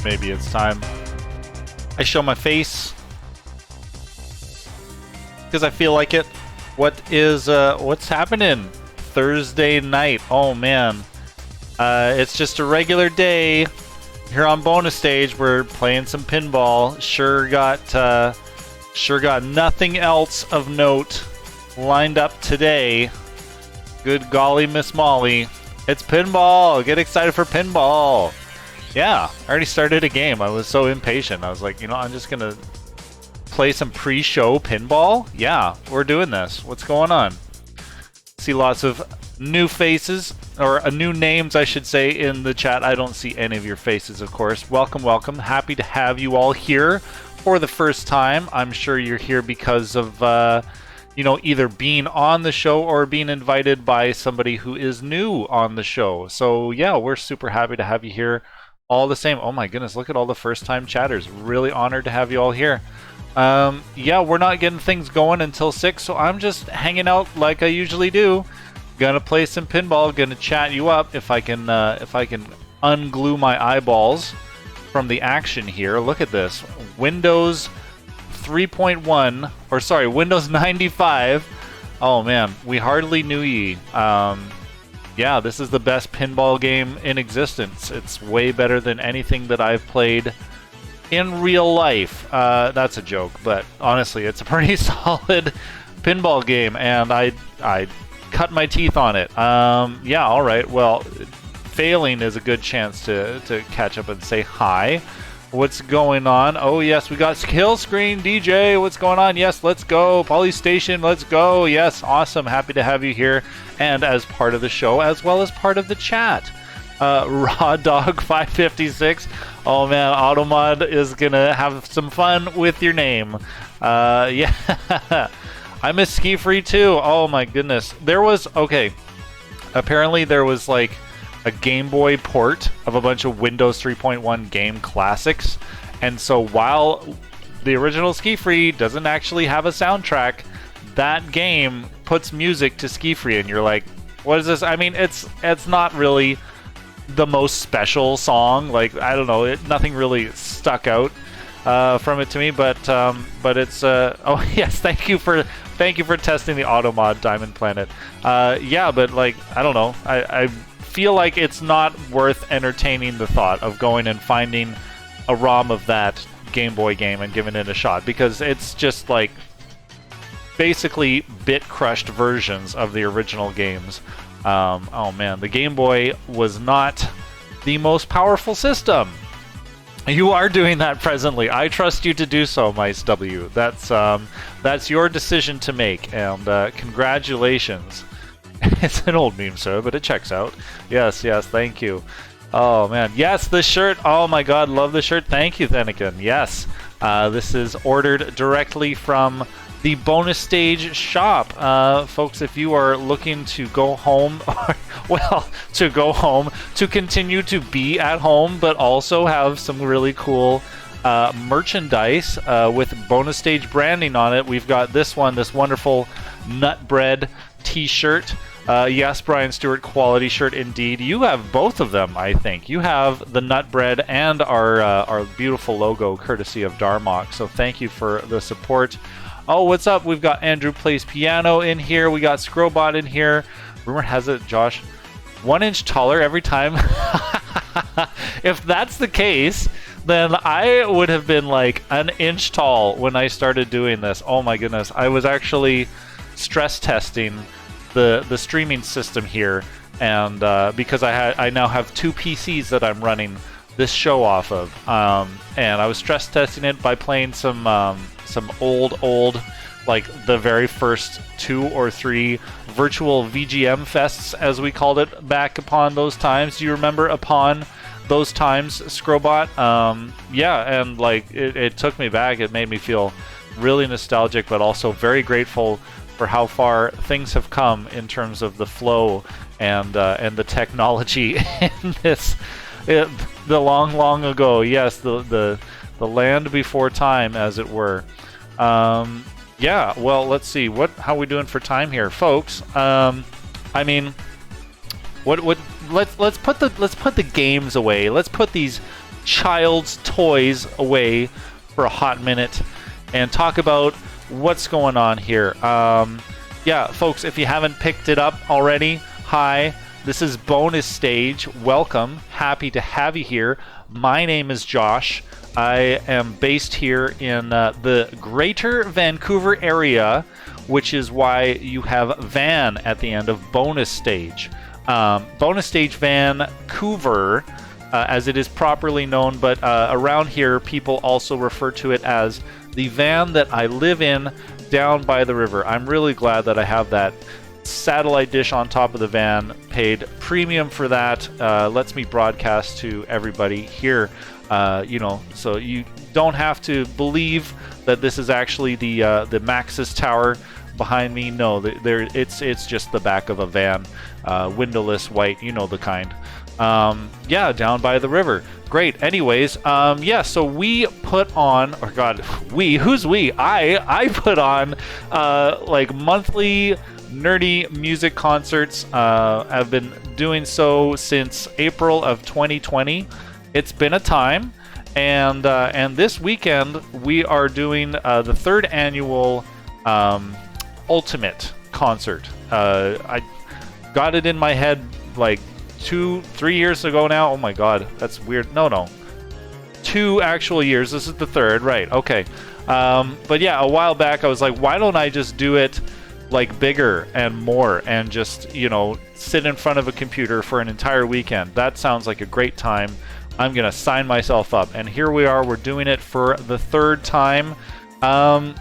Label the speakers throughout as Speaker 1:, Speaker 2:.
Speaker 1: maybe it's time I show my face because I feel like it. What's happening Thursday night? Oh man, it's just a regular day here on bonus stage. We're playing some pinball. Sure got nothing else of note lined up today. Good golly, Miss Molly, it's pinball. Get excited for pinball. Yeah, I already started a game. I was so impatient. I was like, you know, I'm just gonna play some pre-show pinball. Yeah, we're doing this. What's going on? See lots of new faces, or new names, I should say, in the chat. I don't see any of your faces, of course. Welcome, welcome. Happy to have you all here for the first time. I'm sure you're here because of, you know, either being on the show or being invited by somebody who is new on the show. So yeah, we're super happy to have you here all the same. Oh my goodness, look at all the first-time chatters. Really honored to have you all here. Yeah, we're not getting things going until 6, so I'm just hanging out like I usually do. Gonna play some pinball, gonna chat you up if I can unglue my eyeballs from the action here. Look at this. Windows 3.1, or sorry, Windows 95. Oh man, we hardly knew ye. Yeah, this is the best pinball game in existence. It's way better than anything that I've played in real life. That's a joke, but honestly, it's a pretty solid pinball game, and I cut my teeth on it. Yeah, all right. Well, failing is a good chance to catch up and say hi. What's going on? Oh yes, we got Kill Screen DJ. What's going on? Yes, let's go. Polystation, let's go. Yes, awesome. Happy to have you here, and as part of the show, as well as part of the chat. Raw Dog 556. Oh man, Automod is gonna have some fun with your name. Yeah. I miss Ski Free too. Oh my goodness. Apparently there was like a Game Boy port of a bunch of Windows 3.1 game classics, and so while the original Ski Free doesn't actually have a soundtrack, that game puts music to Ski Free, and you're like, what is this? I mean, it's not really the most special song. Like, I don't know, nothing really stuck out from it to me, but it's oh yes, thank you for testing the Automod Diamond Planet. Yeah, but like, I don't know, I feel like it's not worth entertaining the thought of going and finding a ROM of that Game Boy game and giving it a shot, because it's just like basically bit-crushed versions of the original games. Oh man, the Game Boy was not the most powerful system. You are doing that presently. I trust you to do so, Mice W. That's your decision to make, and congratulations. It's an old meme, sir, but it checks out. Yes, thank you. Oh man, yes, the shirt. Oh my god, love the shirt. Thank you, Thenikin. Yes, this is ordered directly from the bonus stage shop. Folks, if you are looking to go home, to continue to be at home, but also have some really cool merchandise with bonus stage branding on it, we've got this wonderful Nut Bread t-shirt. Yes, Brian Stewart, quality shirt indeed. You have both of them, I think. You have the Nut Bread and our beautiful logo, courtesy of Darmok. So thank you for the support. Oh, what's up? We've got Andrew Plays Piano in here. We got Scrobot in here. Rumor has it, Josh, 1 inch taller every time. If that's the case, then I would have been like an inch tall when I started doing this. Oh my goodness. I was actually stress testing the streaming system here, and because I now have 2 PCs that I'm running this show off of, and I was stress testing it by playing some old, like the very first 2 or 3 virtual VGM fests, as we called it back upon those times. Do you remember upon those times, Scrobot? Yeah, and like it took me back. It made me feel really nostalgic, but also very grateful for how far things have come in terms of the flow and the technology in this, the long ago. Yes, the land before time, as it were. Yeah. Well, let's see how we doing for time here, folks. I mean, let's put the games away. Let's put these child's toys away for a hot minute and talk about what's going on here. Yeah, folks, if you haven't picked it up already, hi, this is Bonus Stage. Welcome. Happy to have you here. My name is Josh. I am based here in the Greater Vancouver area, which is why you have Van at the end of Bonus Stage. Bonus Stage Vancouver, as it is properly known, but around here people also refer to it as the van that I live in down by the river. I'm really glad that I have that satellite dish on top of the van, paid premium for that, lets me broadcast to everybody here, you know, so you don't have to believe that this is actually the Maxis Tower behind me. No, it's just the back of a van, windowless, white, you know the kind. Yeah, down by the river. Great. Anyways, yeah, so we put on, or God, who's we? I put on like monthly nerdy music concerts. I've been doing so since April of 2020. It's been a time, and this weekend we are doing the third annual Ultimate concert. I got it in my head like 2-3 years ago now. Oh my God, that's weird. No, 2 actual years. This is the third, right? Okay. But yeah, a while back I was like, why don't I just do it like bigger and more, and just, you know, sit in front of a computer for an entire weekend? That sounds like a great time. I'm gonna sign myself up, and here we are. We're doing it for the third time.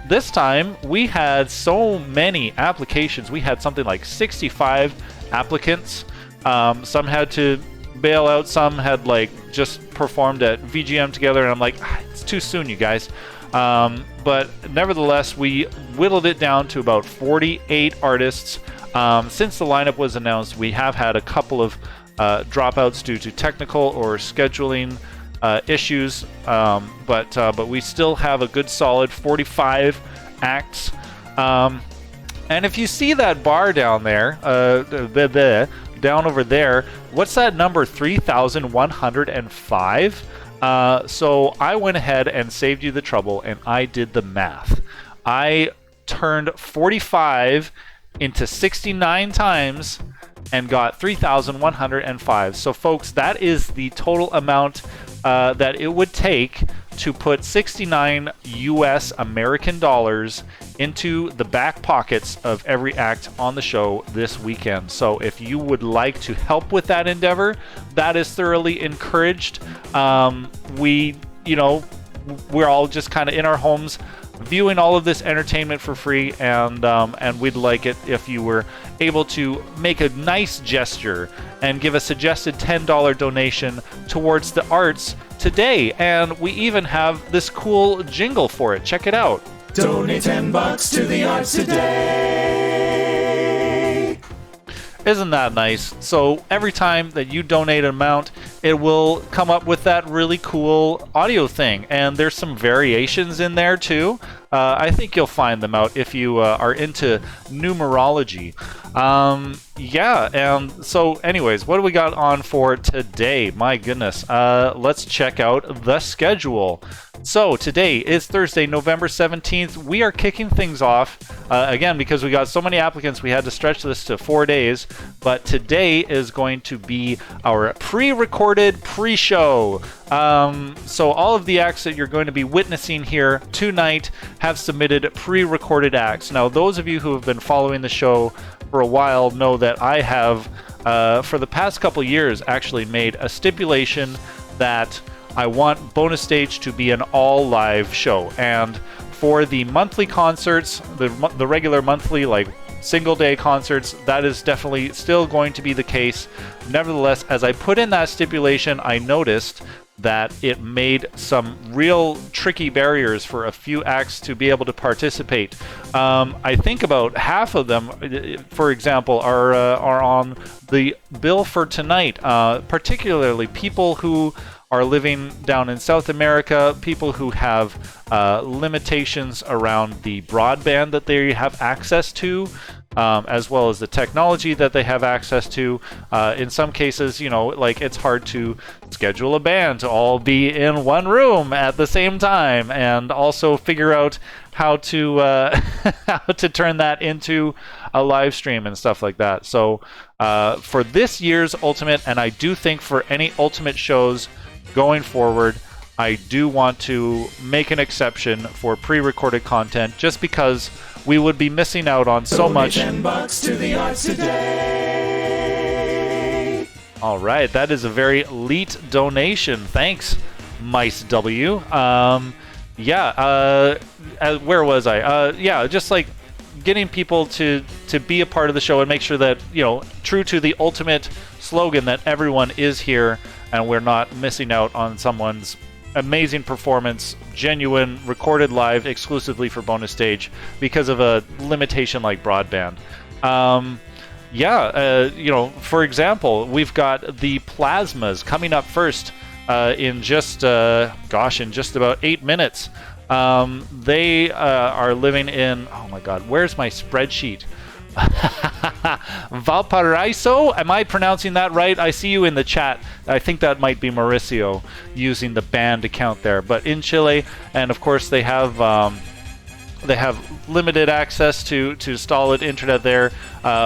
Speaker 1: This time we had so many applications. We had something like 65 applicants. Some had to bail out, some had like just performed at VGM together, and I'm like, it's too soon, you guys. But nevertheless, we whittled it down to about 48 artists. Since the lineup was announced, we have had a couple of dropouts due to technical or scheduling issues, but we still have a good solid 45 acts. And if you see that bar down there, down over there, what's that number? 3,105. So I went ahead and saved you the trouble, and I did the math. I turned 45 into 69 times and got 3,105. So folks, that is the total amount that it would take to put 69 US American dollars into the back pockets of every act on the show this weekend. So if you would like to help with that endeavor, that is thoroughly encouraged. We're all just kind of in our homes viewing all of this entertainment for free, and we'd like it if you were able to make a nice gesture and give a suggested $10 donation towards the arts today. And we even have this cool jingle for it. Check it out.
Speaker 2: Donate $10 to the arts today.
Speaker 1: Isn't that nice? So every time that you donate an amount, it will come up with that really cool audio thing. And there's some variations in there too. I think you'll find them out if you are into numerology. Yeah, and so anyways, what do we got on for today? My goodness. Let's check out the schedule. So today is Thursday, November 17th. We are kicking things off, again, because we got so many applicants, we had to stretch this to 4 days. But today is going to be our pre-recorded pre-show. So all of the acts that you're going to be witnessing here tonight have submitted pre-recorded acts. Now, those of you who have been following the show for a while know that I have, for the past couple years, actually made a stipulation that I want Bonus Stage to be an all-live show. And for the monthly concerts, the regular monthly, like, single-day concerts, that is definitely still going to be the case. Nevertheless, as I put in that stipulation, I noticed that it made some real tricky barriers for a few acts to be able to participate. I think about half of them, for example, are on the bill for tonight, particularly people who are living down in South America, people who have limitations around the broadband that they have access to. as well as the technology that they have access to. In some cases, you know, like it's hard to schedule a band to all be in one room at the same time, and also figure out how to how to turn that into a live stream and stuff like that. So for this year's Ultimate, and I do think for any Ultimate shows going forward, I do want to make an exception for pre-recorded content, just because we would be missing out on so much.
Speaker 2: $10 to the arts today.
Speaker 1: All right, that is a very elite donation. Thanks, Mice W. Where was I? Yeah, just like getting people to be a part of the show and make sure that, you know, true to the Ultimate slogan, that everyone is here and we're not missing out on someone's amazing performance, genuine, recorded live exclusively for bonus stage because of a limitation like broadband. You know, for example, we've got the Plasmas coming up first in just about 8 minutes. They are living in, oh my god, where's my spreadsheet? Valparaiso? Am I pronouncing that right? I see you in the chat. I think that might be Mauricio using the band account there. But in Chile, and of course they have limited access to solid internet there.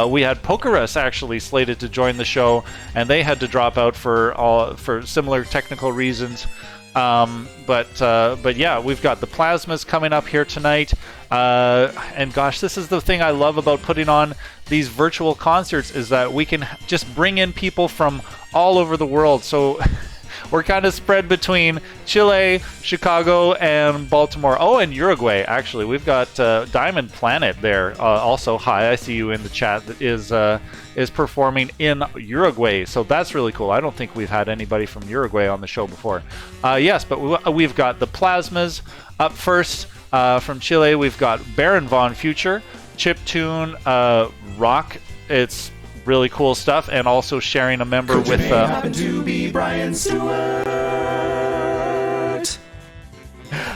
Speaker 1: We had Pokerus actually slated to join the show, and they had to drop out for similar technical reasons. But yeah, we've got the Plasmas coming up here tonight. And gosh, this is the thing I love about putting on these virtual concerts, is that we can just bring in people from all over the world. So we're kind of spread between Chile, Chicago, and Baltimore. Oh, and Uruguay, actually. We've got Diamond Planet there. Also, hi, I see you in the chat, that is performing in Uruguay. So that's really cool. I don't think we've had anybody from Uruguay on the show before. Yes, but we've got the Plasmas up first. From Chile, we've got Baron Von Future, chiptune, rock. It's really cool stuff, and also sharing a member with
Speaker 2: happened to be Brian Stewart.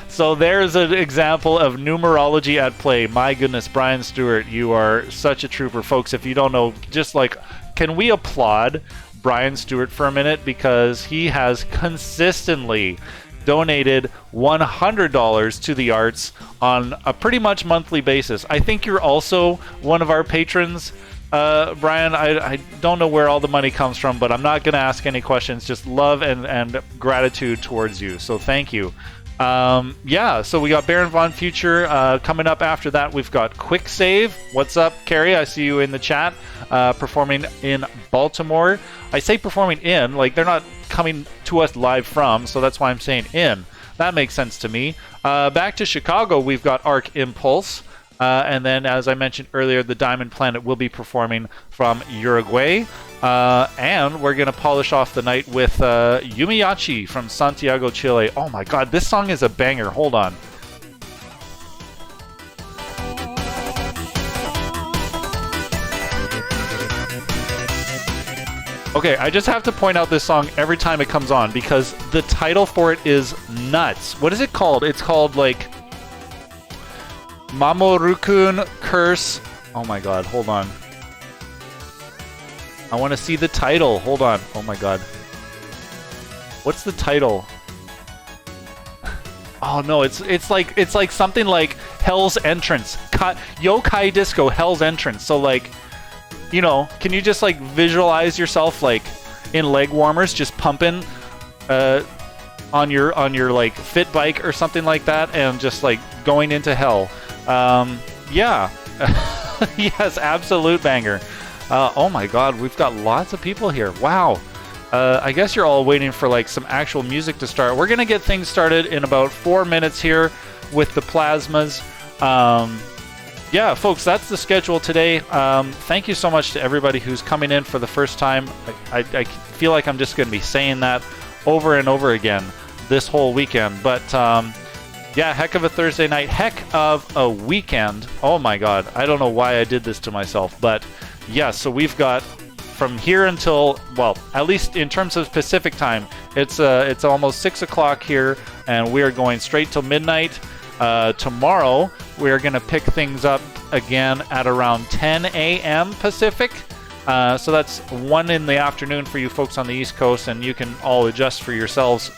Speaker 1: So there's an example of numerology at play. My goodness, Brian Stewart, you are such a trooper. Folks, if you don't know, just like, can we applaud Brian Stewart for a minute, because he has consistently donated $100 to the arts on a pretty much monthly basis. I think you're also one of our patrons, Brian. I don't know where all the money comes from, but I'm not going to ask any questions. Just love and gratitude towards you. So thank you. Yeah, so we got Baron Von Future coming up. After that, we've got QuickSave. What's up, Carrie? I see you in the chat, performing in Baltimore. I say performing in, like they're not coming to us live from, so that's why I'm saying in. That makes sense to me. Back to Chicago, we've got ArcImpulse. And then, as I mentioned earlier, the Diamond Planet will be performing from Uruguay. And we're going to polish off the night with Yumiyachi from Santiago, Chile. Oh my god, this song is a banger. Hold on. Okay, I just have to point out this song every time it comes on, because the title for it is nuts. What is it called? It's called, like, Mamorukun Curse. Oh my god, hold on. I want to see the title. Hold on. Oh my god. What's the title? Oh no, it's like something like Hell's Entrance. Yokai Disco Hell's Entrance. So like, you know, can you just like visualize yourself like in leg warmers just pumping on your like fit bike or something like that, and just like going into hell. Yeah. Yes, absolute banger. Oh my god, we've got lots of people here. Wow. I guess you're all waiting for like some actual music to start. We're gonna get things started in about 4 minutes here with the Plasmas. Yeah, folks, that's the schedule today. Thank you so much to everybody who's coming in for the first time. I feel like I'm just gonna be saying that over and over again this whole weekend. But yeah, heck of a Thursday night, heck of a weekend. Oh my god, I don't know why I did this to myself, but yeah, so we've got from here until, well, at least in terms of Pacific time, it's almost 6 o'clock here, and we are going straight till midnight. Tomorrow, we're going to pick things up again at around 10 a.m. Pacific. So that's 1 in the afternoon for you folks on the East Coast, and you can all adjust for yourselves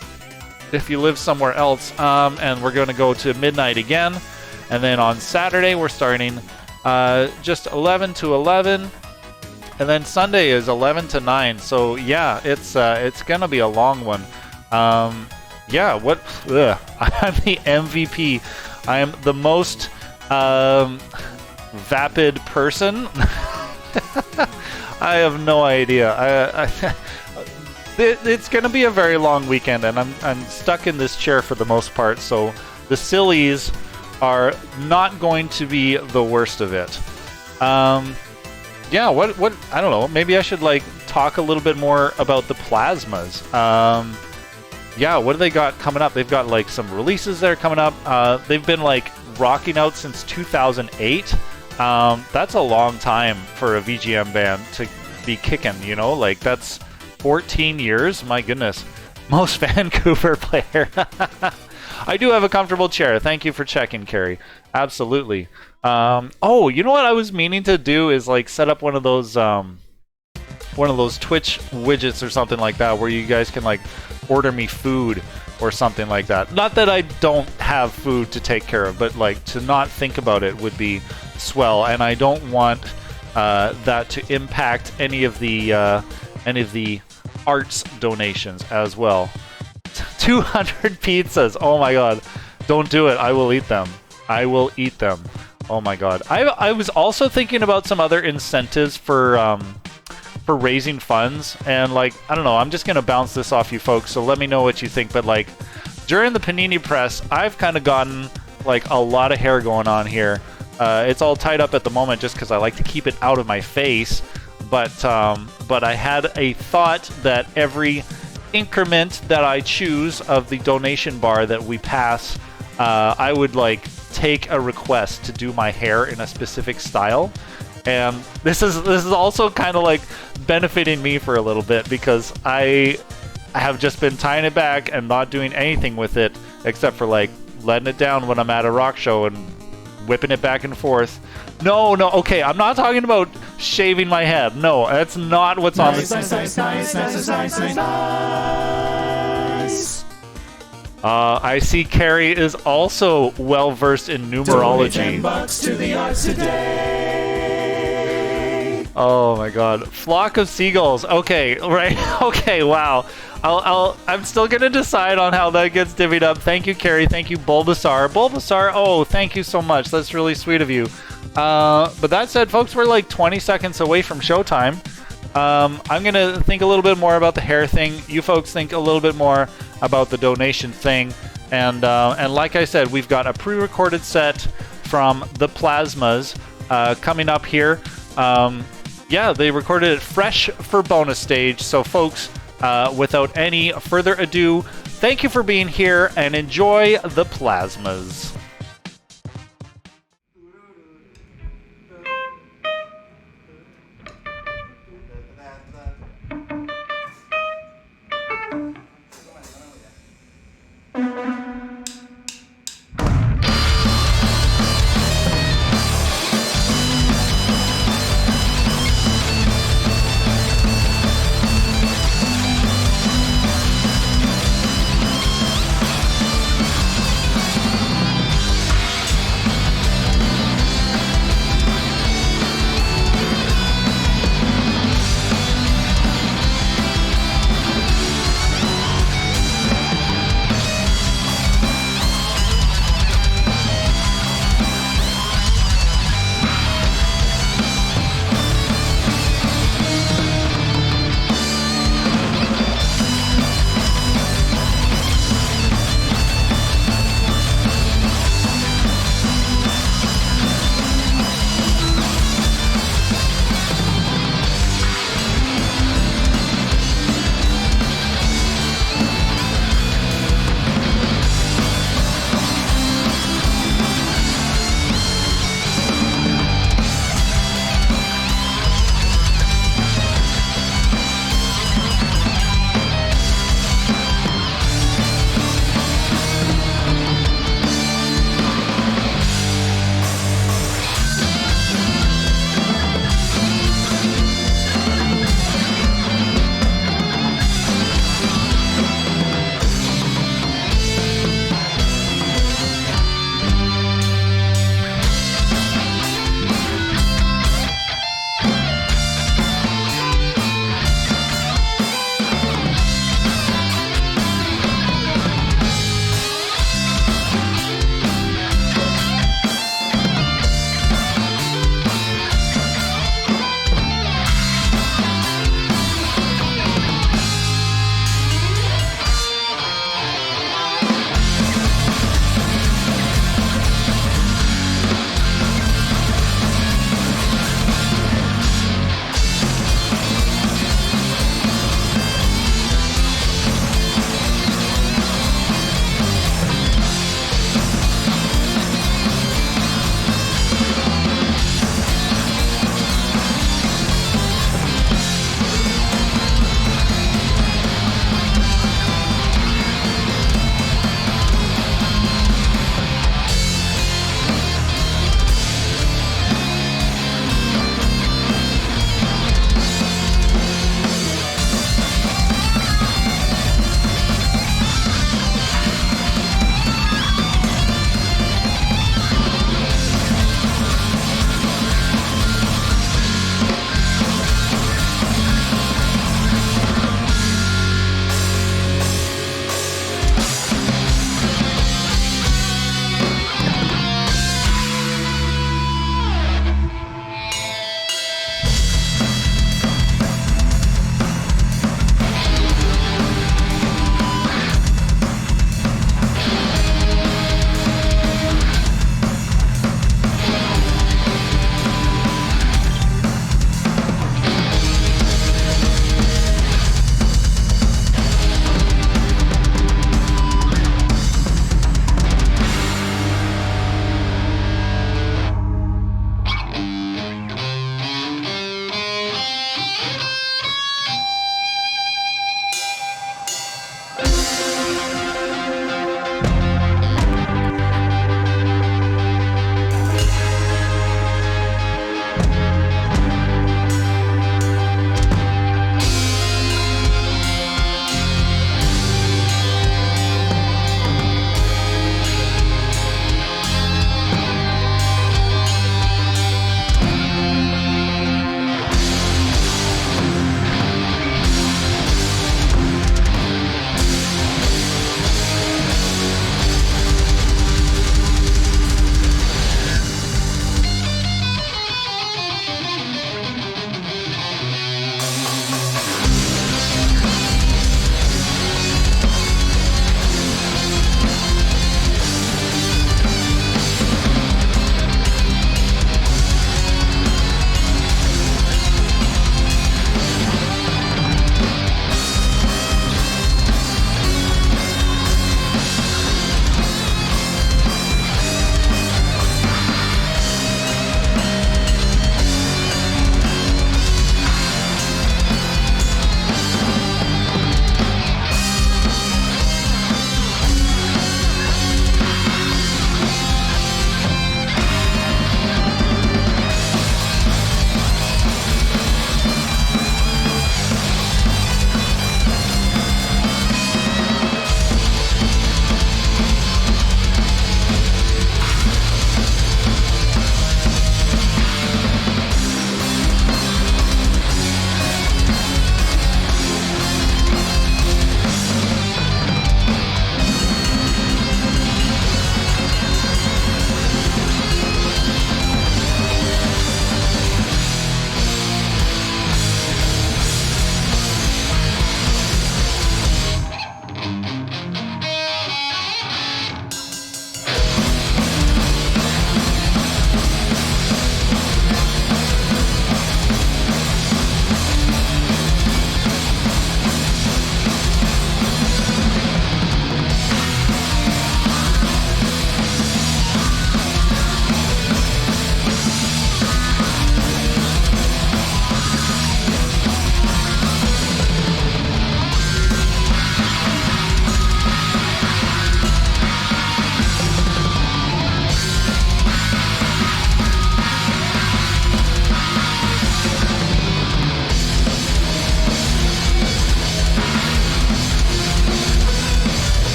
Speaker 1: if you live somewhere else. And we're going to go to midnight again. And then on Saturday, we're starting just 11 to 11. And then Sunday is 11 to 9. So yeah, it's going to be a long one. I'm the MVP. I am the most vapid person. I have no idea. It's going to be a very long weekend, and I'm stuck in this chair for the most part. So the sillies are not going to be the worst of it. Yeah, what I don't know. Maybe I should like talk a little bit more about the plasmas. Yeah, what do they got coming up? They've got like some releases that are coming up. They've been like rocking out since 2008. That's a long time for a VGM band to be kicking, you know? Like that's 14 years. My goodness. Most Vancouver player. I do have a comfortable chair. Thank you for checking, Carrie. Absolutely. Oh, you know what I was meaning to do is like set up one of those Twitch widgets or something like that where you guys can like order me food or something like that. Not that I don't have food to take care of, but like to not think about it would be swell, and I don't want that to impact any of the arts donations as well. 200 pizzas. Oh my god. Don't do it. I will eat them. I will eat them. Oh my god. I was also thinking about some other incentives for raising funds, and like I don't know, I'm just gonna bounce this off you folks, so let me know what you think. But like during the Panini Press, I've kind of gotten like a lot of hair going on here. It's all tied up at the moment just because I like to keep it out of my face, but I had a thought that every increment that I choose of the donation bar that we pass, I would like take a request to do my hair in a specific style. And this is also kind of like benefiting me for a little bit because I have just been tying it back and not doing anything with it except for like letting it down when I'm at a rock show and whipping it back and forth. No, okay, I'm not talking about shaving my head. No, that's not what's on this. I see Carrie is also well versed in numerology.
Speaker 2: $10 to the arts today.
Speaker 1: Oh my god. Flock of seagulls. Okay, right. Okay, wow. I'm still gonna decide on how that gets divvied up. Thank you, Carrie. Thank you, Bulbasaur. Oh, thank you so much. That's really sweet of you. But that said, folks, we're like 20 seconds away from showtime. I'm gonna think a little bit more about the hair thing. You folks think a little bit more about the donation thing. And like I said, we've got a pre-recorded set from the Plasmas coming up here. Yeah, they recorded it fresh for bonus stage. So folks, without any further ado, thank you for being here and enjoy the Plasmas.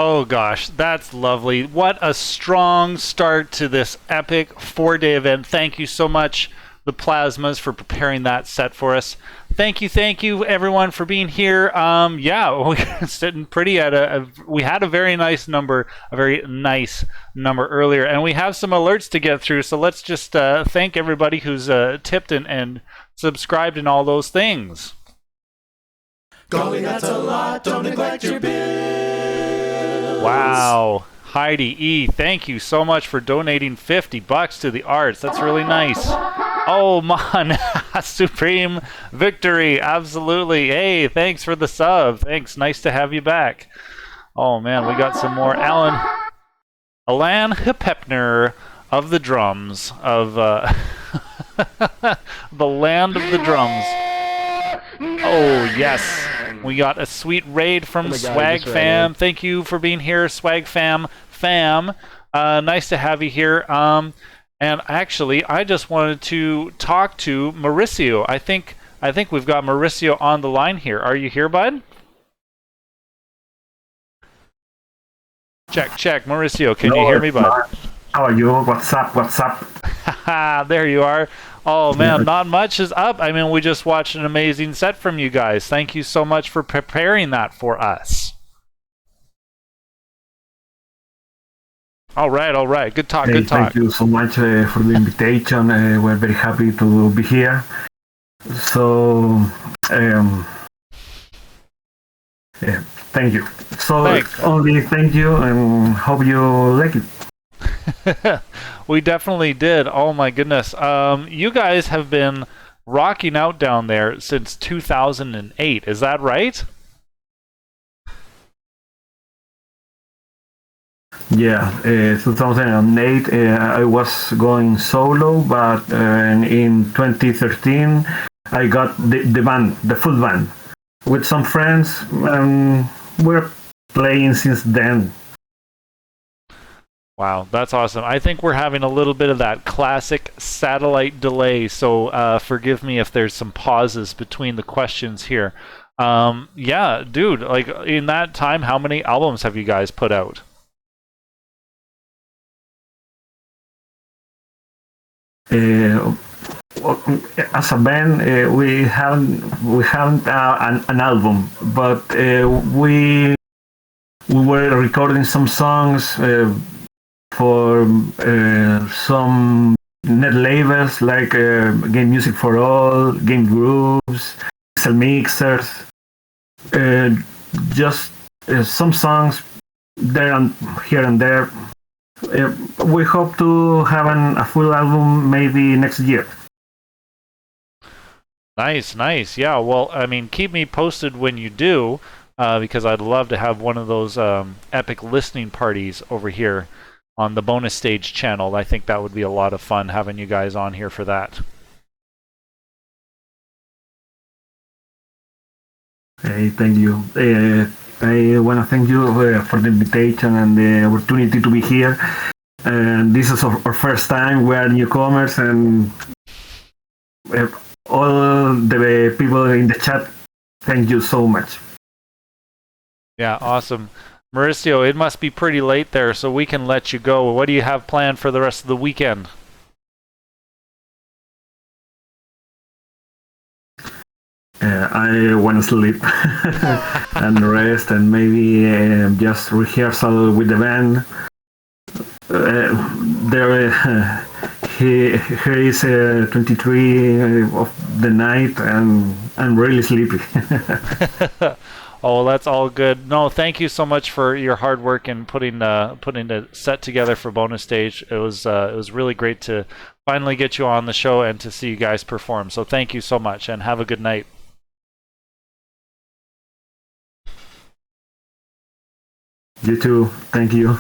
Speaker 1: Oh gosh, that's lovely. What a strong start to this epic 4-day event. Thank you so much, the Plasmas, for preparing that set for us. Thank you everyone for being here. Yeah, we're sitting pretty at we had a very nice number earlier, and we have some alerts to get through, so let's just thank everybody who's tipped and subscribed and all those things.
Speaker 2: Golly, that's a lot. Don't neglect your bills.
Speaker 1: Wow. Heidi E, thank you so much for donating $50 to the arts. That's really nice. Oh, man. Supreme victory. Absolutely. Hey, thanks for the sub. Thanks. Nice to have you back. Oh, man, we got some more. Alan Hepepner of the drums, of the land of the drums. Oh, yes. We got a sweet raid from Swag Fam. Thank you for being here, Swag Fam. Nice to have you here. And actually, I just wanted to talk to Mauricio. I think we've got Mauricio on the line here. Are you here, bud? Check. Mauricio, can you hear me, bud?
Speaker 3: How are you? What's up?
Speaker 1: There you are. Oh, man, not much is up. I mean, we just watched an amazing set from you guys. Thank you so much for preparing that for us. All right. Good talk.
Speaker 3: Thank you so much for the invitation. We're very happy to be here. So, thank you. So,
Speaker 1: Thanks.
Speaker 3: only thank you, and hope you like it.
Speaker 1: We definitely did. Oh my goodness. You guys have been rocking out down there since 2008. Is that right?
Speaker 3: Yeah, 2008 I was going solo, but in 2013 I got the band, the full band, with some friends. We're playing since then.
Speaker 1: Wow, that's awesome. I think we're having a little bit of that classic satellite delay, so forgive me if there's some pauses between the questions here. Yeah, dude, like in that time, how many albums have you guys put out?
Speaker 3: As a band, we haven't an album, but we were recording some songs for some net labels like Game Music for All, Game Grooves, Pixel Mixers, just some songs there and here and there. We hope to have a full album maybe next year.
Speaker 1: Nice. Yeah, well, I mean, keep me posted when you do, because I'd love to have one of those epic listening parties over here on the bonus stage channel. I think that would be a lot of fun having you guys on here for that.
Speaker 3: Hey, thank you. I want to thank you for the invitation and the opportunity to be here. And this is our first time. We are newcomers, and all the people in the chat, thank you so much.
Speaker 1: Yeah, awesome. Mauricio, it must be pretty late there, so we can let you go. What do you have planned for the rest of the weekend?
Speaker 3: I want to sleep and rest, and maybe just rehearsal with the band. Here is 23 of the night, and I'm really sleepy.
Speaker 1: Oh, that's all good. No, thank you so much for your hard work in putting the set together for bonus stage. It was really great to finally get you on the show and to see you guys perform. So thank you so much, and have a good night.
Speaker 3: You too. Thank you.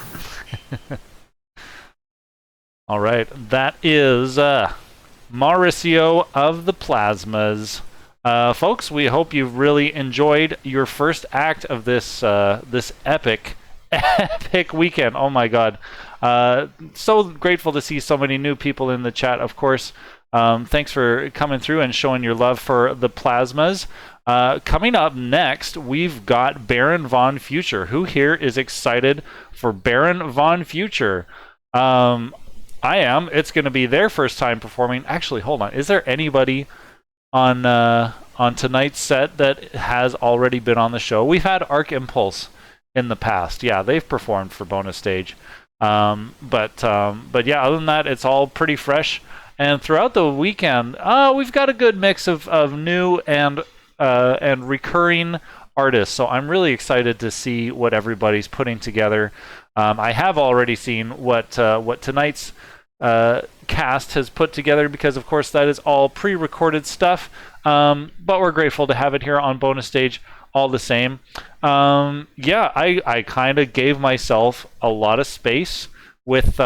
Speaker 1: All right, that is Mauricio of the Plasmas. Folks, we hope you've really enjoyed your first act of this this epic weekend. Oh my God. So grateful to see so many new people in the chat. Of course, Thanks for coming through and showing your love for the plasmas. Coming up next, we've got Baron Von Future. Who here is excited for Baron Von Future? I am. It's going to be their first time performing. Actually, hold on. Is there anybody on tonight's set that has already been on the show? We've had ArcImpulse in the past. Yeah, they've performed for bonus stage. But yeah, other than that, it's all pretty fresh. And throughout the weekend, we've got a good mix of new and recurring artists. So I'm really excited to see what everybody's putting together. I have already seen what tonight's cast has put together, because of course that is all pre-recorded stuff. But we're grateful to have it here on bonus stage all the same. Yeah, I kind of gave myself a lot of space with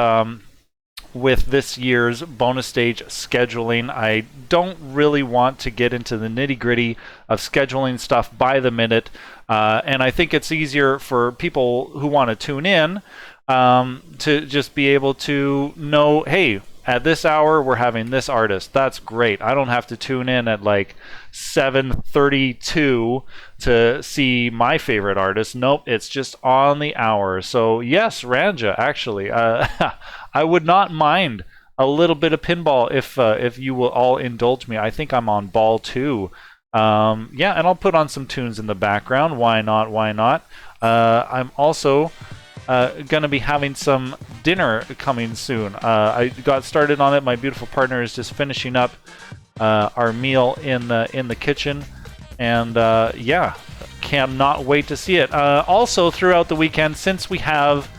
Speaker 1: this year's bonus stage scheduling. I don't really want to get into the nitty-gritty of scheduling stuff by the minute, and I think it's easier for people who want to tune in to just be able to know, hey, at this hour we're having this artist. That's great. I don't have to tune in at like 7:32 to see my favorite artist. Nope, it's just on the hour. So yes, Ranja, actually, I would not mind a little bit of pinball if you will all indulge me. I think I'm on ball 2. Yeah, and I'll put on some tunes in the background. Why not? Why not? I'm also going to be having some dinner coming soon. I got started on it. My beautiful partner is just finishing up our meal in the kitchen, and yeah, cannot wait to see it. Also, throughout the weekend, since we have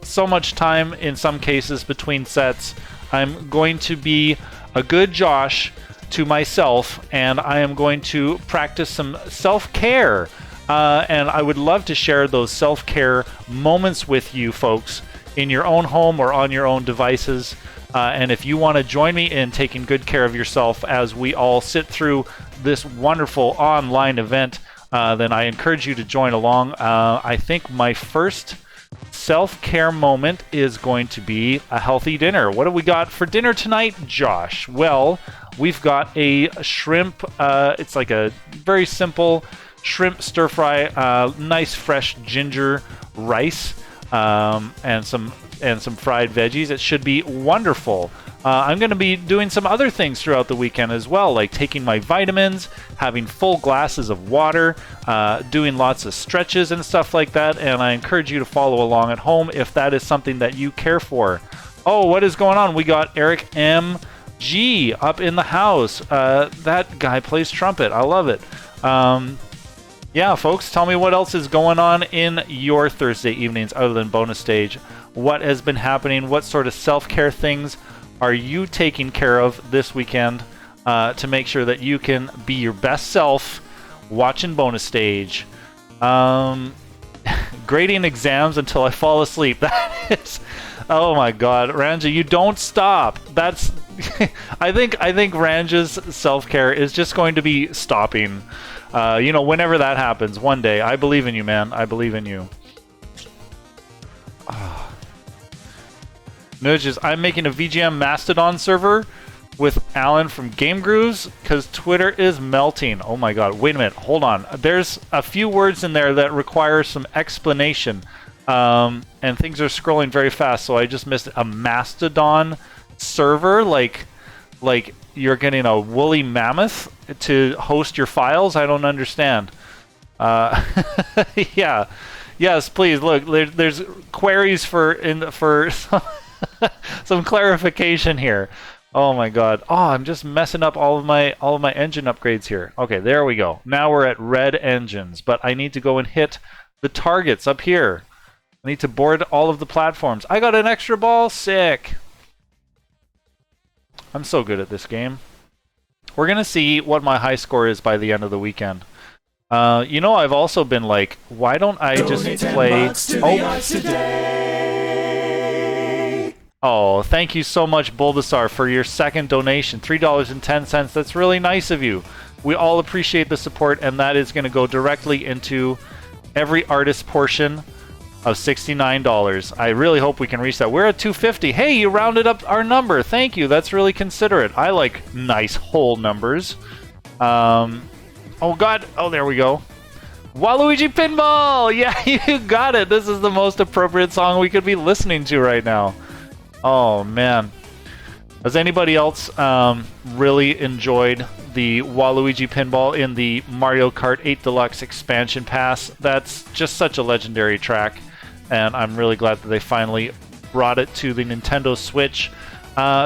Speaker 1: so much time in some cases between sets, I'm going to be a good Josh to myself, and I am going to practice some self-care. And I would love to share those self-care moments with you folks in your own home or on your own devices. And if you want to join me in taking good care of yourself as we all sit through this wonderful online event, then I encourage you to join along. I think my first self-care moment is going to be a healthy dinner. What do we got for dinner tonight, Josh? Well, we've got a shrimp. It's like a very simple shrimp stir fry, nice fresh ginger rice, and some fried veggies. It should be wonderful. I'm going to be doing some other things throughout the weekend as well, like taking my vitamins, having full glasses of water, doing lots of stretches and stuff like that, and I encourage you to follow along at home if that is something that you care for. Oh, what is going on? We got Eric M.G. up in the house. That guy plays trumpet. I love it. Yeah, folks, tell me what else is going on in your Thursday evenings other than bonus stage. What has been happening? What sort of self-care things are you taking care of this weekend to make sure that you can be your best self watching bonus stage? Grading exams until I fall asleep. That is, oh my God, Ranja, you don't stop. That's, I think Ranja's self-care is just going to be stopping. You know, whenever that happens, one day. I believe in you, man. I believe in you. Nudges, I'm making a VGM Mastodon server with Alan from Game Grooves because Twitter is melting. Oh my God, wait a minute, hold on. There's a few words in there that require some explanation. And things are scrolling very fast, so I just missed it. A Mastodon server? Like you're getting a woolly mammoth to host your files? I don't understand. Yeah. Yes, please, look, there's queries for some clarification here. Oh my God. Oh, I'm just messing up all of my engine upgrades here. Okay, there we go. Now we're at red engines, but I need to go and hit the targets up here. I need to board all of the platforms. I got an extra ball. Sick. I'm so good at this game. We're going to see what my high score is by the end of the weekend. You know, I've also been like, why don't I just play... Oh, thank you so much, Bulbasaur, for your second donation. $3.10. That's really nice of you. We all appreciate the support, and that is going to go directly into every artist portion of $69. I really hope we can reach that. We're at 250. Hey, you rounded up our number. Thank you. That's really considerate. I like nice whole numbers. Oh God. Oh, there we go. Waluigi Pinball. Yeah, you got it. This is the most appropriate song we could be listening to right now. Oh man. Has anybody else really enjoyed the Waluigi Pinball in the Mario Kart 8 Deluxe Expansion Pass? That's just such a legendary track, and I'm really glad that they finally brought it to the Nintendo Switch.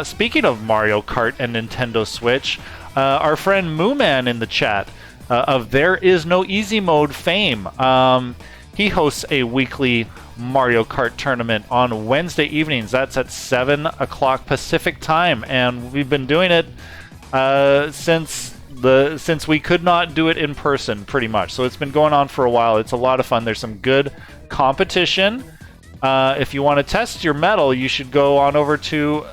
Speaker 1: Speaking of Mario Kart and Nintendo Switch, our friend Mooman in the chat of There Is No Easy Mode fame, he hosts a weekly Mario Kart tournament on Wednesday evenings. That's at 7 o'clock Pacific time, and we've been doing it since we could not do it in person, pretty much. So it's been going on for a while. It's a lot of fun. There's some good competition. If you want to test your mettle, you should go on over to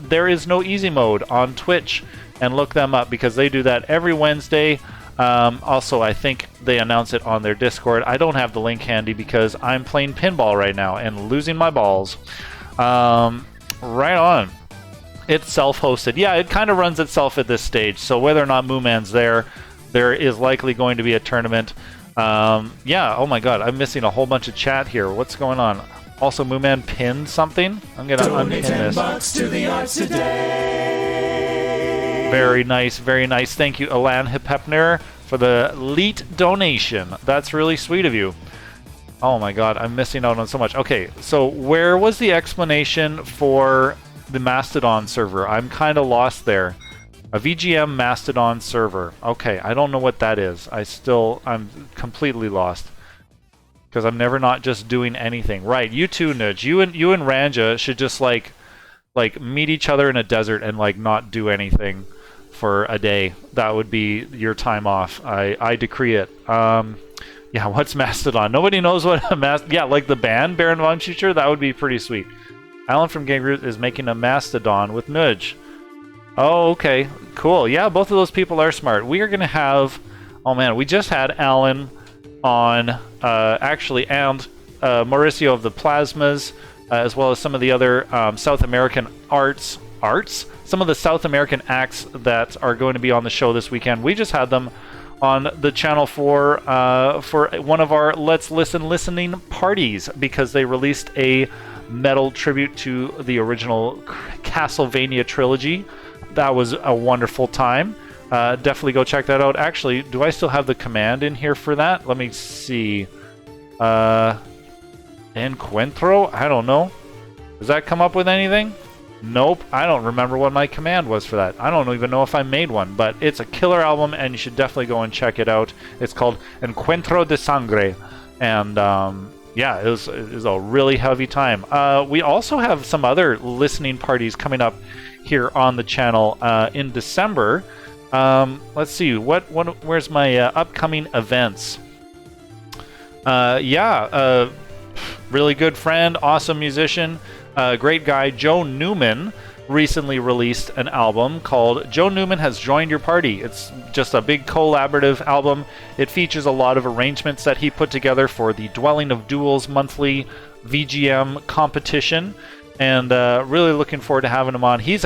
Speaker 1: There Is No Easy Mode on Twitch and look them up, because they do that every Wednesday. Also, I think they announce it on their Discord. I don't have the link handy because I'm playing pinball right now and losing my balls. Right on. It's self-hosted. Yeah, it kind of runs itself at this stage. So whether or not Mooman's there is likely going to be a tournament. Yeah, oh my God, I'm missing a whole bunch of chat here. What's going on? Also, Mooman pinned something. I'm going to unpin this.
Speaker 2: $10 to the arts today.
Speaker 1: Very nice, very nice. Thank you, Alan Hipepner, for the leet donation. That's really sweet of you. Oh my God, I'm missing out on so much. Okay, so where was the explanation for the Mastodon server? I'm kind of lost there. A VGM Mastodon server. Okay, I don't know what that is. I'm completely lost. Because I'm never not just doing anything. Right, you too, Nudge. You and Ranja should just like meet each other in a desert and like not do anything for a day. That would be your time off. I decree it. Yeah, what's Mastodon? Nobody knows what a yeah, like the band Baron von Schuster. That would be pretty sweet. Alan from Gangroot is making a Mastodon with Nudge. Oh, okay, cool. Yeah, both of those people are smart. We are gonna have. Oh man, we just had Alan on actually, and Mauricio of the Plasmas, as well as some of the other South American arts. Some of the South American acts that are going to be on the show this weekend. We just had them on the channel for one of our Let's Listen listening parties, because they released a metal tribute to the original Castlevania trilogy. That was a wonderful time. Definitely go check that out. Actually, do I still have the command in here for that? Let me see. Encuentro? I don't know. Does that come up with anything? Nope. I don't remember what my command was for that. I don't even know if I made one, but it's a killer album, and you should definitely go and check it out. It's called Encuentro de Sangre, and yeah, it was a really heavy time. We also have some other listening parties coming up here on the channel in December. Let's see, where's my upcoming events? Yeah, really good friend, awesome musician, great guy, Joe Newman, recently released an album called Joe Newman Has Joined Your Party. It's just a big collaborative album. It features a lot of arrangements that he put together for the Dwelling of Duels monthly VGM competition, and really looking forward to having him on. He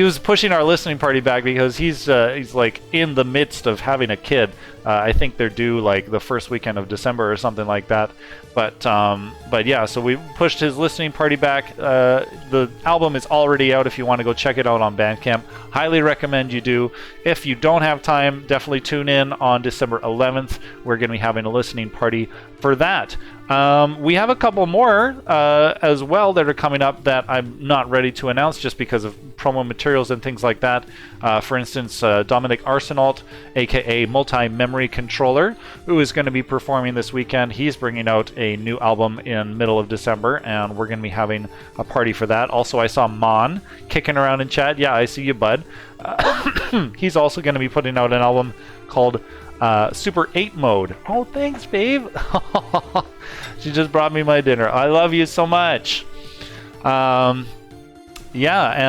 Speaker 1: was pushing our listening party back because he's like in the midst of having a kid. I think they're due like the first weekend of December or something like that. But yeah, so we pushed his listening party back. The album is already out if you want to go check it out on Bandcamp. Highly recommend you do. If you don't have time, definitely tune in on December 11th. We're going to be having a listening party for that. We have a couple more as well that are coming up that I'm not ready to announce just because of promo materials and things like that. For instance, Dominic Arsenault, aka Multi-Memory Controller, who is going to be performing this weekend. He's bringing out a new album in middle of December, and we're going to be having a party for that. Also, I saw Mon kicking around in chat. Yeah, I see you, bud. He's also going to be putting out an album called Super 8 Mode. Oh, thanks, babe. She just brought me my dinner. I love you so much. Yeah,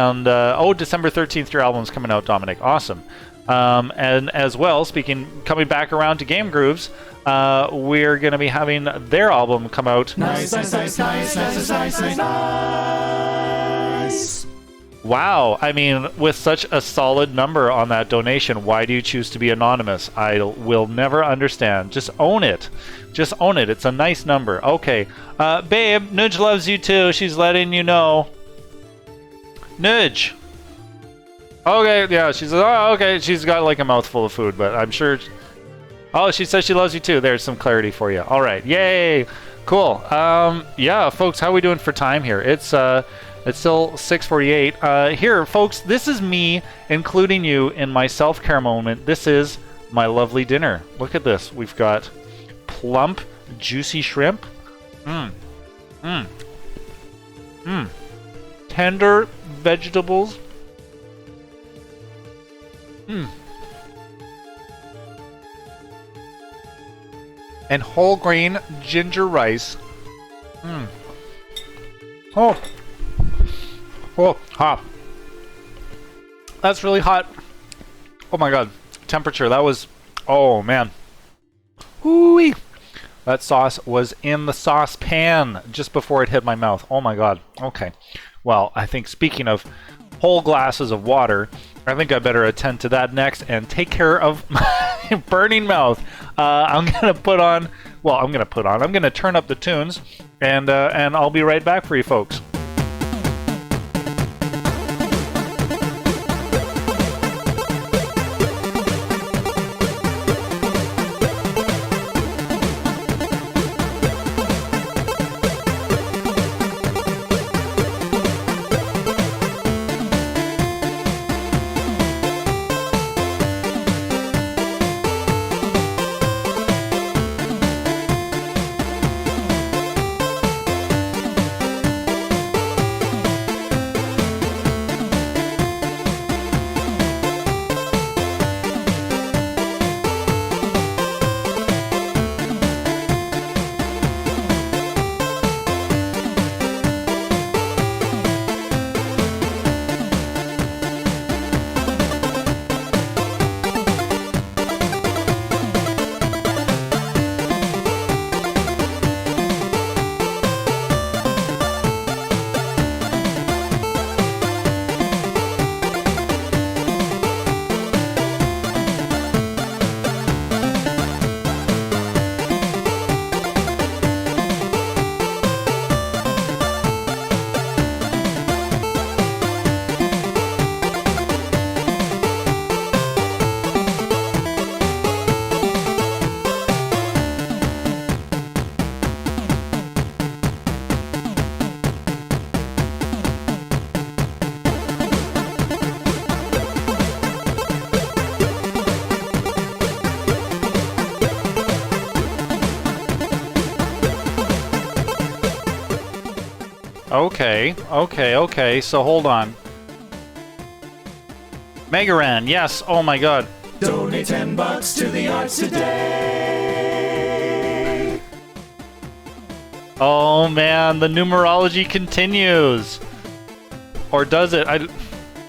Speaker 1: and oh, December 13th, your album's coming out, Dominic. Awesome. And as well, coming back around to Game Grooves, we're going to be having their album come out.
Speaker 2: Nice.
Speaker 1: Wow, I mean, with such a solid number on that donation, why do you choose to be anonymous? I will never understand. Just own it. Just own it. It's a nice number. Okay. Babe, Nudge loves you too. She's letting you know. Nudge. Okay, yeah, she's... Oh, okay, she's got like a mouthful of food, but I'm sure... Oh, she says she loves you too. There's some clarity for you. All right. Yay. Cool. Yeah, folks, how are we doing for time here? It's still 6:48. Here, folks, this is me including you in my self-care moment. This is my lovely dinner. Look at this. We've got plump, juicy shrimp. Tender vegetables. And whole grain ginger rice. Oh, hot. That's really hot. Oh my god. Temperature. That was... Oh, man. Whoo-wee. That sauce was in the saucepan just before it hit my mouth. Oh my god. Okay. Well, I think speaking of whole glasses of water, I think I better attend to that next and take care of my burning mouth. I'm going to turn up the tunes and I'll be right back for you folks. Okay, so hold on. Megaran, yes, oh my god.
Speaker 2: Donate $10 to the arts today.
Speaker 1: Oh man, the numerology continues. Or does it?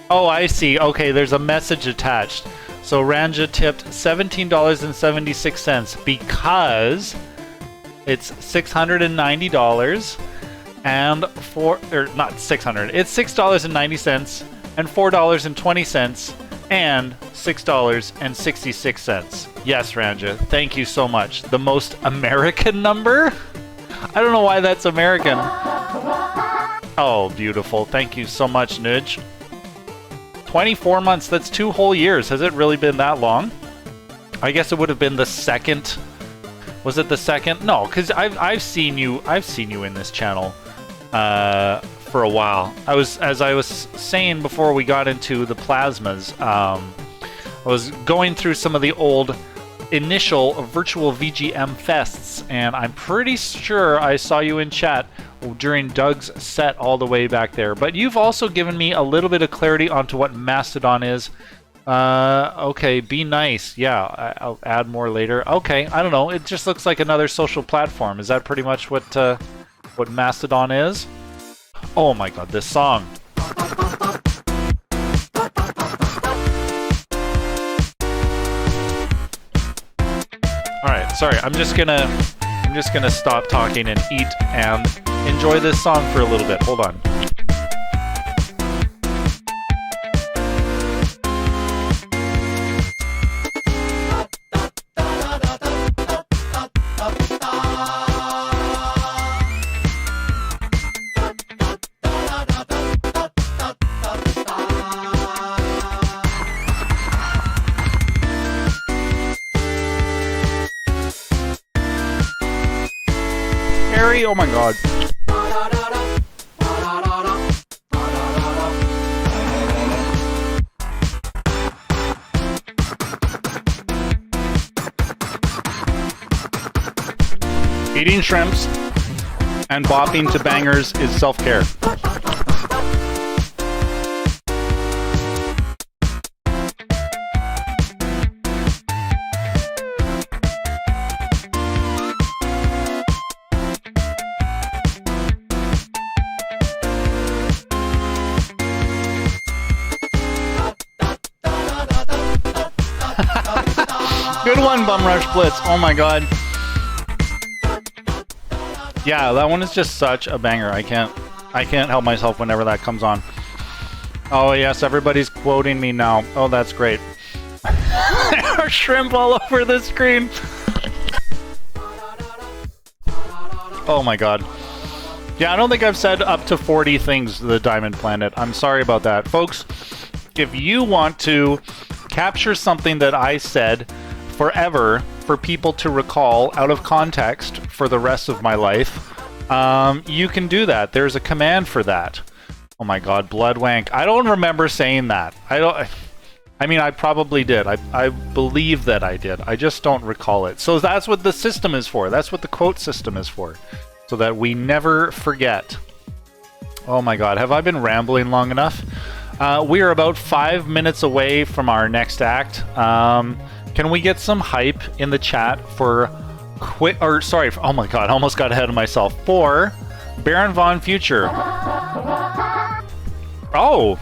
Speaker 1: Oh, I see. Okay, there's a message attached. So Ranja tipped $17.76 because it's $690 and not 600. It's $6.90 and $4.20 and $6.66. Yes, Ranja, thank you so much. The most American number? I don't know why that's American. Oh, beautiful. Thank you so much, Nudge. 24 months, that's 2 whole years. Has it really been that long? I guess it would have been the second. Was it the second? No, because I've seen you in this channel for a while. As I was saying before we got into the plasmas, I was going through some of the old initial virtual VGM fests, and I'm pretty sure I saw you in chat during Doug's set all the way back there. But you've also given me a little bit of clarity onto what Mastodon is. Okay, be nice. Yeah, I'll add more later. Okay, I don't know. It just looks like another social platform. Is that pretty much what Mastodon is? Oh my god, this song. Sorry, I'm just gonna stop talking and eat and enjoy this song for a little bit. Hold on. Oh my god. Eating shrimps and bopping to bangers is self-care. Good one, Bum Rush Blitz. Oh my god. Yeah, that one is just such a banger. I can't help myself whenever that comes on. Oh yes, everybody's quoting me now. Oh, that's great. There are shrimp all over the screen. Oh my god. Yeah, I don't think I've said up to 40 things to the Diamond Planet. I'm sorry about that. Folks, if you want to capture something that I said forever for people to recall out of context for the rest of my life, you can do that. There's a command for that. Oh my god, blood wank. I don't remember saying that. I mean, I probably did. I believe that I did. I just don't recall it. So that's what the system is for. That's what the quote system is for. So that we never forget. Oh my god, have I been rambling long enough? We are about 5 minutes away from our next act. Can we get some hype in the chat for oh my god, I almost got ahead of myself. For Baron Von Future. Oh,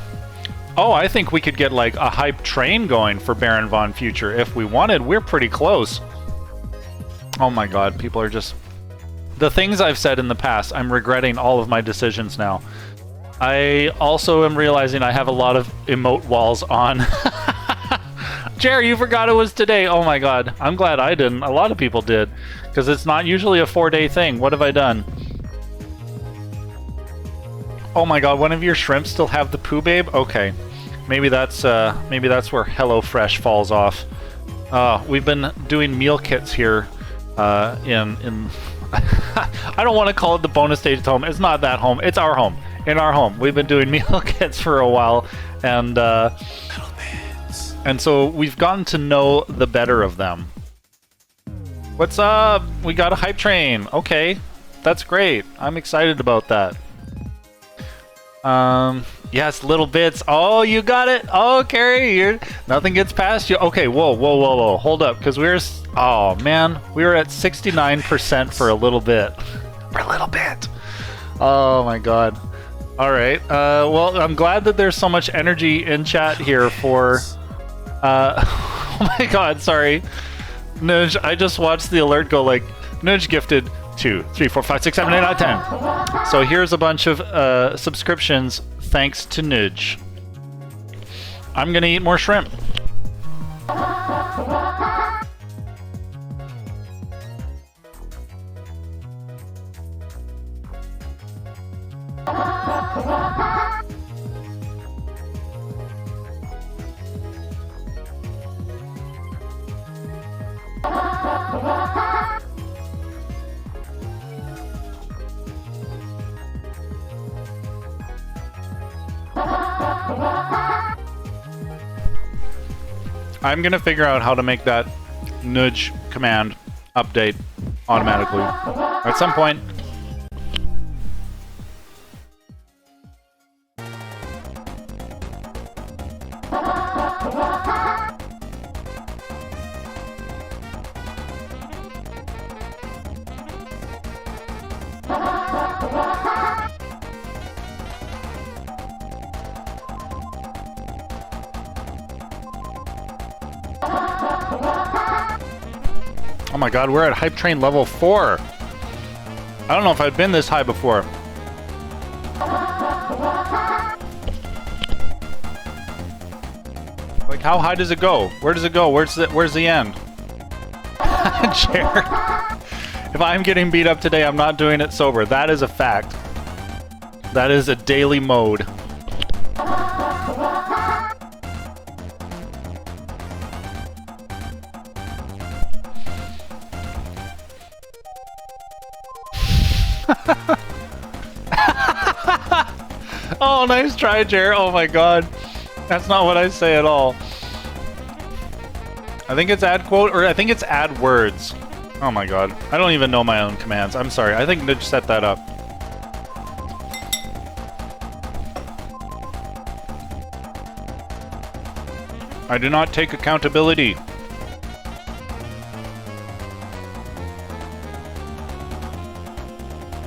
Speaker 1: I think we could get like a hype train going for Baron Von Future if we wanted. We're pretty close. Oh my god, people are just... The things I've said in the past, I'm regretting all of my decisions now. I also am realizing I have a lot of emote walls on. Jerry, you forgot it was today. Oh my god. I'm glad I didn't. A lot of people did. Because it's not usually a 4-day thing. What have I done? Oh my god, one of your shrimps still have the poo babe? Okay. Maybe that's where HelloFresh falls off. We've been doing meal kits here in I don't want to call it the bonus stage home. It's not that home. It's our home. In our home. We've been doing meal kits for a while, and so we've gotten to know the better of them. What's up? We got a hype train. Okay, that's great. I'm excited about that. Yes, little bits. Oh, you got it. Oh, Carrie, nothing gets past you. Okay, whoa. Hold up, because oh man, we were at 69% for a little bit. Oh my god. All right. Well, I'm glad that there's so much energy in chat here for... oh my god, sorry. Nudge, I just watched the alert go like, Nudge gifted 2, 3, 4, 5, 6, 7, 8 out of 10. So here's a bunch of subscriptions thanks to Nudge. I'm gonna eat more shrimp. I'm gonna figure out how to make that nudge command update automatically at some point. Oh my god, we're at hype train level 4. I don't know if I've been this high before. Like, how high does it go? Where does it go? Where's the end? Jared. If I'm getting beat up today, I'm not doing it sober. That is a fact. That is a daily mode. Oh, nice try, Jared. Oh my god. That's not what I say at all. I think it's add quote, or I think it's add words. Oh my god. I don't even know my own commands. I'm sorry. I think Nudge set that up. I do not take accountability.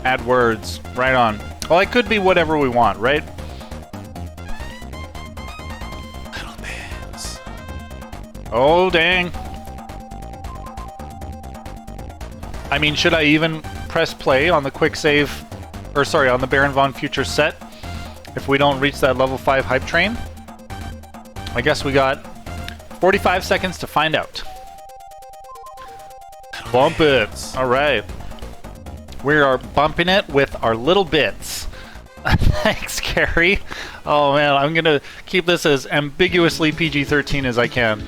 Speaker 1: Add words. Right on. Well, it could be whatever we want, right?
Speaker 2: Little bits.
Speaker 1: Oh, dang. I mean, should I even press play on the quick save, or sorry, on the Baron Von Future set if we don't reach that level 5 hype train? I guess we got 45 seconds to find out. Bump it. All right. We are bumping it with our little bits. Thanks, Carrie. Oh man, I'm gonna keep this as ambiguously PG-13 as I can.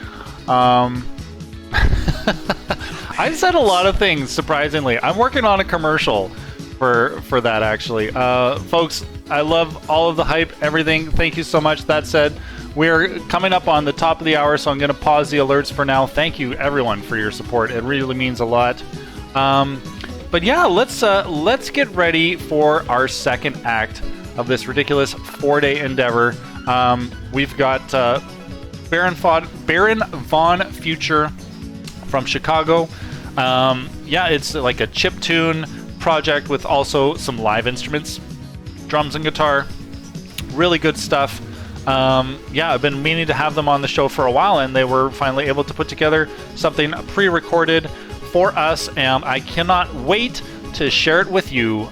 Speaker 1: I said a lot of things, surprisingly. I'm working on a commercial for that, actually. Folks, I love all of the hype, everything. Thank you so much. That said, we're coming up on the top of the hour, so I'm going to pause the alerts for now. Thank you, everyone, for your support. It really means a lot. But yeah, let's get ready for our second act of this ridiculous 4-day endeavor. We've got Baron Von Future from Chicago. Yeah, it's like a chiptune project with also some live instruments, drums and guitar. Really good stuff. Yeah, I've been meaning to have them on the show for a while, and they were finally able to put together something pre-recorded for us, and I cannot wait to share it with you.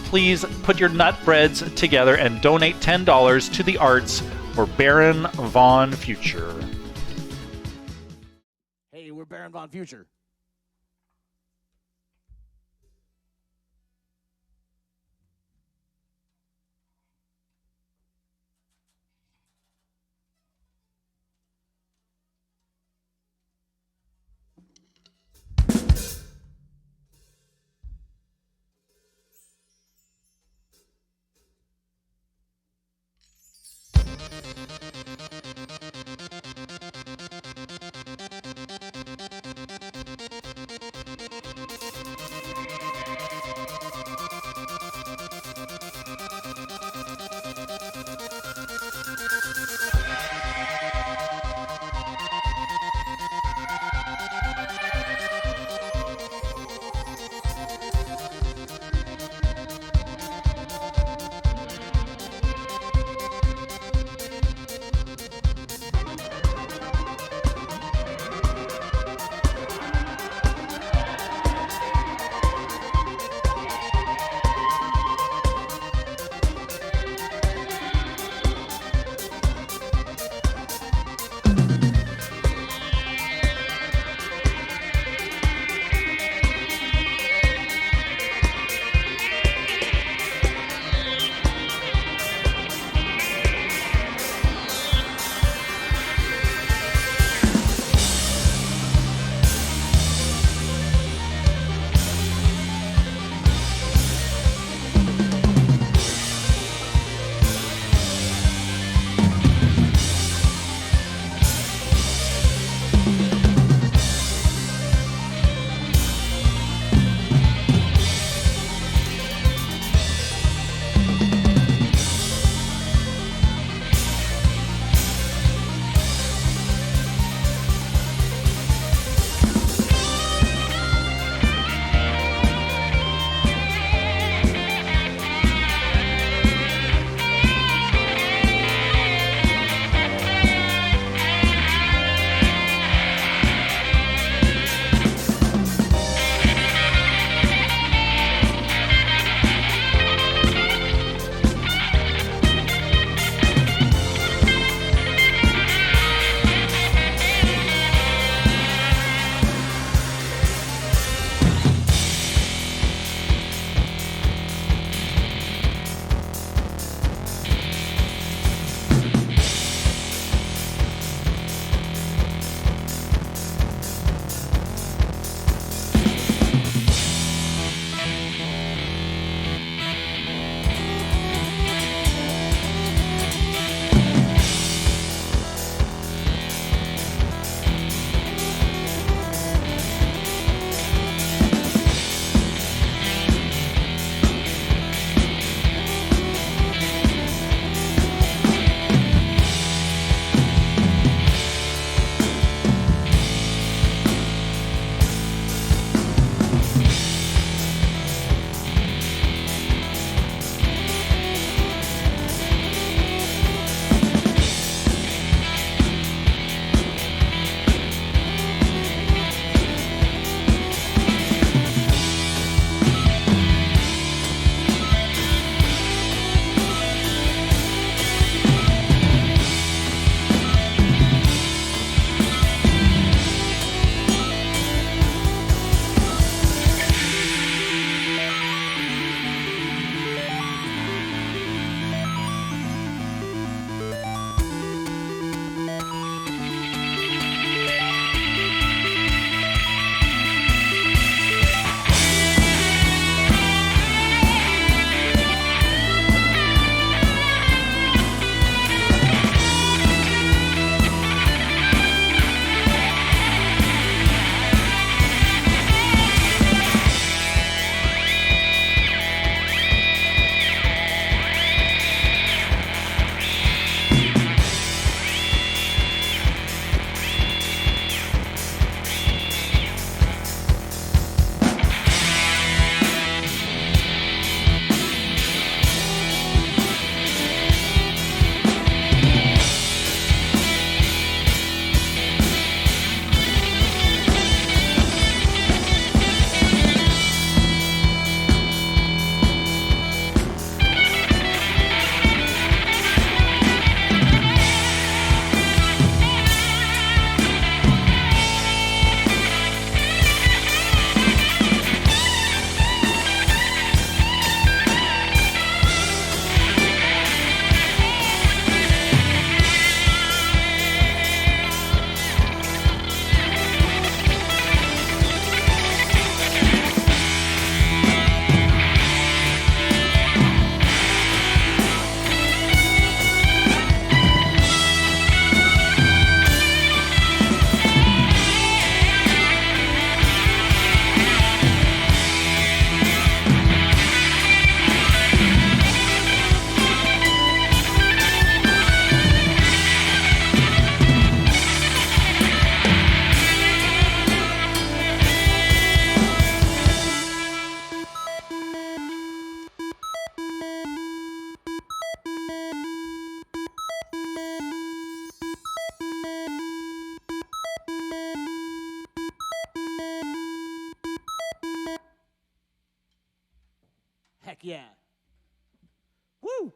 Speaker 1: Please put your nut breads together and donate $10 to the arts for Baron Von Future.
Speaker 2: Hey, we're Baron Von Future.
Speaker 4: yeah. Woo!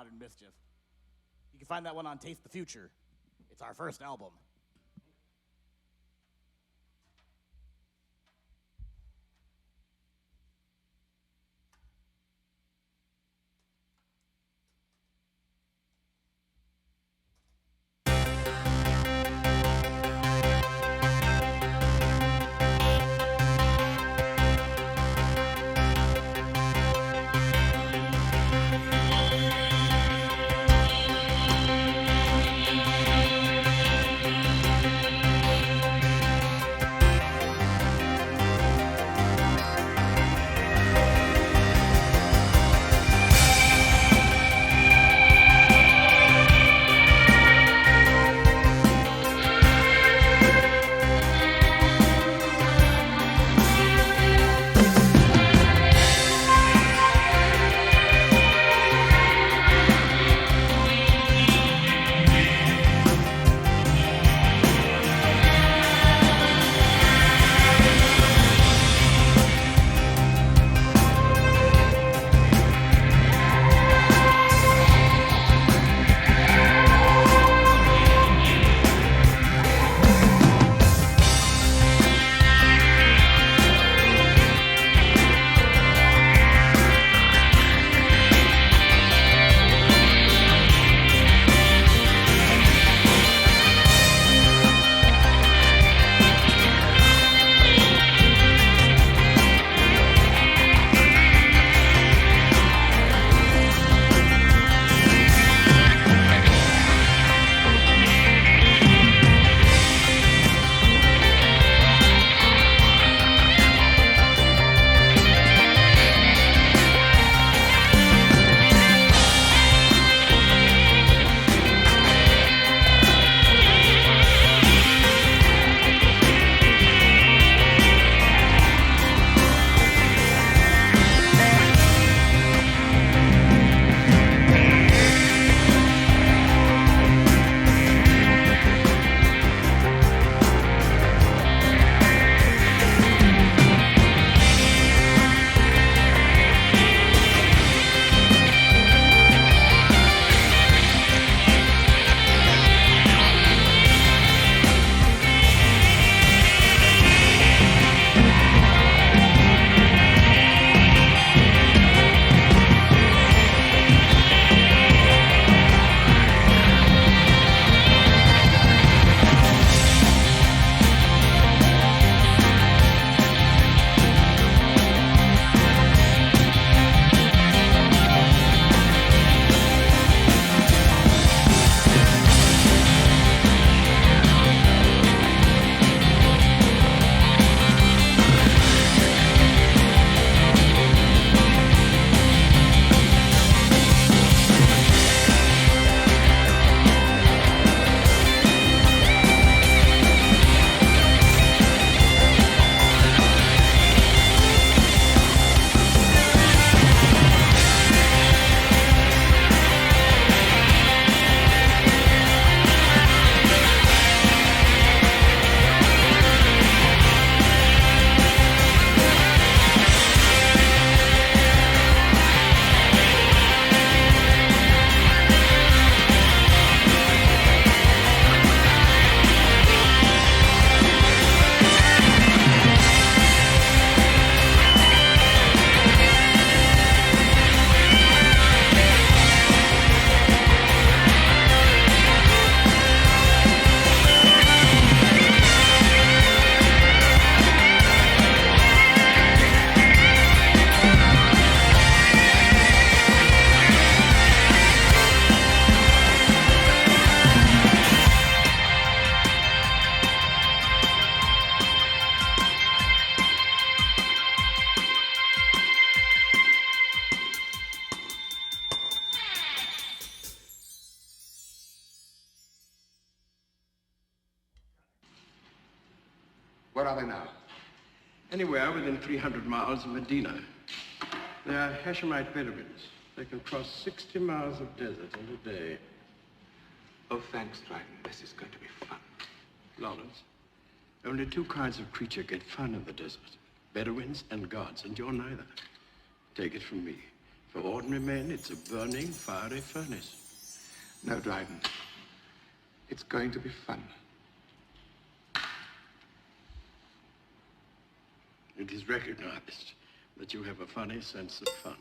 Speaker 4: Modern Mischief. You can find that one on Taste the Future. It's our first album.
Speaker 5: Where are they now?
Speaker 6: Anywhere within 300 miles of Medina. They are Hashemite Bedouins. They can cross 60 miles of desert in a day.
Speaker 5: Oh, thanks, Dryden. This is going to be fun.
Speaker 6: Lawrence, only two kinds of creature get fun in the desert. Bedouins and gods, and you're neither. Take it from me. For ordinary men, it's a burning, fiery furnace.
Speaker 5: No, Dryden. It's going to be fun.
Speaker 6: It is recognized that you have a funny sense of fun.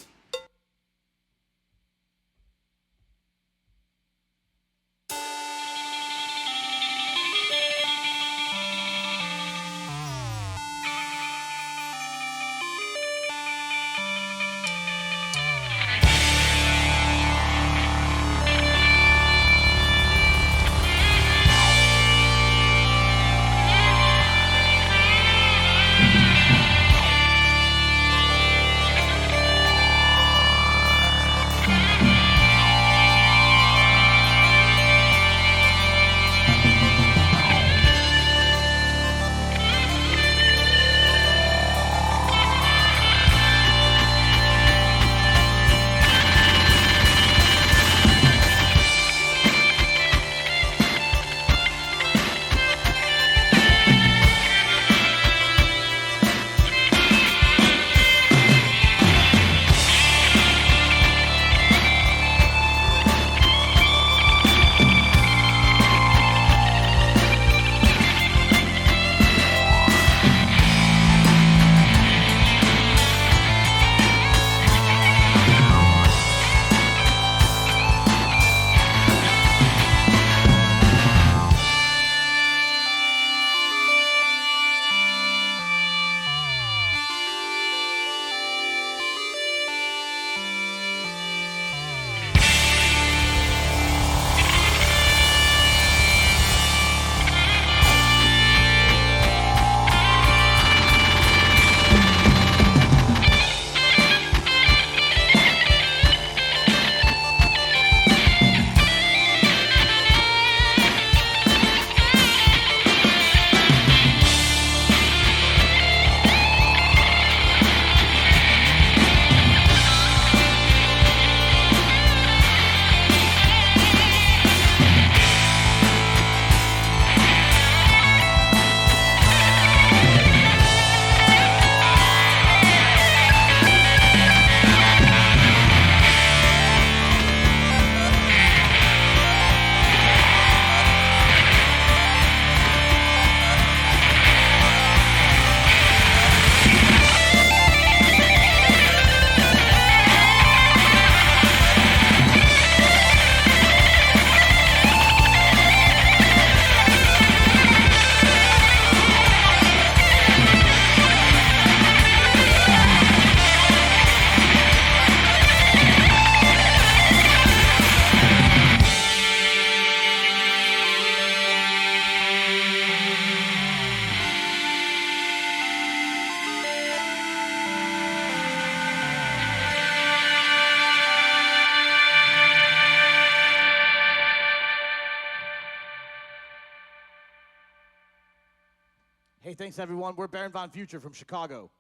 Speaker 4: Hey, thanks everyone. We're Baron Von Future from Chicago.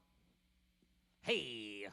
Speaker 4: Hey.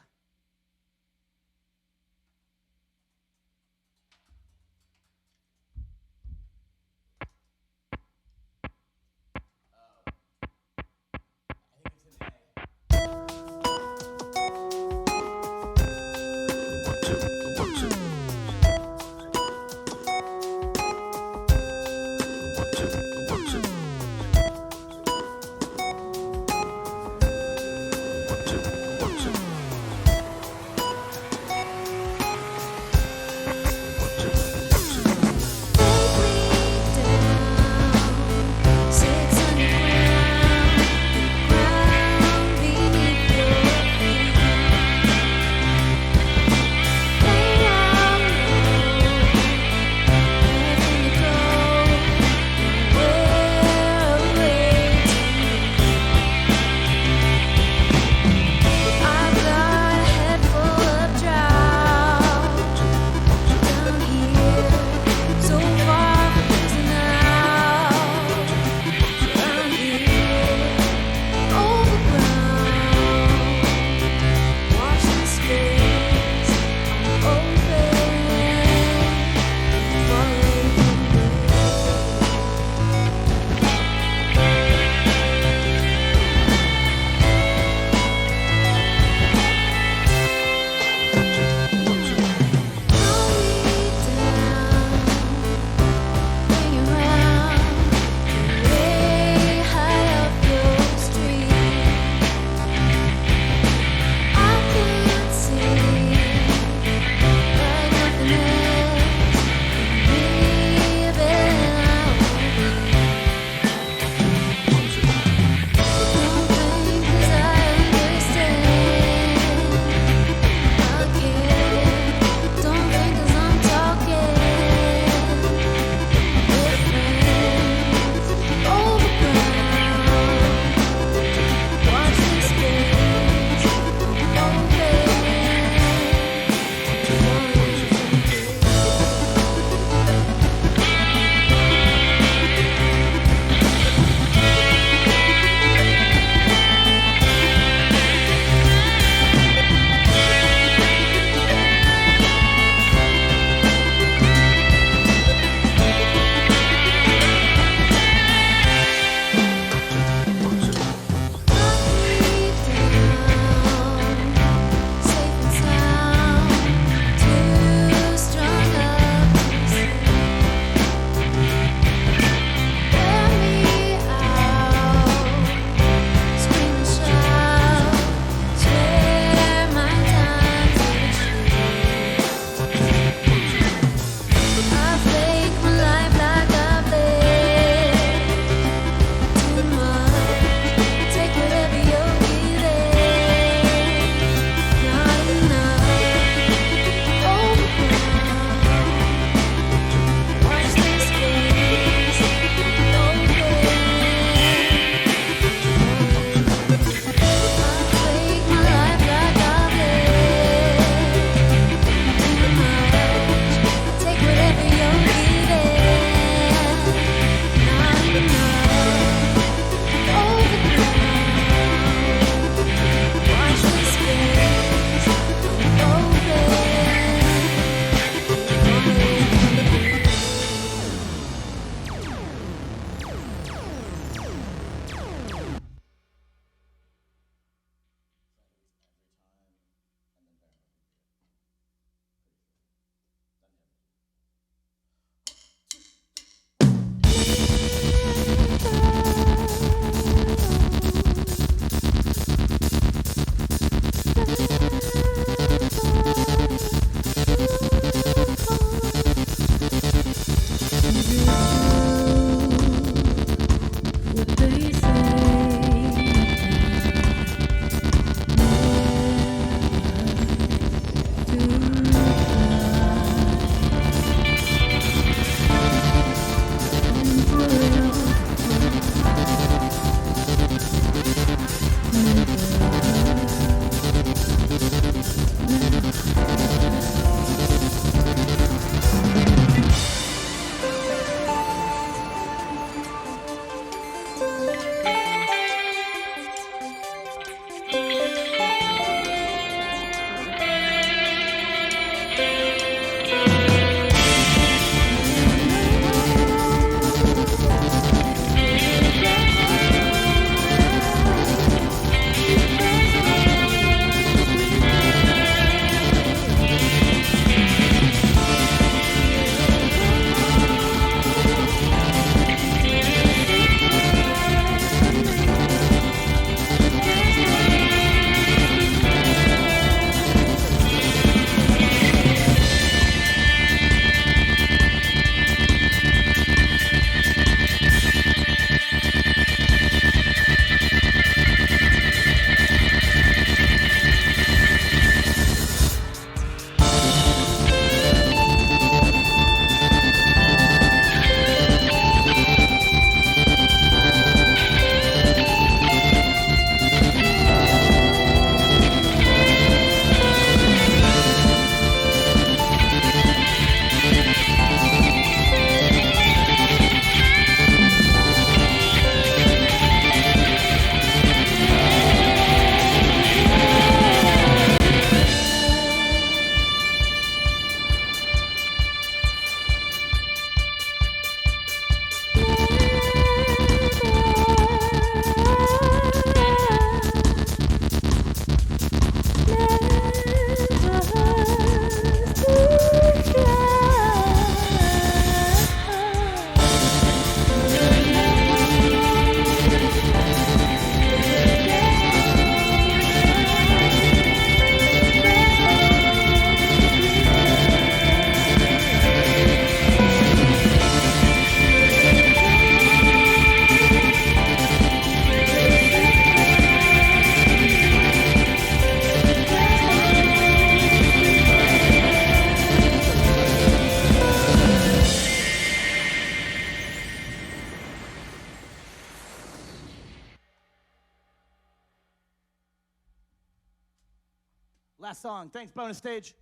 Speaker 4: Last song. Thanks, bonus stage.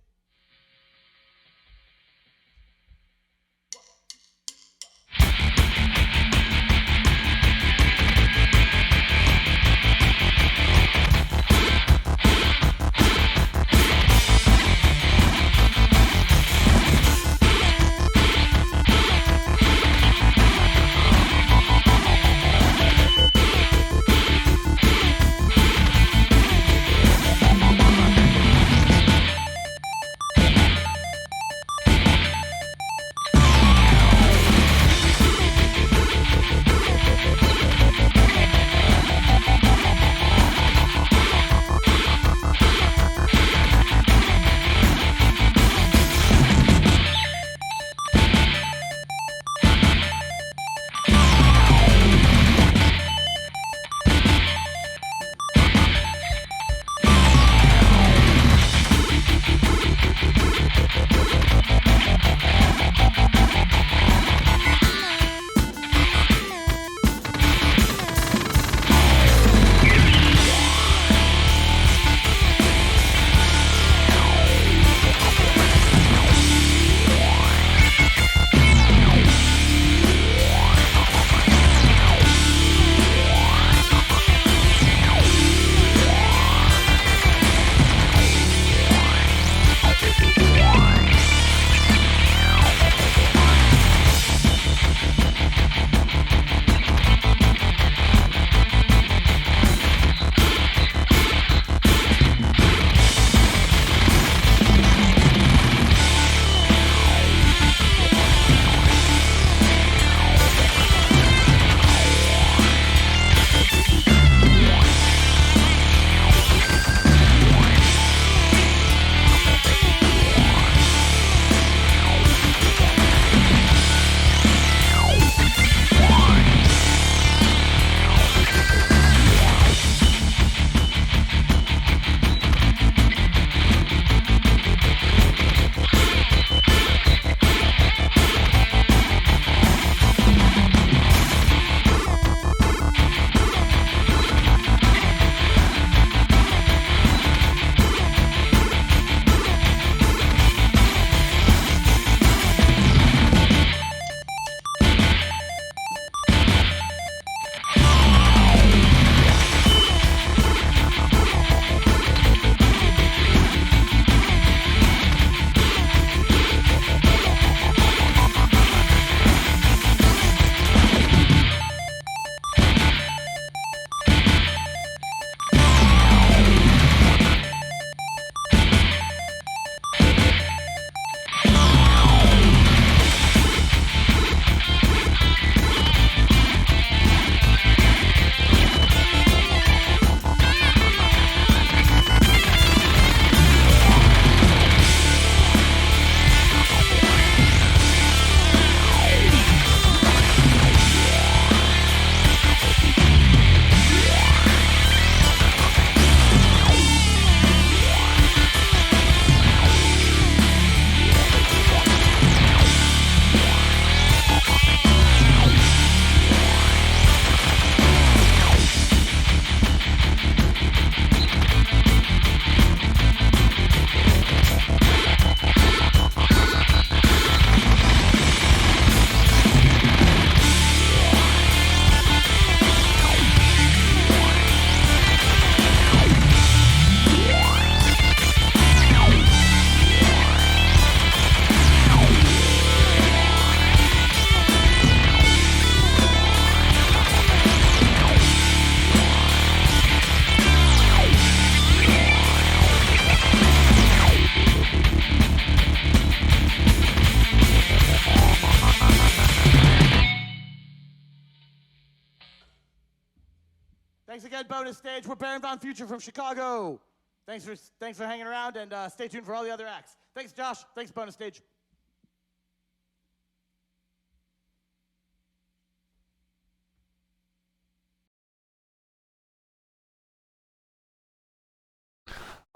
Speaker 4: Thanks again, bonus stage. We're Baron Von Future from Chicago. Thanks for hanging around, and stay tuned for all the other acts. Thanks, Josh. Thanks, bonus stage.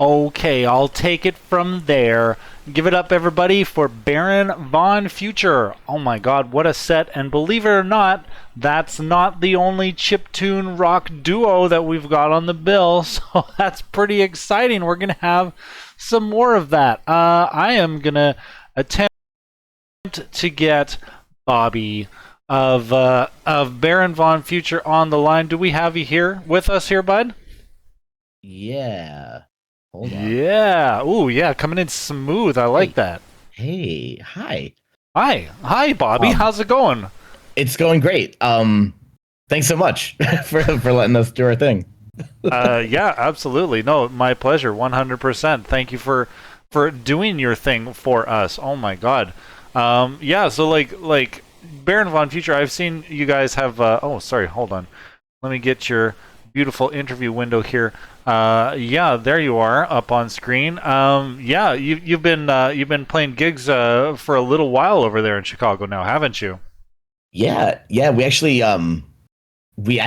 Speaker 1: Okay, I'll take it from there. Give it up, everybody, for Baron Von Future. Oh my god, what a set. And believe it or not, that's not the only chiptune rock duo that we've got on the bill. So that's pretty exciting. We're going to have some more of that. I am going to attempt to get Bobby of Baron Von Future on the line. Do we have you here with us here, bud?
Speaker 7: Yeah. Hold on.
Speaker 1: Yeah. Ooh, yeah. Coming in smooth. I like that.
Speaker 7: Hey, hi.
Speaker 1: Hi, Bobby. How's it going?
Speaker 7: It's going great. Thanks so much for letting us do our thing.
Speaker 1: Yeah, absolutely. No, my pleasure. 100%. Thank you for doing your thing for us. Oh my God. Yeah. So like Baron Von Future, I've seen you guys have. Oh, sorry. Hold on. Let me get your beautiful interview window here. Yeah, there you are up on screen. Yeah, you've been playing gigs for a little while over there in Chicago now, haven't you?
Speaker 7: Yeah. We actually I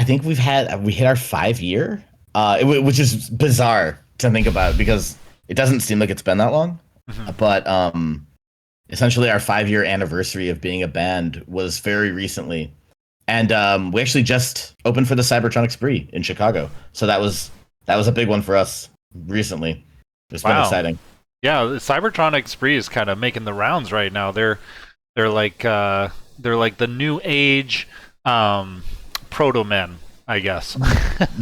Speaker 7: think we hit our 5-year, which is bizarre to think about because it doesn't seem like it's been that long. Mm-hmm. But essentially our 5-year anniversary of being a band was very recently. And we actually just opened for the Cybertronic Spree in Chicago. So that was a big one for us recently. It's been exciting.
Speaker 1: Yeah, the Cybertronic Spree is kind of making the rounds right now. They're like the new age proto men, I guess.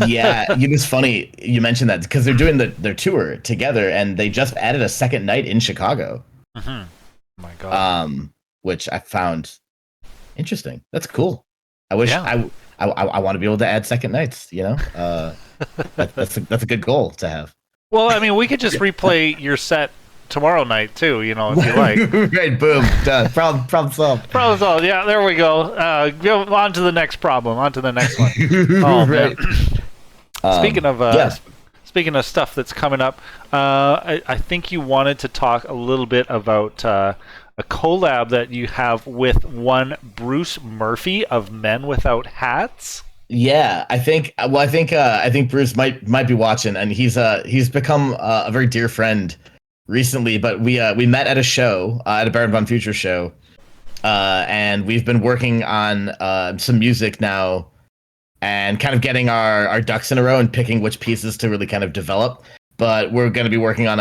Speaker 7: Yeah, it's funny you mentioned that because they're doing their tour together and they just added a second night in Chicago.
Speaker 1: Mm-hmm. Oh my God.
Speaker 7: Which I found interesting. That's cool. I wish I want to be able to add second nights, that's a good goal to have.
Speaker 1: Well, I mean, we could just replay your set tomorrow night too, if you like.
Speaker 7: Right, boom, done. Problem solved.
Speaker 1: Problem solved. Yeah, there we go. Go on to the next problem. On to the next one. Oh,
Speaker 7: right.
Speaker 1: Speaking of stuff that's coming up, I think you wanted to talk a little bit about a collab that you have with one Bruce Murphy of Men Without Hats.
Speaker 7: Yeah, I think Bruce might be watching, and he's become a very dear friend recently. But we met at a show, at a Baron Von Future show, and we've been working on some music now, and kind of getting our ducks in a row and picking which pieces to really kind of develop. But we're going to be working on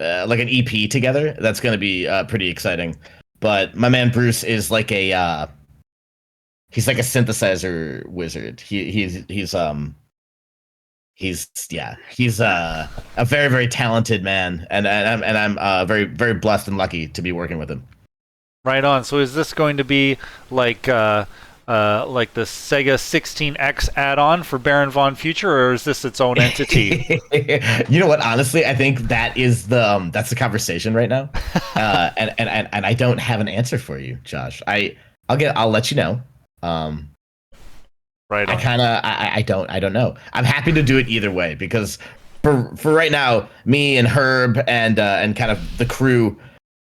Speaker 7: like an EP together. That's going to be pretty exciting. But my man Bruce is like he's like a synthesizer wizard. He's a very, very talented man, and I'm very, very blessed and lucky to be working with him.
Speaker 1: Right on. So is this going to be like the Sega 16X add-on for Baron Von Future, or is this its own entity?
Speaker 7: You know what? Honestly, I think that's the conversation right now, and I don't have an answer for you, Josh. I'll let you know.
Speaker 1: Right on.
Speaker 7: I don't know. I'm happy to do it either way because for right now, me and Herb and kind of the crew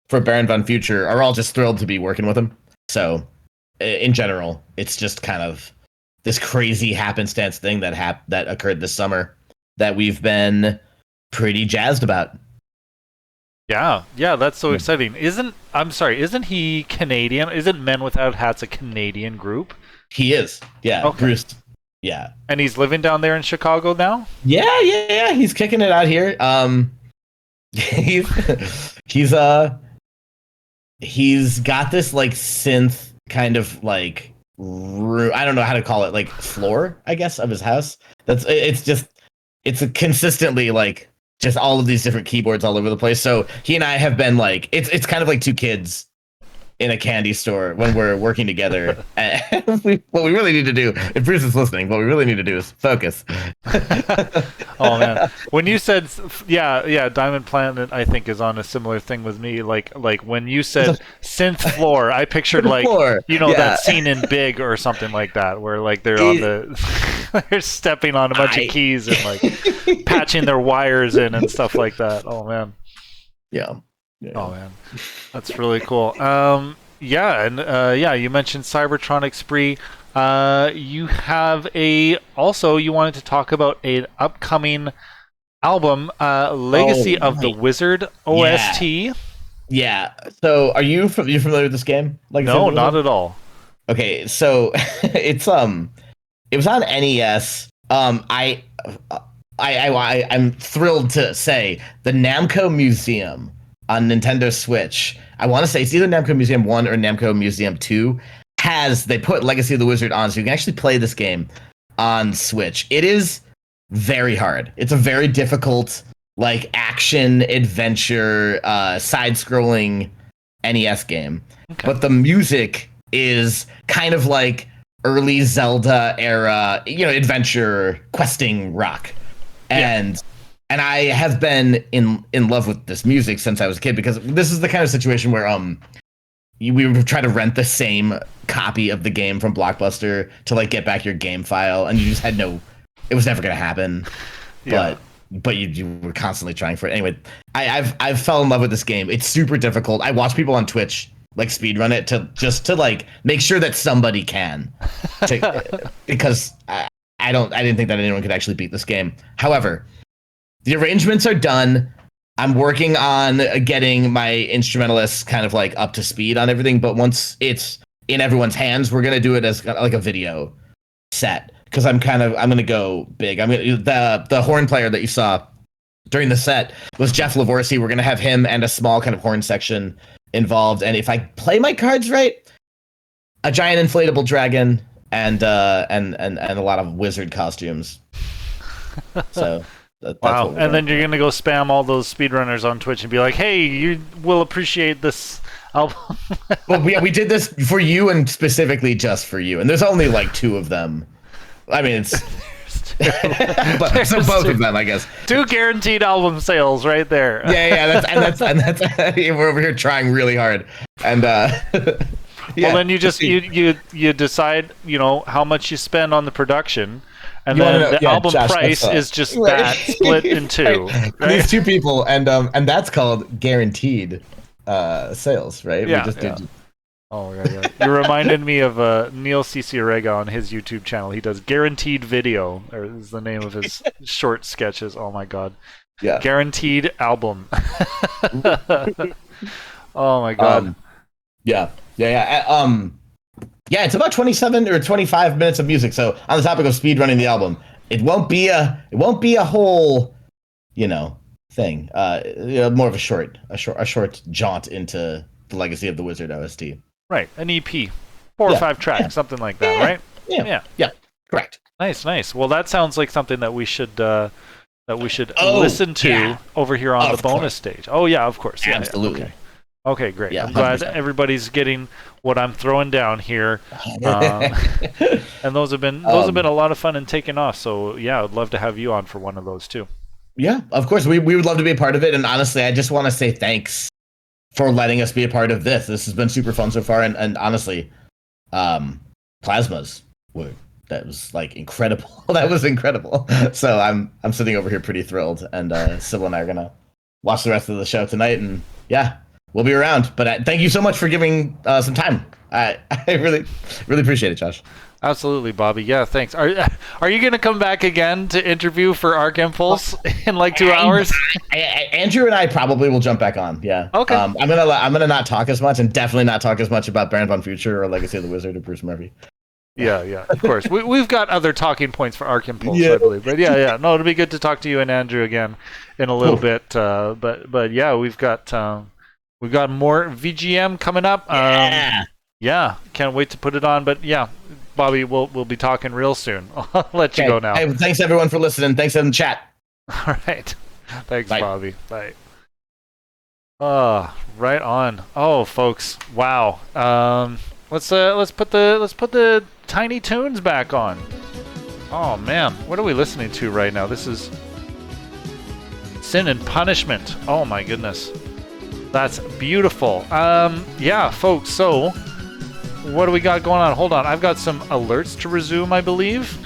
Speaker 7: for Baron Von Future are all just thrilled to be working with him. So in general, it's just kind of this crazy happenstance thing that occurred this summer that we've been pretty jazzed about.
Speaker 1: Yeah, that's so exciting. Isn't he Canadian? Isn't Men Without Hats a Canadian group?
Speaker 7: He is. Yeah, okay. Bruce. Yeah. And
Speaker 1: he's living down there in Chicago now?
Speaker 7: Yeah. He's kicking it out here. He's got this like synth kind of like room, I don't know how to call it, like floor, I guess, of his house. It's consistently like just all of these different keyboards all over the place. So he and I have been like, it's kind of like two kids in a candy store when we're working together. And what we really need to do, if Bruce is listening, what we really need to do is focus.
Speaker 1: Oh man, when you said Diamond Planet, I think is on a similar thing with me. Like when you said synth floor, I pictured like that scene in Big or something like that, where like they're on they're stepping on a bunch of keys and like patching their wires in and stuff like that. Oh man.
Speaker 7: Yeah.
Speaker 1: Oh man, that's really cool. You mentioned Cybertronic Spree. You have you wanted to talk about an upcoming album, Legacy of the
Speaker 7: right.
Speaker 1: Wizard OST.
Speaker 7: Yeah. So, are you familiar with this game? Like,
Speaker 1: No, not at all.
Speaker 7: Okay, so it's it was on NES. I'm thrilled to say the Namco Museum on Nintendo Switch. I want to say it's either Namco Museum 1 or Namco Museum 2. They put Legacy of the Wizard on, so you can actually play this game on Switch. It is very hard. It's a very difficult, like, action adventure side-scrolling NES game.
Speaker 1: Okay.
Speaker 7: But the music is kind of like early Zelda era, adventure questing rock. And I have been in love with this music since I was a kid, because this is the kind of situation where we would try to rent the same copy of the game from Blockbuster to like get back your game file, and you just had it was never gonna happen.
Speaker 1: Yeah.
Speaker 7: But you were constantly trying for it. Anyway, I've fell in love with this game. It's super difficult. I watch people on Twitch like speedrun it to like make sure that somebody can, because I didn't think that anyone could actually beat this game. However, the arrangements are done. I'm working on getting my instrumentalists kind of like up to speed on everything. But once it's in everyone's hands, we're gonna do it as like a video set, because I'm gonna go big. The horn player that you saw during the set was Jeff Lavorsi. We're gonna have him and a small kind of horn section involved. And if I play my cards right, a giant inflatable dragon and a lot of wizard costumes. So
Speaker 1: wow. And then you're gonna go spam all those speedrunners on Twitch and be like, hey, you will appreciate this album.
Speaker 7: Well, we did this for you, and specifically just for you, and there's only like 2 of them. I mean, it's so both of them, I guess.
Speaker 1: 2 guaranteed album sales right there.
Speaker 7: Yeah, that's we're over here trying really hard, and
Speaker 1: well, then you just you decide, how much you spend on the production, and then the album
Speaker 7: Josh,
Speaker 1: price is just that split in 2. Right?
Speaker 7: These 2 people, and that's called guaranteed sales, right?
Speaker 1: Yeah.
Speaker 7: We just did.
Speaker 1: Oh yeah. You reminded me of Neil Cicierega on his YouTube channel. He does Guaranteed Video, or is the name of his short sketches. Oh my god.
Speaker 7: Yeah.
Speaker 1: Guaranteed Album. Oh my god.
Speaker 7: Yeah. Yeah, it's about 27 or 25 minutes of music. So on the topic of speedrunning the album, it won't be a whole, thing. More of a short jaunt into the Legacy of the Wizard OST.
Speaker 1: Right, an EP, 4 or 5 tracks, something like that, right?
Speaker 7: Yeah. Correct.
Speaker 1: Nice. Well, that sounds like something that we should listen to over here on the bonus stage. Oh yeah, of course. Yeah,
Speaker 7: absolutely.
Speaker 1: Okay, great.
Speaker 7: Yeah,
Speaker 1: I'm glad
Speaker 7: 100%.
Speaker 1: Everybody's getting what I'm throwing down here, and those have been a lot of fun and taken off. So yeah, I'd love to have you on for one of those too.
Speaker 7: Yeah, of course. We would love to be a part of it, and honestly, I just want to say thanks for letting us be a part of this. This has been super fun so far, and honestly, plasmas that was like incredible. That was incredible. So I'm sitting over here pretty thrilled, and Sybil and I are gonna watch the rest of the show tonight, and yeah, we'll be around. But thank you so much for giving some time. I really appreciate it, Josh.
Speaker 1: Absolutely, Bobby. Yeah, thanks. Are you going to come back again to interview for ArcImpulse in like 2 hours?
Speaker 7: Andrew and I probably will jump back on. Yeah.
Speaker 1: Okay.
Speaker 7: I'm gonna not talk as much, and definitely not talk as much about Baron von Future or Legacy of the Wizard or Bruce Murphy.
Speaker 1: Yeah, of course. We've got other talking points for ArcImpulse, I believe. But yeah. No, it'll be good to talk to you and Andrew again in a little bit. But yeah, we've got more VGM coming up. Yeah, can't wait to put it on. But yeah, Bobby, we'll be talking real soon. I'll let you go now.
Speaker 7: Hey, thanks everyone for listening. Thanks in the chat.
Speaker 1: All right. Thanks,
Speaker 7: Bye.
Speaker 1: Bobby. Bye. Right on. Oh, folks. Wow. Let's put the Tiny Toons back on. Oh man, what are we listening to right now? This is Sin and Punishment. Oh my goodness. That's beautiful. Yeah, folks, so what do we got going on? Hold on, I've got some alerts to resume, I believe.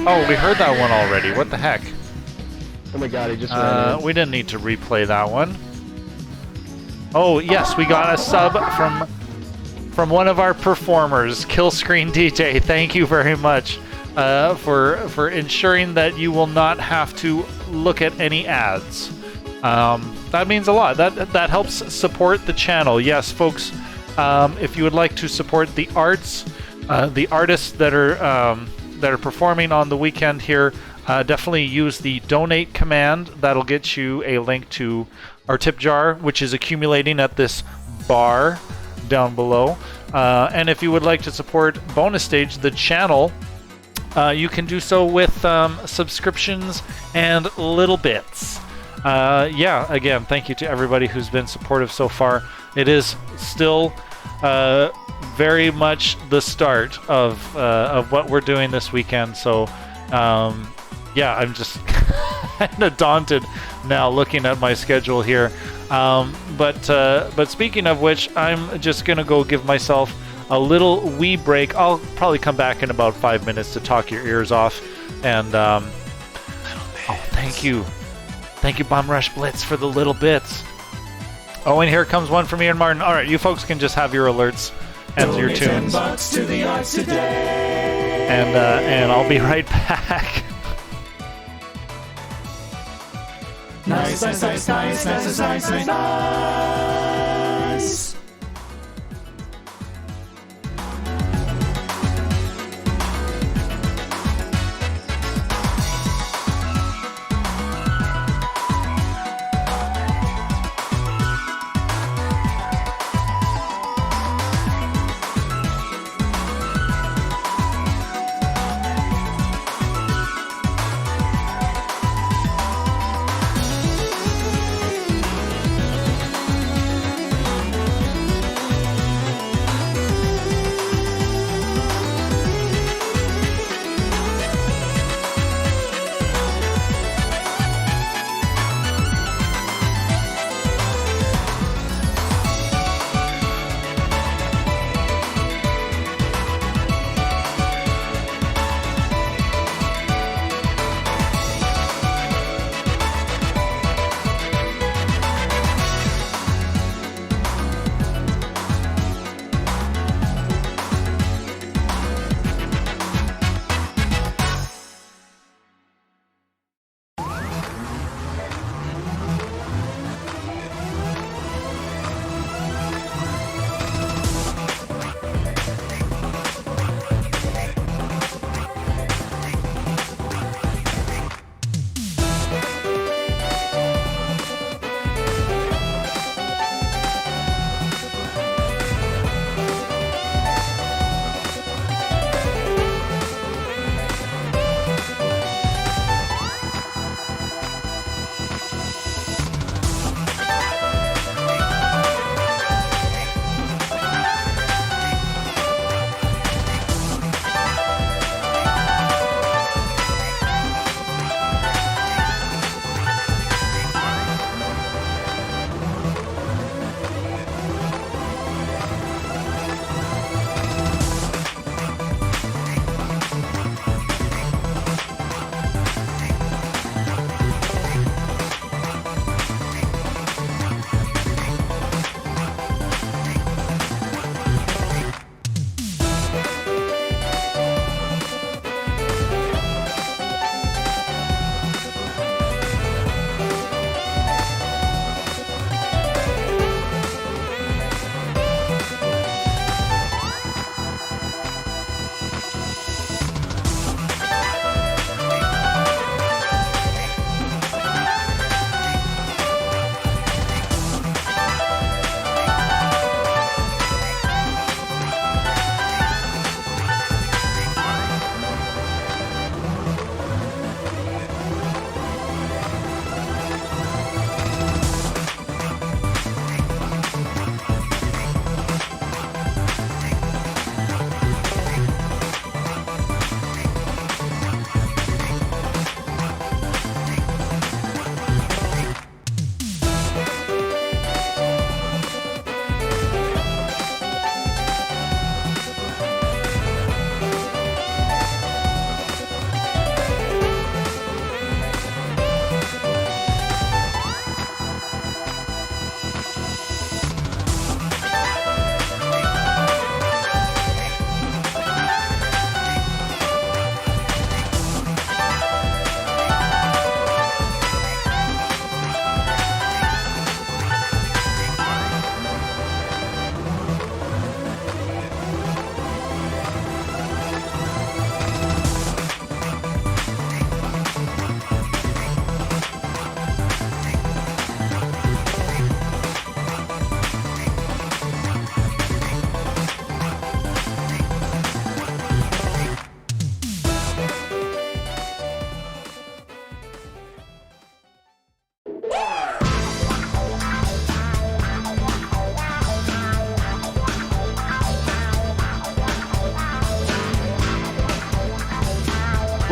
Speaker 1: Oh, we heard that one already. What the heck?
Speaker 8: Oh my god, he just ran in.
Speaker 1: We didn't need to replay that one. Oh, yes, we got a sub from one of our performers, Killscreen DJ. Thank you very much for ensuring that you will not have to look at any ads. That means a lot. That helps support the channel. Yes, folks, if you would like to support the arts, the artists that are performing on the weekend here, definitely use the donate command. That'll get you a link to our tip jar, which is accumulating at this bar down below. And if you would like to support Bonus Stage, the channel, you can do so with subscriptions and little bits. Yeah, again, thank you to everybody who's been supportive so far. It is still very much the start of what we're doing this weekend. So, yeah, I'm just kind of daunted now looking at my schedule here. But speaking of which, I'm just gonna go give myself a little wee break. I'll probably come back in about 5 minutes to talk your ears off. And oh, thank you, Bomb Rush Blitz, for the little bits. Oh, and here comes one from Ian Martin. All right, you folks can just have your alerts and your tunes.
Speaker 2: $10 to the arts today.
Speaker 1: And I'll be right back.
Speaker 2: Nice, nice, nice, nice, nice, nice, nice, nice.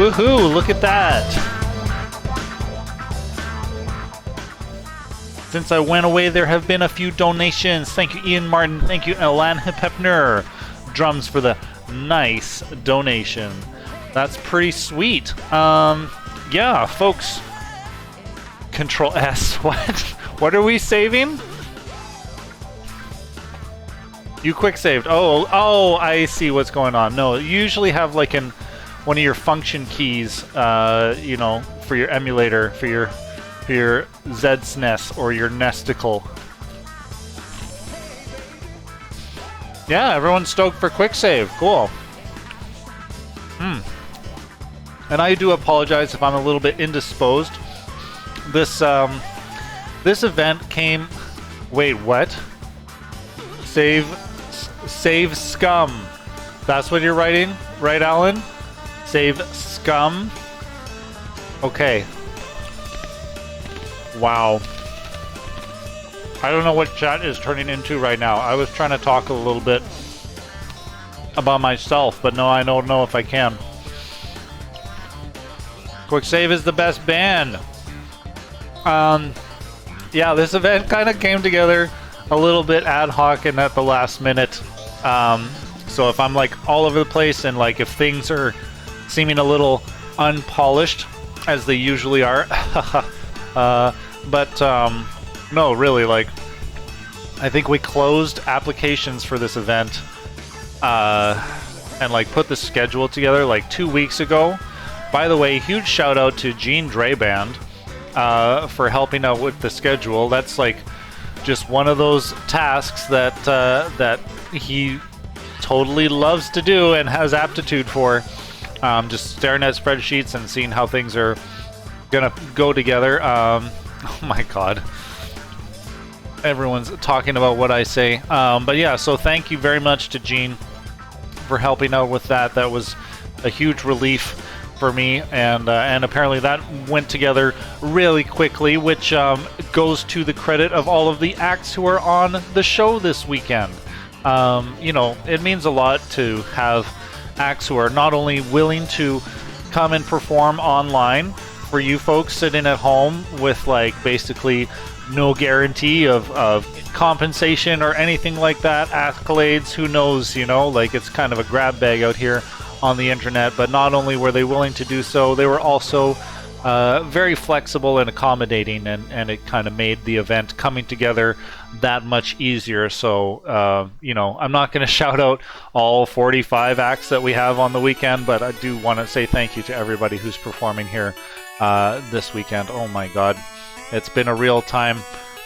Speaker 1: Woohoo! Look at that. Since I went away, there have been a few donations. Thank you, Ian Martin. Thank you, Elan Hepepner. Drums for the nice donation. That's pretty sweet. Yeah, folks. Control S. What? What are we saving? You quick saved. Oh, I see what's going on. No, you usually have like in one of your function keys, you know, for your emulator, for your ZSNES or your Nesticle. Yeah, everyone's stoked for quick save. Cool. And I do apologize if I'm a little bit indisposed. This event came. Wait, what? Save scum. That's what you're writing, right, Alan? Save scum. Okay. Wow. I don't know what chat is turning into right now. I was trying to talk a little bit about myself, but no, I don't know if I can. Quick Save is the best band. Yeah, this event kind of came together a little bit ad hoc and at the last minute. So if I'm like all over the place and like if things are seeming a little unpolished, as they usually are, but no, really, like I think we closed applications for this event and like put the schedule together like 2 weeks ago. By the way, huge shout out to Gene Drayband for helping out with the schedule. That's like just one of those tasks that that he totally loves to do and has aptitude for. Just staring at spreadsheets and seeing how things are gonna go together. Oh my god. Everyone's talking about what I say. But yeah, so thank you very much to Gene for helping out with that. That was a huge relief for me, and apparently that went together really quickly, which goes to the credit of all of the acts who are on the show this weekend. You know, it means a lot to have acts who are not only willing to come and perform online for you folks sitting at home with like basically no guarantee of compensation or anything like that, accolades, who knows, you know, like it's kind of a grab bag out here on the internet. But not only were they willing to do so, they were also very flexible and accommodating, and it kind of made the event coming together that much easier. So you know, I'm not going to shout out all 45 acts that we have on the weekend, but I do want to say thank you to everybody who's performing here this weekend. Oh my god, it's been a real time.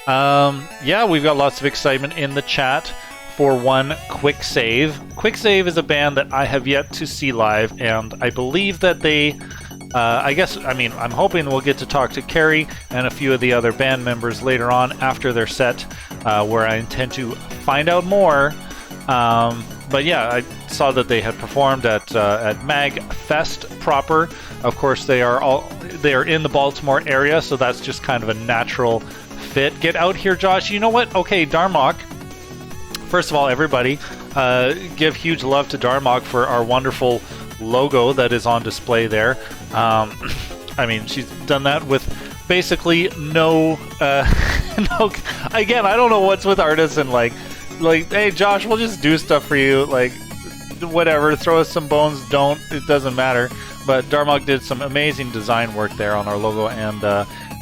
Speaker 1: Yeah, we've got lots of excitement in the chat for one Quick Save. Quick Save is a band that I have yet to see live, and I believe that they I'm hoping we'll get to talk to Carrie and a few of the other band members later on after their set, where I intend to find out more. But yeah, I saw that they had performed at Mag Fest proper. Of course, they are in the Baltimore area, so that's just kind of a natural fit. Get out here, Josh. You know what? Okay, Darmok. First of all, everybody, give huge love to Darmok for our wonderful logo that is on display there. I mean, she's done that with basically no, no. Again, I don't know what's with artists and like, hey, Josh, we'll just do stuff for you, like, whatever. Throw us some bones. Don't. It doesn't matter. But Darmok did some amazing design work there on our logo, and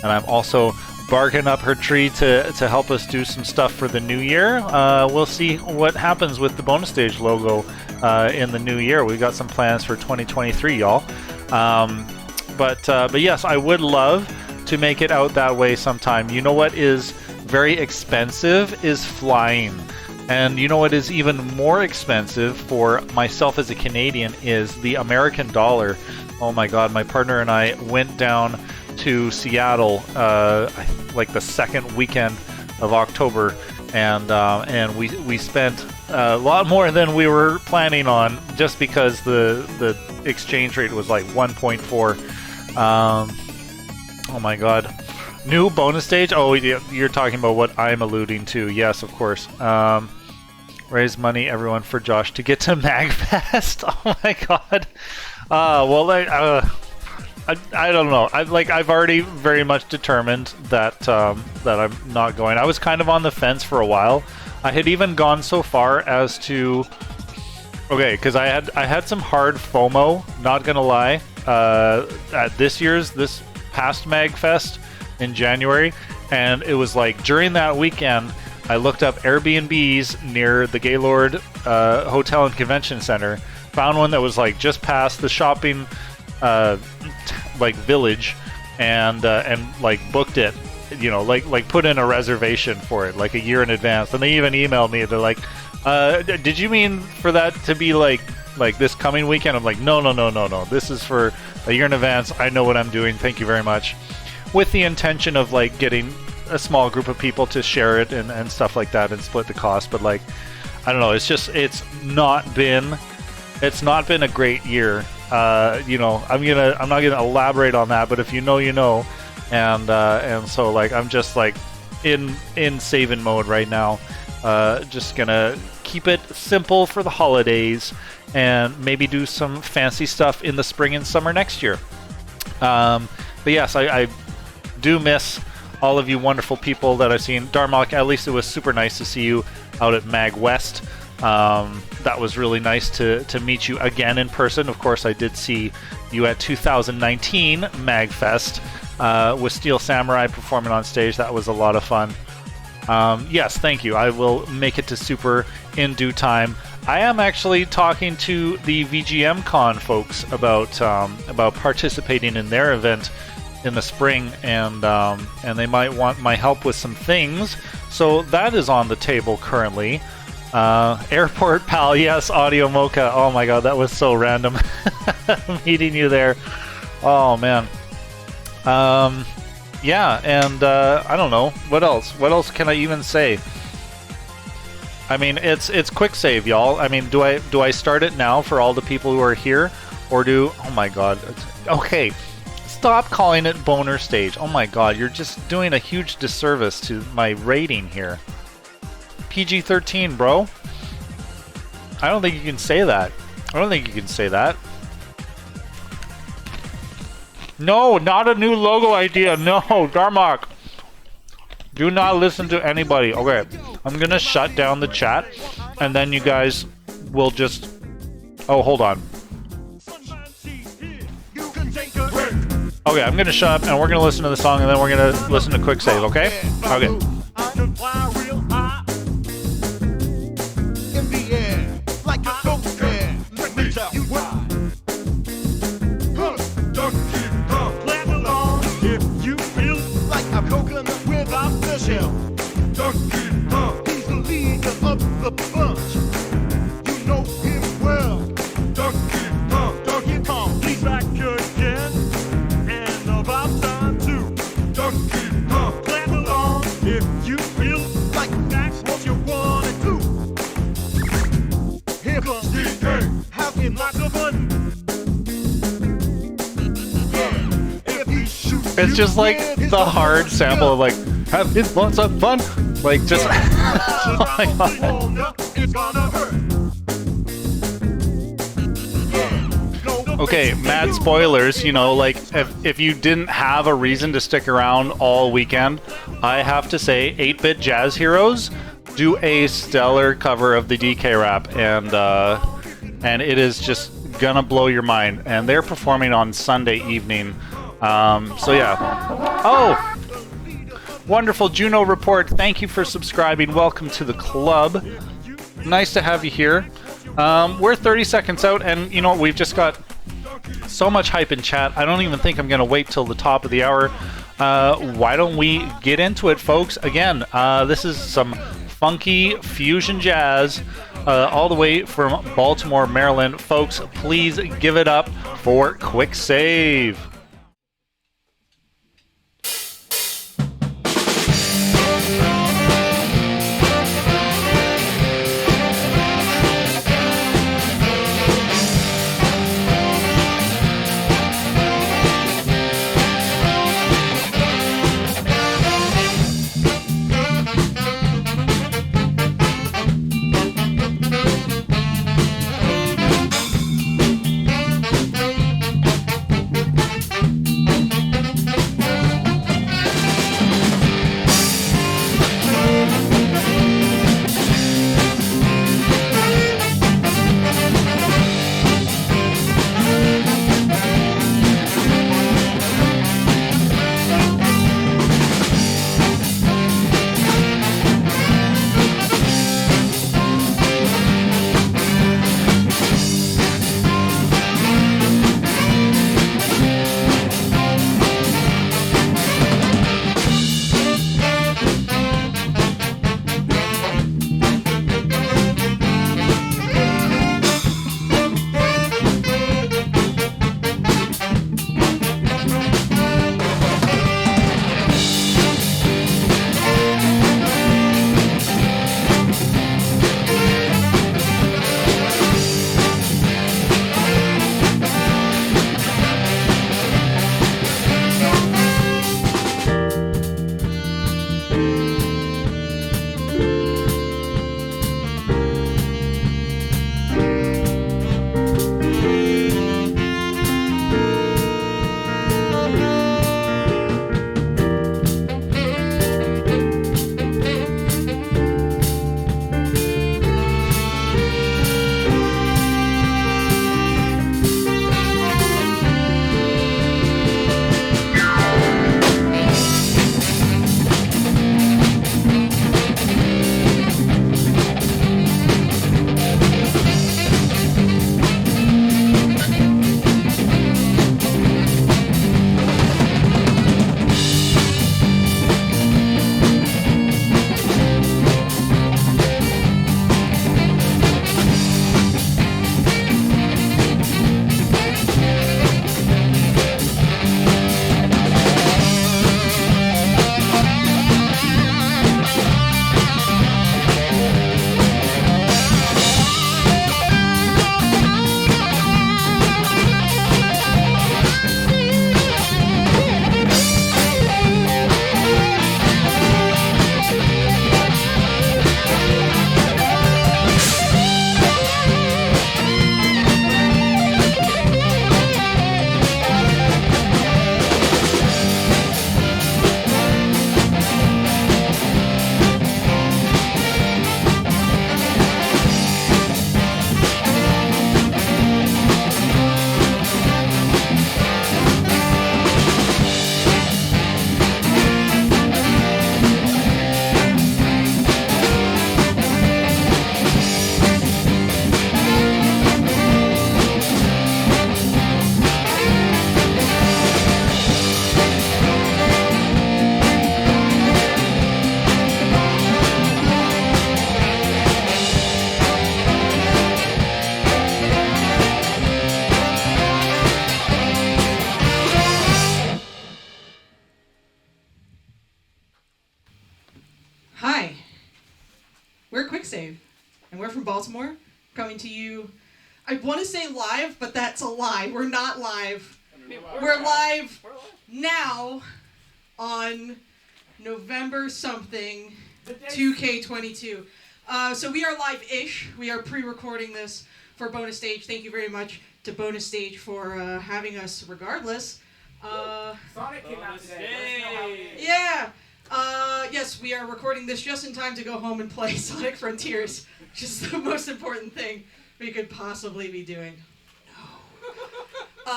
Speaker 1: I'm also barking up her tree to help us do some stuff for the new year. We'll see what happens with the bonus stage logo in the new year. We've got some plans for 2023, y'all. But yes, I would love to make it out that way sometime. You know what is very expensive is flying. And you know what is even more expensive for myself as a Canadian is the American dollar. Oh my god, my partner and I went down to Seattle like the second weekend of October, and we spent a lot more than we were planning on, just because the exchange rate was like 1.4. Oh my god. New bonus stage? Oh, you're talking about what I'm alluding to. Yes, of course. Raise money, everyone, for Josh to get to MagFest. Oh my god. Well, I don't know. I've already very much determined that that I'm not going. I was kind of on the fence for a while. I had even gone so far as to because I had some hard FOMO, not gonna lie, at this past MagFest in January, and it was like during that weekend I looked up Airbnbs near the Gaylord Hotel and Convention Center, found one that was like just past the shopping like village, and like booked it, you know, like put in a reservation for it like a year in advance. And they even emailed me, they're like, did you mean for that to be like this coming weekend? I'm like, no, this is for a year in advance. I know what I'm doing, thank you very much, with the intention of like getting a small group of people to share it and stuff like that and split the cost. But like, I don't know, it's not been a great year. You know, I'm not gonna elaborate on that, but if you know, you know. And so like I'm just like in saving mode right now. Just gonna keep it simple for the holidays and maybe do some fancy stuff in the spring and summer next year. But yes, I do miss all of you wonderful people that I've seen. Darmok, at least it was super nice to see you out at Mag West. That was really nice to meet you again in person. Of course, I did see you at 2019 MagFest with Steel Samurai performing on stage. That was a lot of fun. Yes, thank you. I will make it to Super in due time. I am actually talking to the VGM Con folks about participating in their event in the spring, and they might want my help with some things. So that is on the table currently. Airport Pal, yes, Audio Mocha. Oh my god, that was so random meeting you there. Oh man. Yeah, and I don't know what else. What else can I even say? I mean, it's quick save, y'all. I mean, do I start it now for all the people who are here, or oh my god? Okay, stop calling it boner stage. Oh my god, you're just doing a huge disservice to my rating here. PG-13, bro. I don't think you can say that. No, not a new logo idea. No, Darmok. Do not listen to anybody. Okay, I'm gonna shut down the chat, and then you guys will just... Oh, hold on. Okay, I'm gonna shut up, and we're gonna listen to the song, and then we're gonna listen to Quick Save, okay? Okay.
Speaker 2: He's the leader of the bunch. You know him well. Donkey Kong, he's back again, and about time too. Donkey Kong, clap along if you feel like that's what you wanna do. Here comes DK, have him like a button.
Speaker 1: It's just like the hard sample of like, have lots of fun. Like just oh my god. Okay, mad spoilers, you know, like if you didn't have a reason to stick around all weekend, I have to say 8-Bit Jazz Heroes do a stellar cover of the DK rap, and it is just gonna blow your mind, and they're performing on Sunday evening. So yeah. Oh! Wonderful Juno report. Thank you for subscribing. Welcome to the club. Nice to have you here. We're 30 seconds out, and you know, we've just got so much hype in chat. I don't even think I'm going to wait till the top of the hour. Why don't we get into it, folks? Again, this is some funky fusion jazz all the way from Baltimore, Maryland. Folks, please give it up for Quick Save.
Speaker 9: QuickSave, and we're from Baltimore, coming to you. I want to say live, but that's a lie. We're not live. We're live now on November something, 2K22. So we are live-ish. We are pre-recording this for Bonus Stage. Thank you very much to Bonus Stage for having us regardless.
Speaker 4: Sonic came out today.
Speaker 9: Yeah. Yes, we are recording this just in time to go home and play Sonic Frontiers, which is the most important thing we could possibly be doing. No.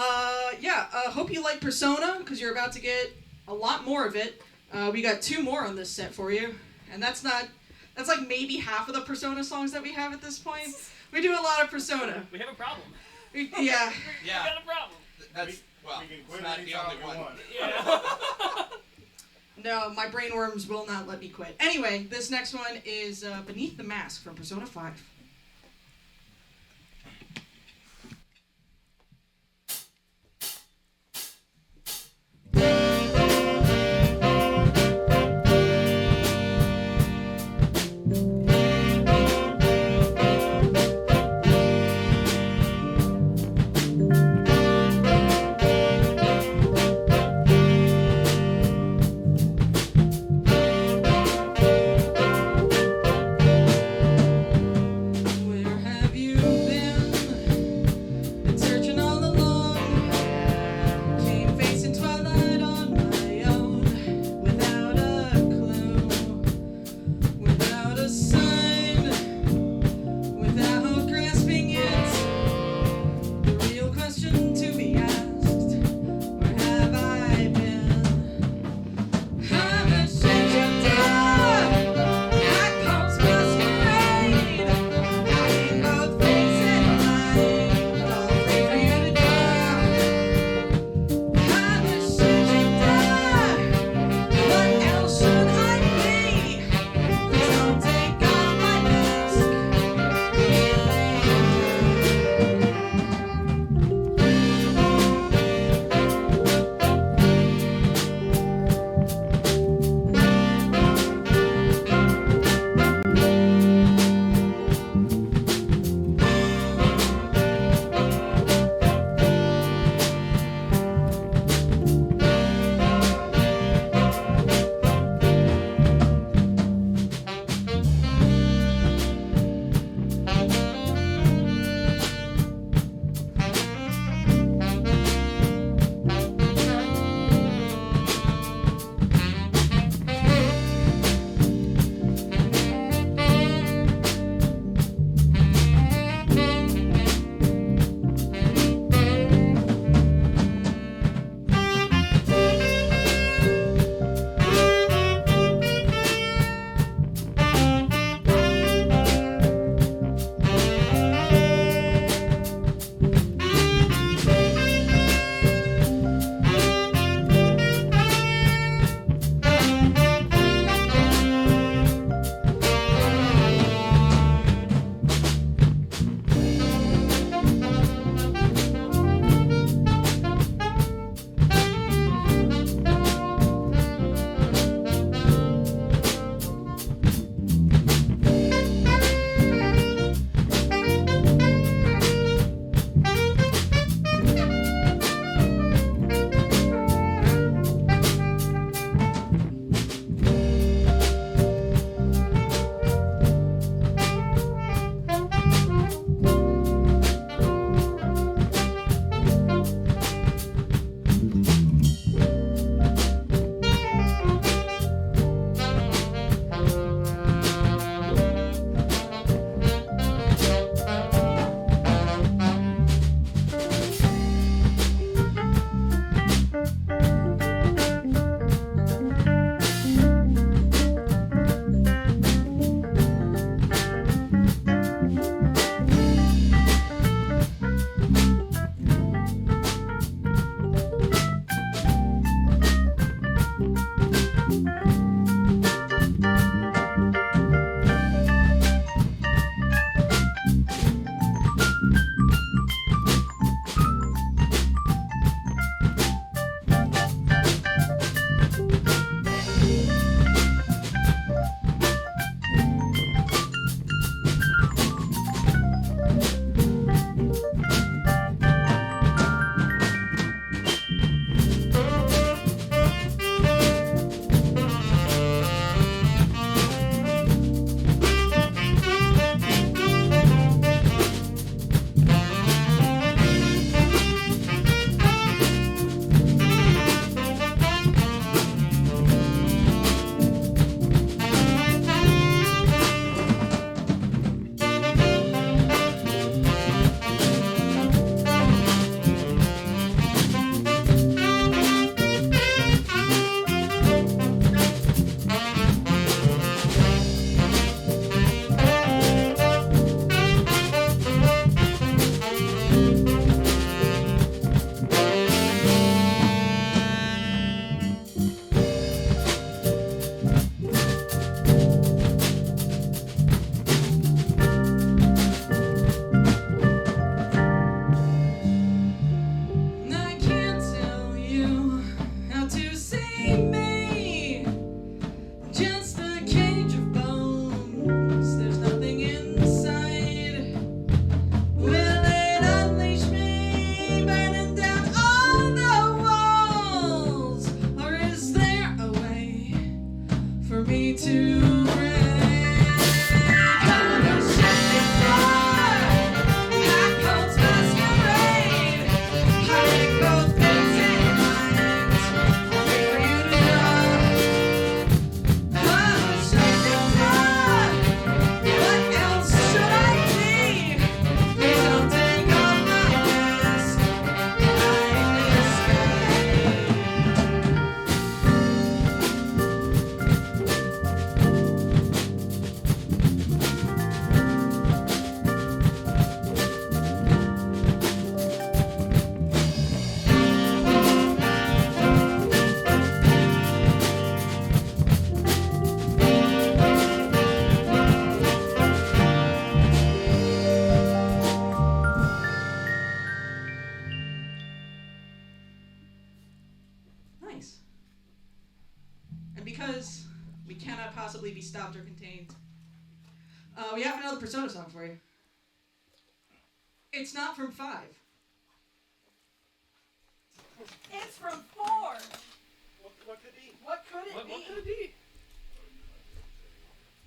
Speaker 9: Hope you like Persona, because you're about to get a lot more of it. We got 2 more on this set for you, and that's like maybe half of the Persona songs that we have at this point. We do a lot of Persona.
Speaker 10: We have a problem.
Speaker 9: Yeah.
Speaker 10: We got a problem.
Speaker 11: That's, well, it's not the only one.
Speaker 10: Yeah.
Speaker 9: No, my brain worms will not let me quit. Anyway, this next one is Beneath the Mask from Persona 5. nice. And because we cannot possibly be stopped or contained, we have another Persona song for you. It's not from 5.
Speaker 10: It's from 4.
Speaker 4: What could it be?
Speaker 10: What could it be?
Speaker 4: What could it be?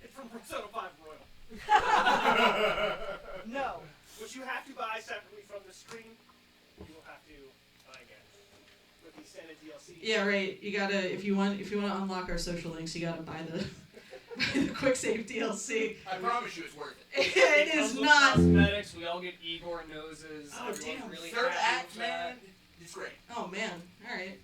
Speaker 4: It's from Persona 5 Royal.
Speaker 10: No.
Speaker 4: Which you have to buy separately from the stream. You will have to buy again with the standard DLC.
Speaker 9: Yeah, right. You gotta if you want to unlock our social links, you gotta buy the QuickSave DLC.
Speaker 11: I promise you it's worth it.
Speaker 9: It is not.
Speaker 10: Cosmetics, we all get Igor noses.
Speaker 9: Oh,
Speaker 10: Everyone's
Speaker 9: damn.
Speaker 10: Really
Speaker 11: Third
Speaker 10: happy
Speaker 11: act,
Speaker 10: with that.
Speaker 11: man. It's great.
Speaker 9: Oh man. All right.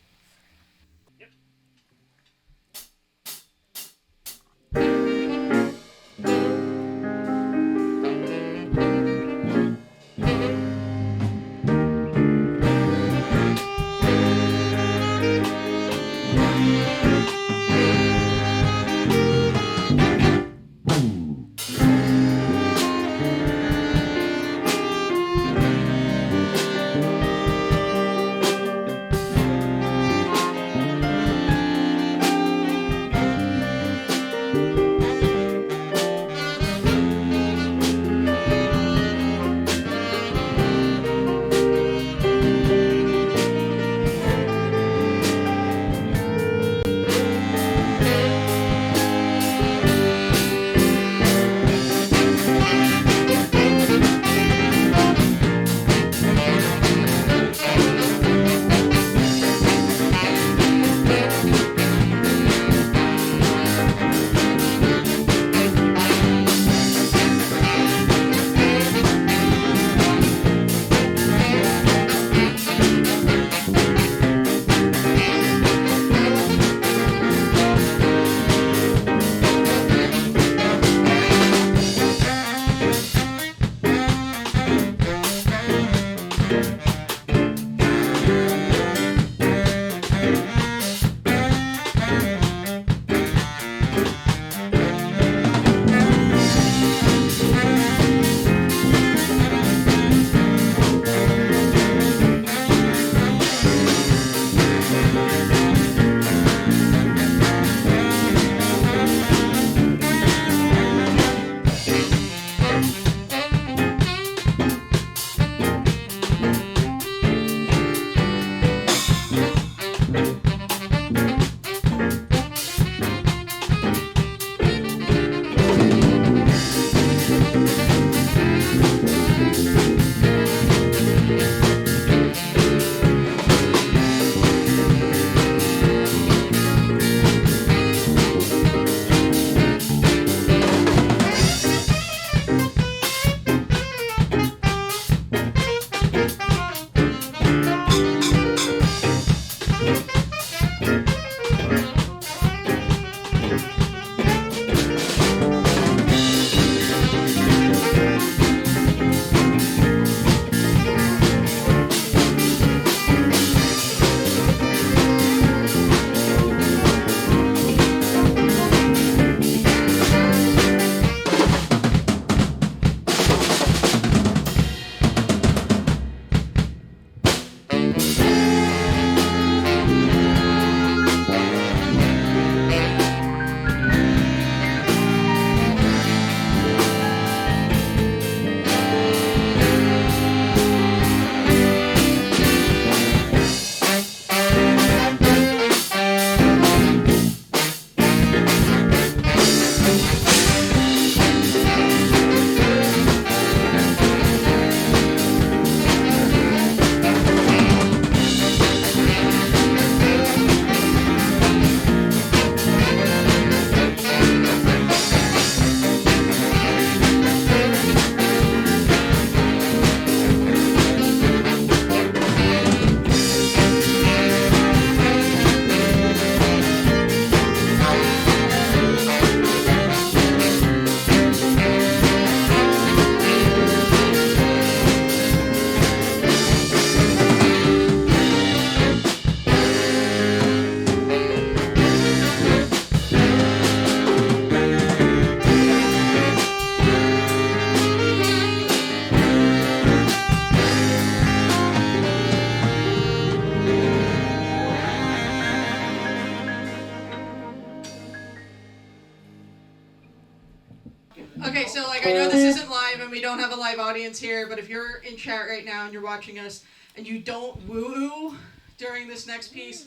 Speaker 9: Okay, so like I know this isn't live and we don't have a live audience here, but if you're in chat right now and you're watching us and you don't woo during this next piece,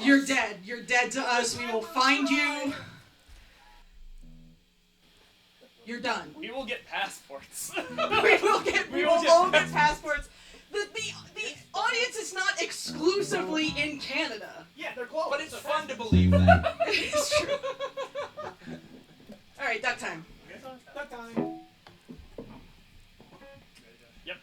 Speaker 9: you're dead. You're dead to us. We will find you. You're done.
Speaker 10: We will get passports.
Speaker 9: we will all get passports. The audience is not exclusively in Canada.
Speaker 11: Yeah, they're close.
Speaker 10: But it's fun to believe that.
Speaker 9: It's true. All right, duck time.
Speaker 11: Duck time.
Speaker 10: Yep.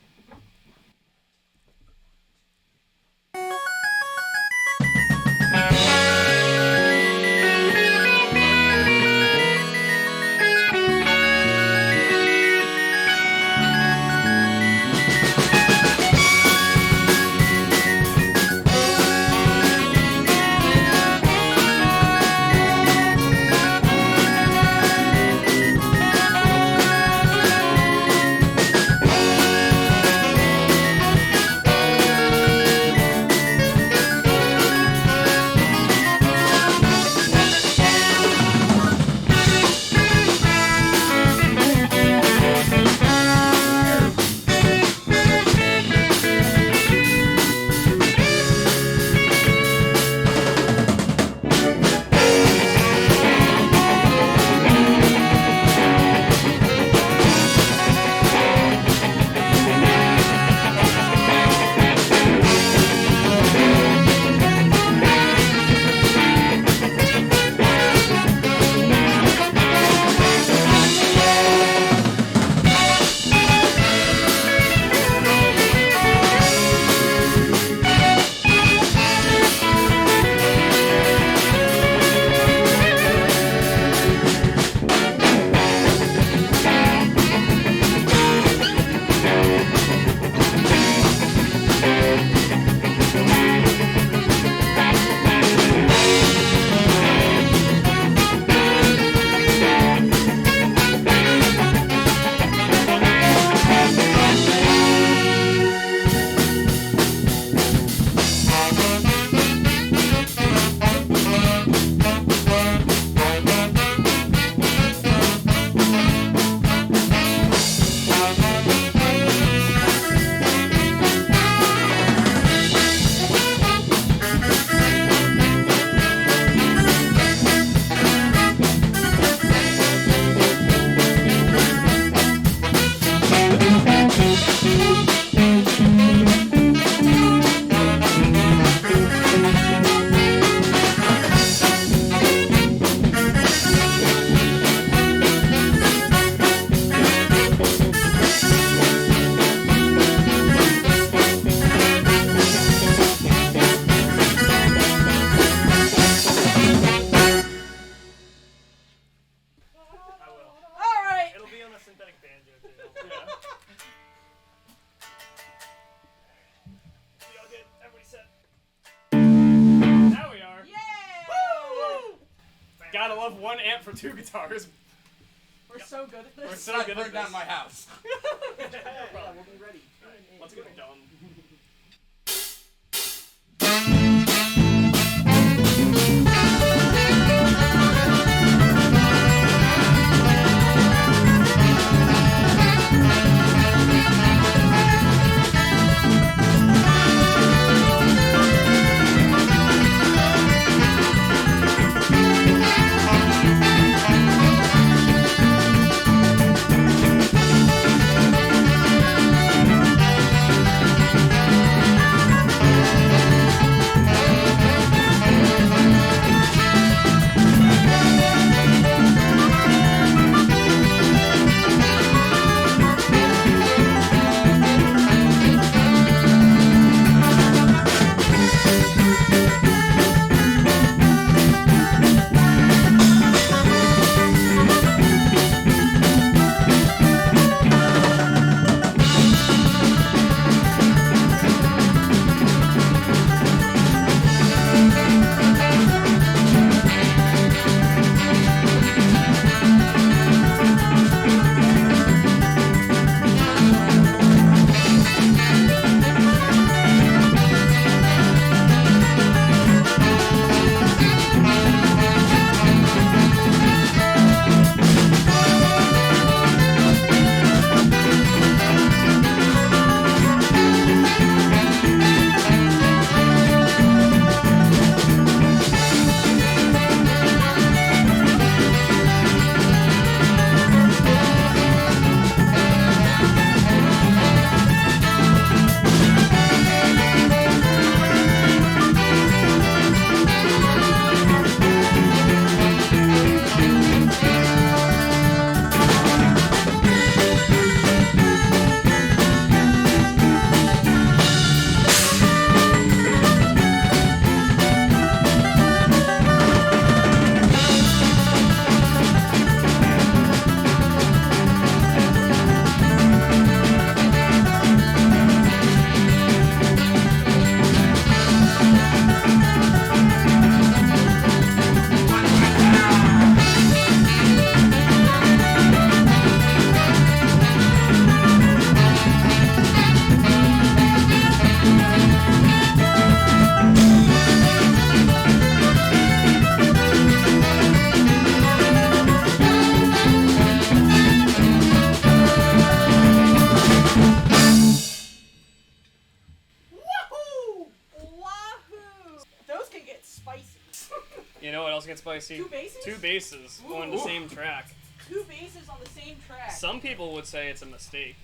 Speaker 10: Gotta love one amp for two guitars.
Speaker 9: We're so good at this.
Speaker 10: We're so good at
Speaker 11: Burn down my house.
Speaker 10: Yeah, we'll be ready. Let's get it done.
Speaker 12: You know what else gets spicy?
Speaker 9: Two basses?
Speaker 12: Two basses on the same track.
Speaker 9: Two basses on the same track.
Speaker 12: Some people would say it's a mistake.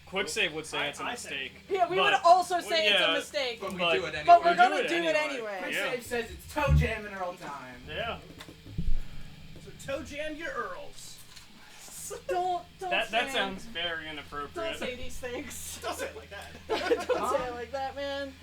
Speaker 12: QuickSave would say it's a mistake.
Speaker 9: Yeah, we would also say it's a mistake.
Speaker 12: But we do it anyway.
Speaker 9: But we're gonna do it anyway.
Speaker 10: QuickSave says it's toe jamming Earl time.
Speaker 12: Yeah.
Speaker 11: So toe jam your Earls.
Speaker 9: Don't
Speaker 12: that sounds very inappropriate.
Speaker 9: Don't say these things.
Speaker 11: Don't say it like that.
Speaker 9: Don't say it like that, man.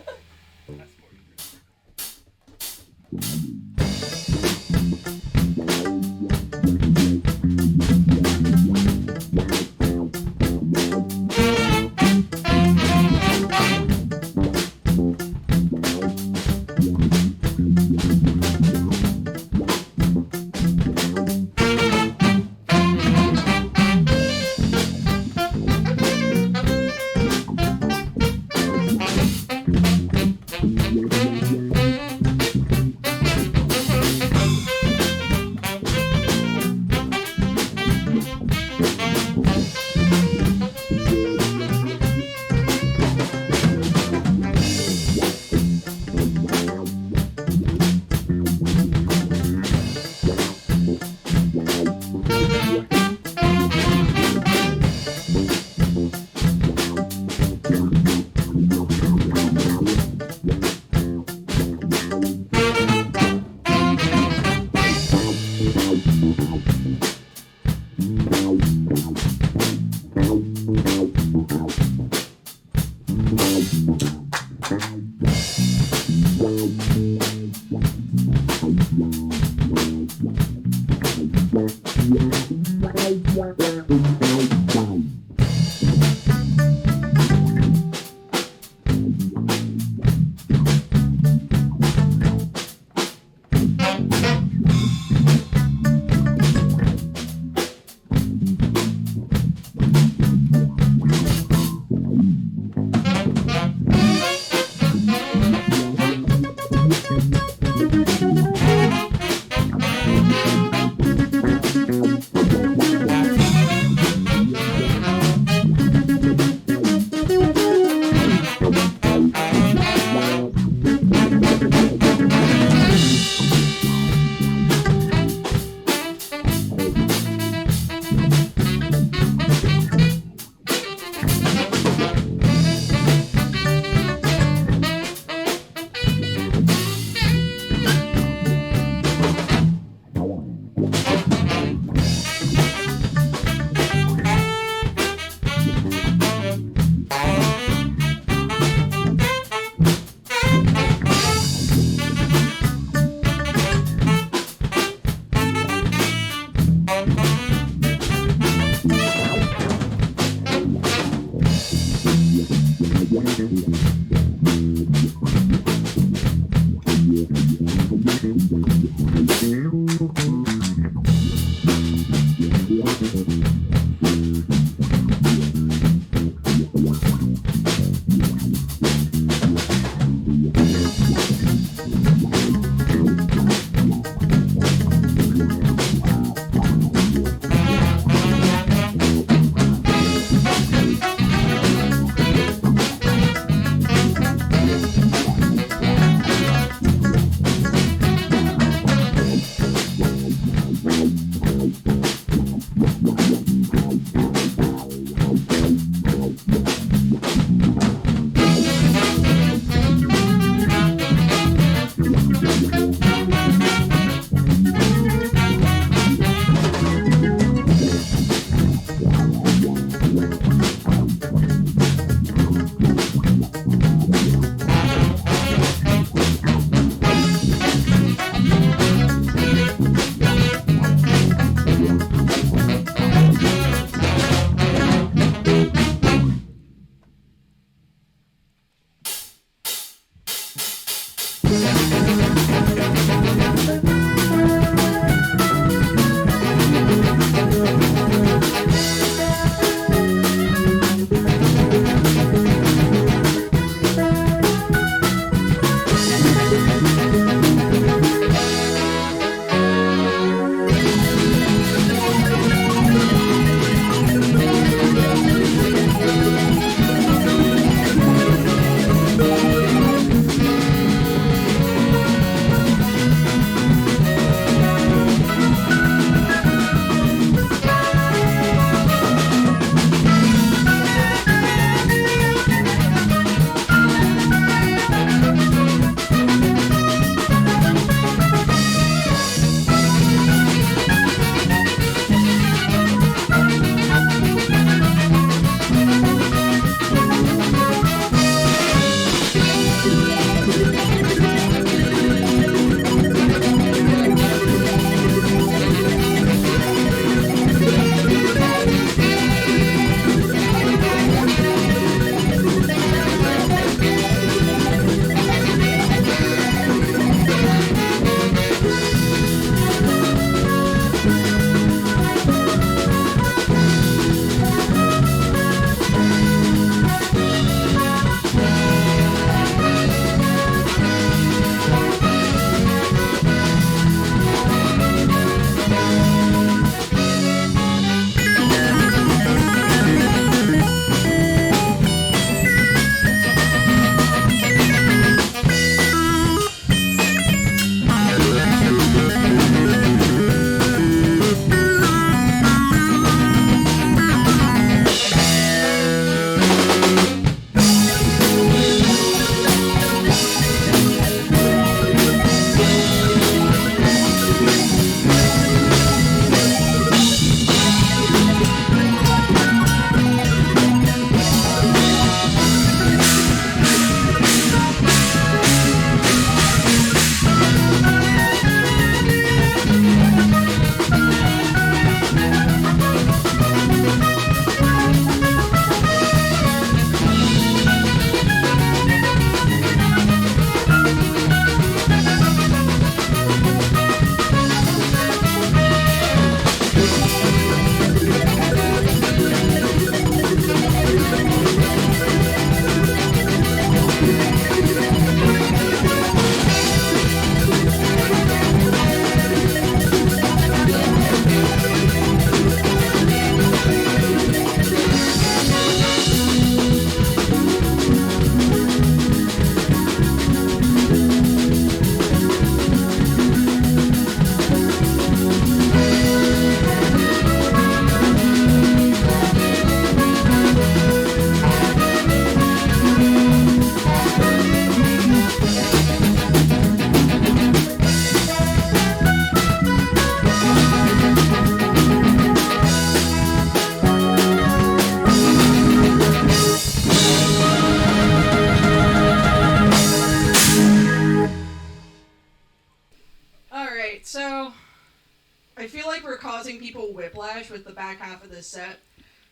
Speaker 9: I feel like we're causing people whiplash with the back half of this set.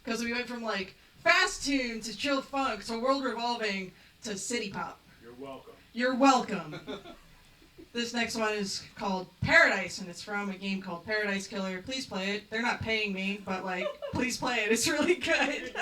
Speaker 9: Because we went from like fast tune to chill funk to world revolving to city pop.
Speaker 11: You're welcome.
Speaker 9: You're welcome. This next one is called Paradise, and it's from a game called Paradise Killer. Please play it. They're not paying me, but like, please play it. It's really good.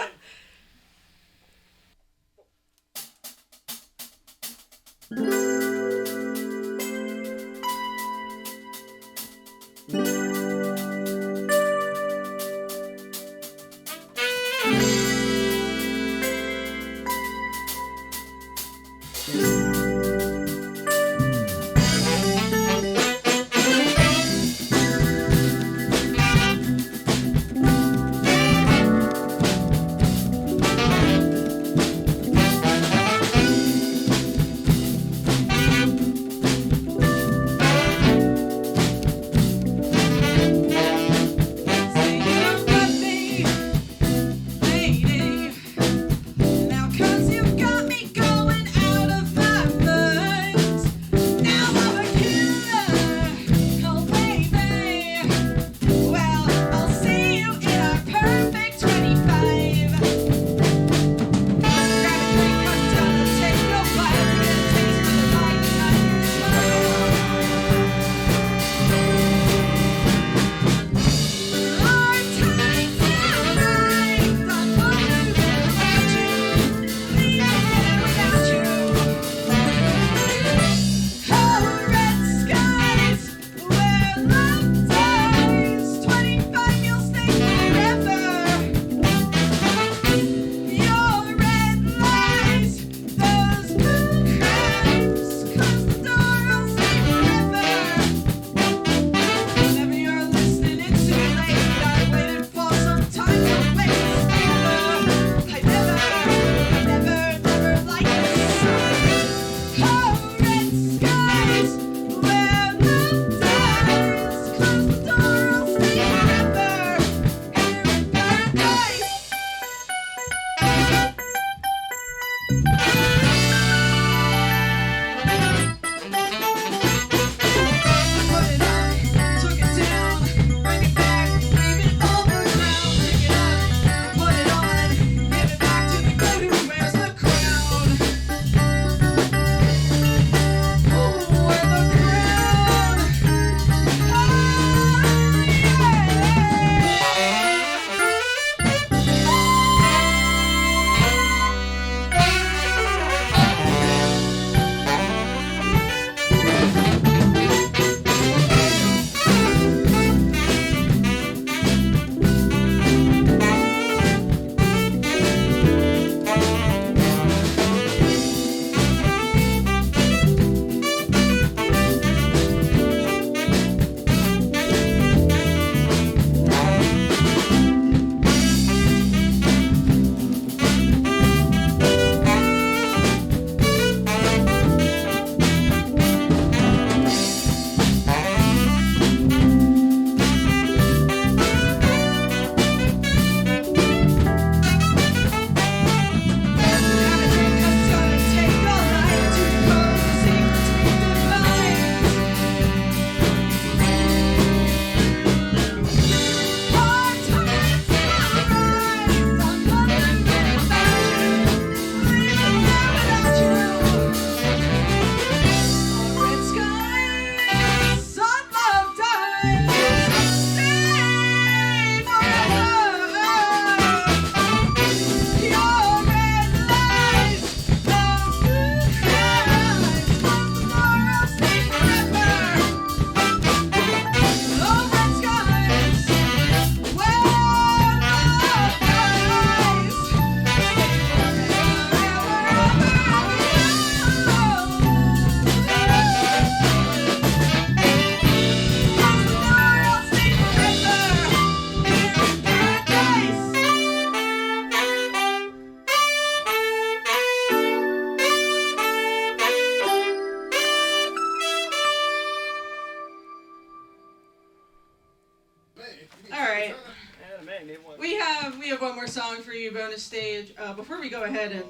Speaker 9: We have one more song for you, bonus stage. Before we go ahead and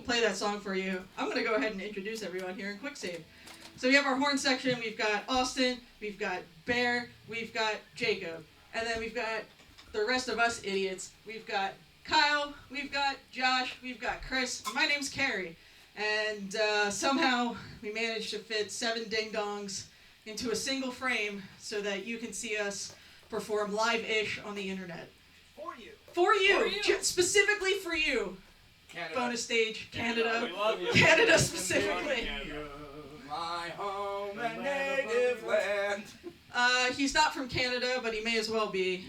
Speaker 9: play that song for you, I'm going to go ahead and introduce everyone here in QuickSave. So we have our horn section. We've got Austin, we've got Bear, we've got Jacob, and then we've got the rest of us idiots. We've got Kyle, we've got Josh, we've got Chris. My name's Carrie, and somehow we managed to fit 7 ding-dongs into a single frame so that you can see us perform live-ish on the internet.
Speaker 11: For you.
Speaker 9: For you! Specifically for you!
Speaker 11: Canada.
Speaker 9: Bonus stage, Canada.
Speaker 11: We love you.
Speaker 9: Canada specifically.
Speaker 11: My home and native land.
Speaker 9: He's not from Canada, but he may as well be.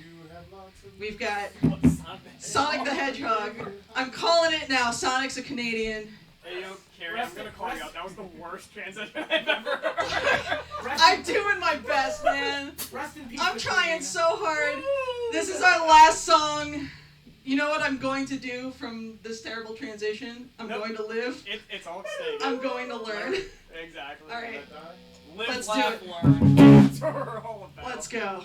Speaker 9: We've got Sonic the Hedgehog. I'm calling it now. Sonic's a Canadian.
Speaker 12: Hey, yo, Carrie, I'm gonna call you out. That was the worst transition I've ever heard.
Speaker 9: I'm doing my best, man. I'm trying so hard. This is our last song. You know what I'm going to do from this terrible transition? I'm going to live.
Speaker 12: It's all at stake.
Speaker 9: I'm going to learn.
Speaker 12: Exactly.
Speaker 9: All right.
Speaker 12: Live,
Speaker 9: Let's
Speaker 12: laugh,
Speaker 9: do it.
Speaker 12: learn. That's what we're all about.
Speaker 9: Let's go.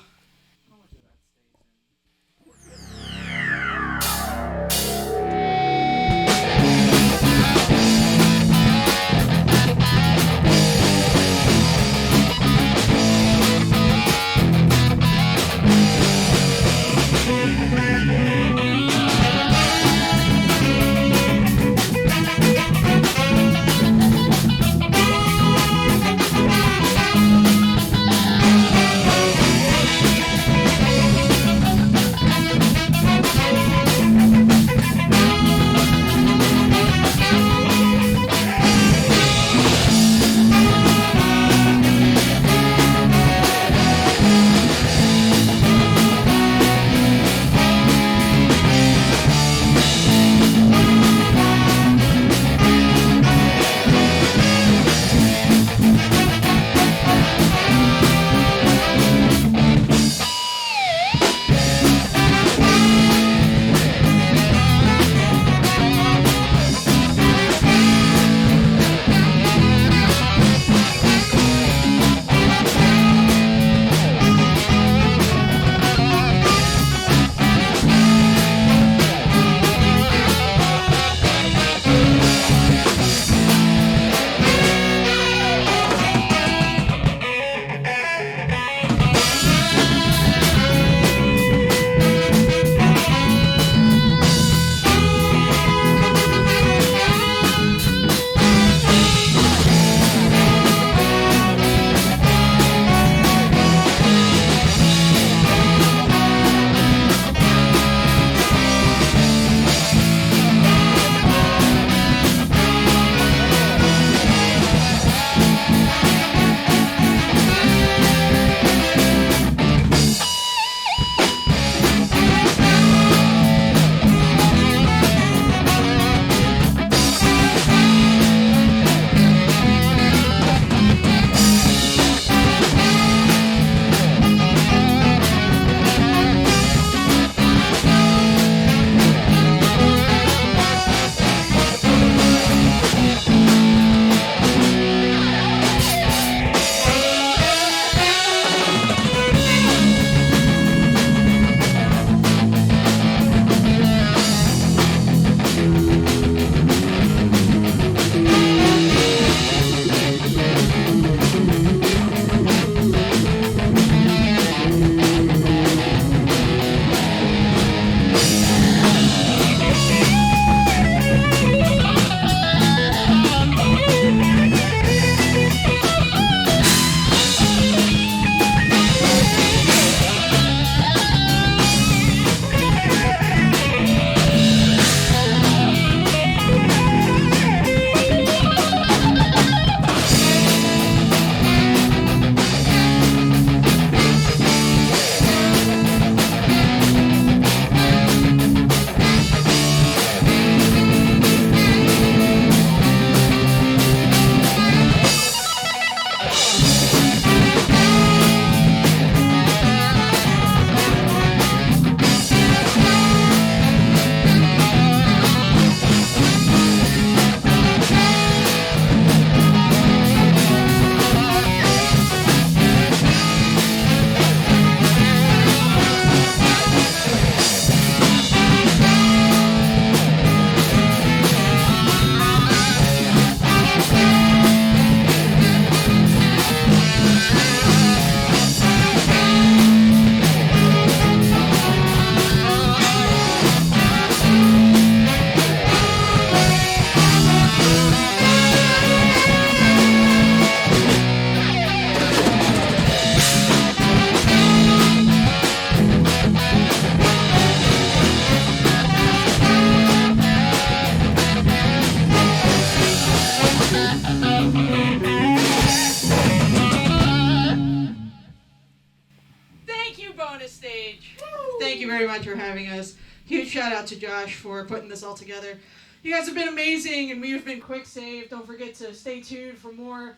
Speaker 9: thank you very much for having us. Huge shout out to Josh for putting this all together. You guys have been amazing, and we have been QuickSave. Don't forget to stay tuned for more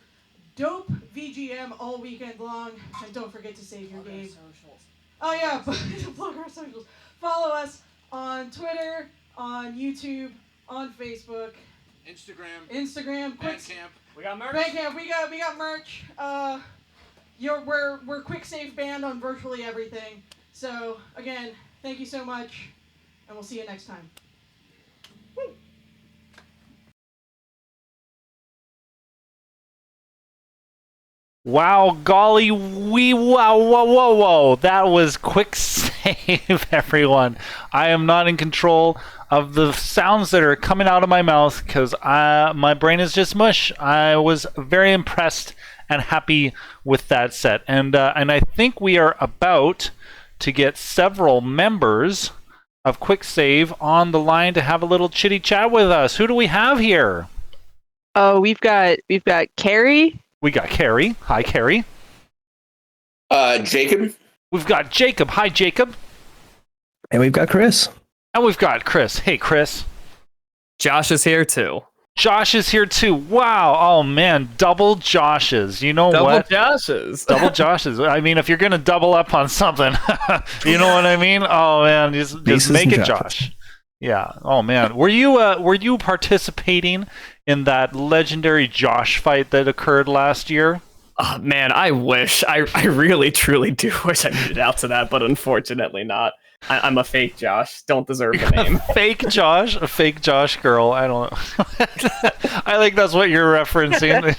Speaker 9: dope VGM all weekend long, and don't forget to save your game. Oh yeah, plug our socials. Follow us on Twitter, on YouTube, on Facebook, Instagram,
Speaker 12: Bandcamp. We got merch.
Speaker 9: Bandcamp. We got merch. We're QuickSaveBand on virtually everything. So again, thank you so much, and we'll see you next time. Woo.
Speaker 1: Wow, golly, whoa. That was QuickSave, everyone. I am not in control of the sounds that are coming out of my mouth because my brain is just mush. I was very impressed and happy with that set. And I think we are about to get several members of QuickSave on the line to have a little chitty chat with us. Who do we have here?
Speaker 13: Oh, we've got Carrie.
Speaker 1: We got Carrie. Hi, Carrie.
Speaker 14: Jacob.
Speaker 1: We've got Jacob. Hi, Jacob.
Speaker 15: And we've got Chris.
Speaker 1: And we've got Chris. Hey, Chris.
Speaker 16: Josh is here too.
Speaker 1: Josh is here too. Wow. Oh man, double Joshes. You know what?
Speaker 16: Double Joshes.
Speaker 1: Double Joshes. I mean, if you're gonna double up on something, you know what I mean? Oh man, just make it Josh. Yeah. Oh man, were you participating in that legendary Josh fight that occurred last year?
Speaker 16: Oh, man, I wish. I really, truly do wish I made it out to that, but unfortunately not. I'm a fake Josh. Don't deserve the name.
Speaker 1: Fake Josh? A fake Josh girl. I don't know. I think that's what you're referencing.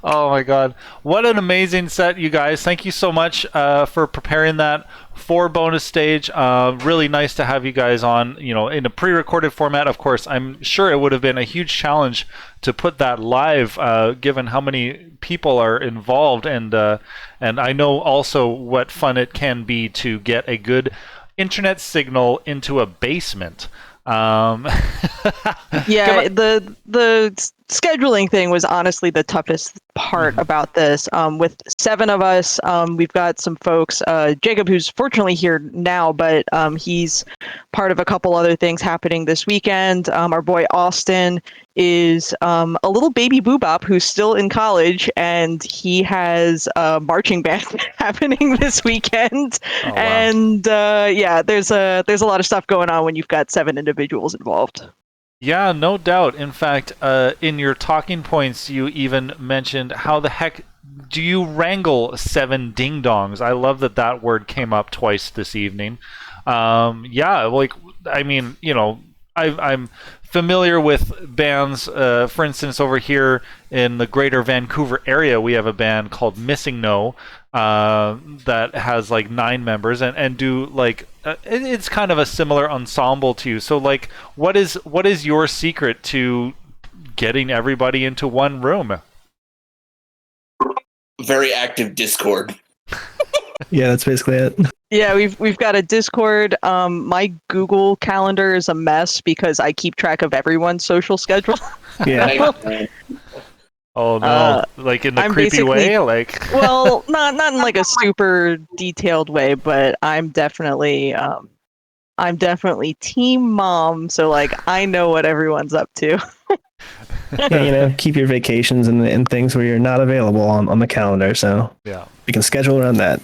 Speaker 1: Oh my god. What an amazing set, you guys. Thank you so much for preparing that for bonus stage. Really nice to have you guys on, in a pre-recorded format. Of course, I'm sure it would have been a huge challenge to put that live, given how many people are involved, and I know also what fun it can be to get a good internet signal into a basement.
Speaker 13: Yeah, the scheduling thing was honestly the toughest part about this. With 7 of us, we've got some folks, Jacob, who's fortunately here now, but he's part of a couple other things happening this weekend. Our boy Austin is a little baby boobop who's still in college, and he has a marching band happening this weekend. Oh, wow. And yeah, there's a lot of stuff going on when you've got 7 individuals involved.
Speaker 1: Yeah, no doubt. In fact, in your talking points, you even mentioned how the heck do you wrangle 7 ding-dongs? I love that word came up twice this evening. Yeah, like, I mean, I'm familiar with bands. For instance, over here in the greater Vancouver area, we have a band called Missing No that has like 9 members and do like it's kind of a similar ensemble to you. So like, what is your secret to getting everybody into one room?
Speaker 14: Very active Discord.
Speaker 15: Yeah, that's basically it.
Speaker 13: Yeah, we've got a Discord. My Google Calendar is a mess because I keep track of everyone's social schedule.
Speaker 15: Yeah.
Speaker 1: Oh no! Like in the creepy way, like.
Speaker 13: Well, not in like a super detailed way, but I'm definitely team mom. So like I know what everyone's up to.
Speaker 15: Yeah, keep your vacations and things where you're not available on the calendar. So
Speaker 1: yeah,
Speaker 15: we can schedule around that.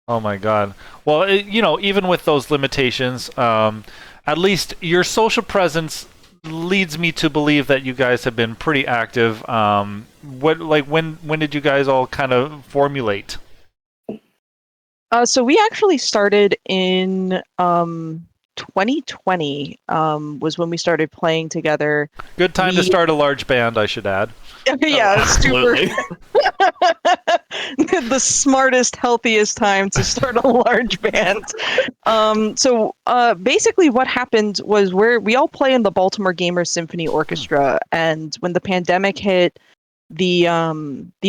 Speaker 1: Oh my god. Well, even with those limitations, at least your social presence leads me to believe that you guys have been pretty active. When did you guys all kind of formulate?
Speaker 13: So we actually started in 2020 was when we started playing together.
Speaker 1: Good time to start a large band, I should add.
Speaker 13: Yeah, super. The smartest, healthiest time to start a large band. So basically what happened was we all play in the Baltimore Gamers Symphony Orchestra, and when the pandemic hit, the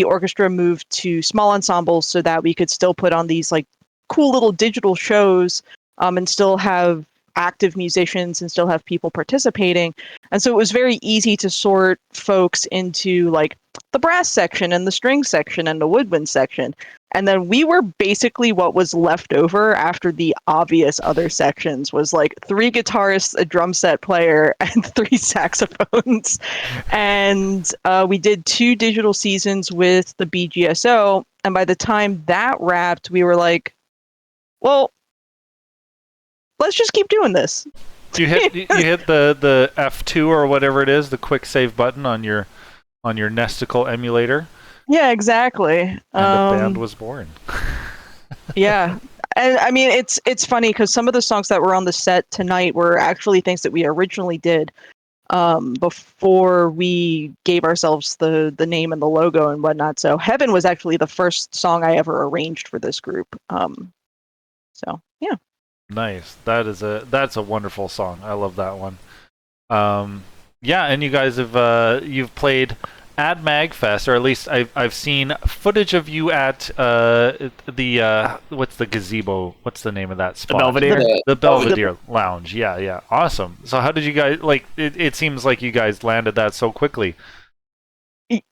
Speaker 13: orchestra moved to small ensembles so that we could still put on these like cool little digital shows and still have active musicians and still have people participating. And so it was very easy to sort folks into like the brass section and the string section and the woodwind section. And then we were basically what was left over after the obvious other sections was like 3 guitarists, a drum set player, and 3 saxophones. And we did 2 digital seasons with the BGSO. And by the time that wrapped, we were like, well, let's just keep doing this.
Speaker 1: You hit the F2 or whatever it is, the quick save button on your Nesticle emulator.
Speaker 13: Yeah, exactly.
Speaker 1: And the band was born.
Speaker 13: Yeah. And I mean, it's funny because some of the songs that were on the set tonight were actually things that we originally did before we gave ourselves the name and the logo and whatnot. So Heaven was actually the first song I ever arranged for this group. So yeah. Nice.
Speaker 1: That's a wonderful song. I love that one. Yeah, and you guys have you've played at MagFest, or at least I've seen footage of you at the what's the gazebo? What's the name of that spot?
Speaker 16: The Belvedere.
Speaker 1: The Belvedere Lounge. Yeah. Awesome. So how did you guys like? It seems like you guys landed that so quickly.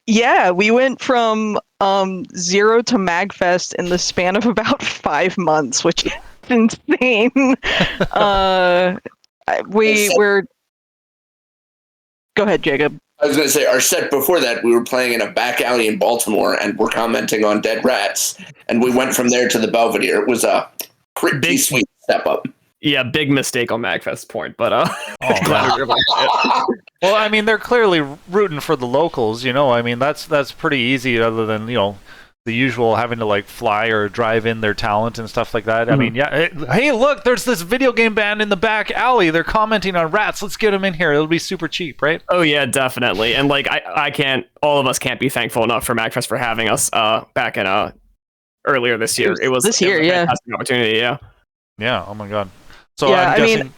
Speaker 13: Yeah, we went from 0 to MagFest in the span of about 5 months, which is insane. We're. Go ahead, Jacob.
Speaker 14: I was going to say, our set before that, we were playing in a back alley in Baltimore, and we're commenting on Dead Rats, and we went from there to the Belvedere. It was a pretty sweet step up.
Speaker 16: Yeah, big mistake on MagFest's point, but glad we were able to play it.
Speaker 1: Well, I mean, they're clearly rooting for the locals, you know. I mean, that's pretty easy, other than, you know, the usual having to like fly or drive in their talent and stuff like that. I mean, yeah. Hey, look, there's this video game band in the back alley. They're commenting on Rats. Let's get them in here. It'll be super cheap, right?
Speaker 16: Oh yeah, definitely. And like, I can't. All of us can't be thankful enough for MagFest for having us back in earlier this year. It was
Speaker 13: this year,
Speaker 16: a fantastic opportunity. Yeah.
Speaker 1: Yeah. Oh my god. So
Speaker 13: yeah,
Speaker 1: I'm guessing.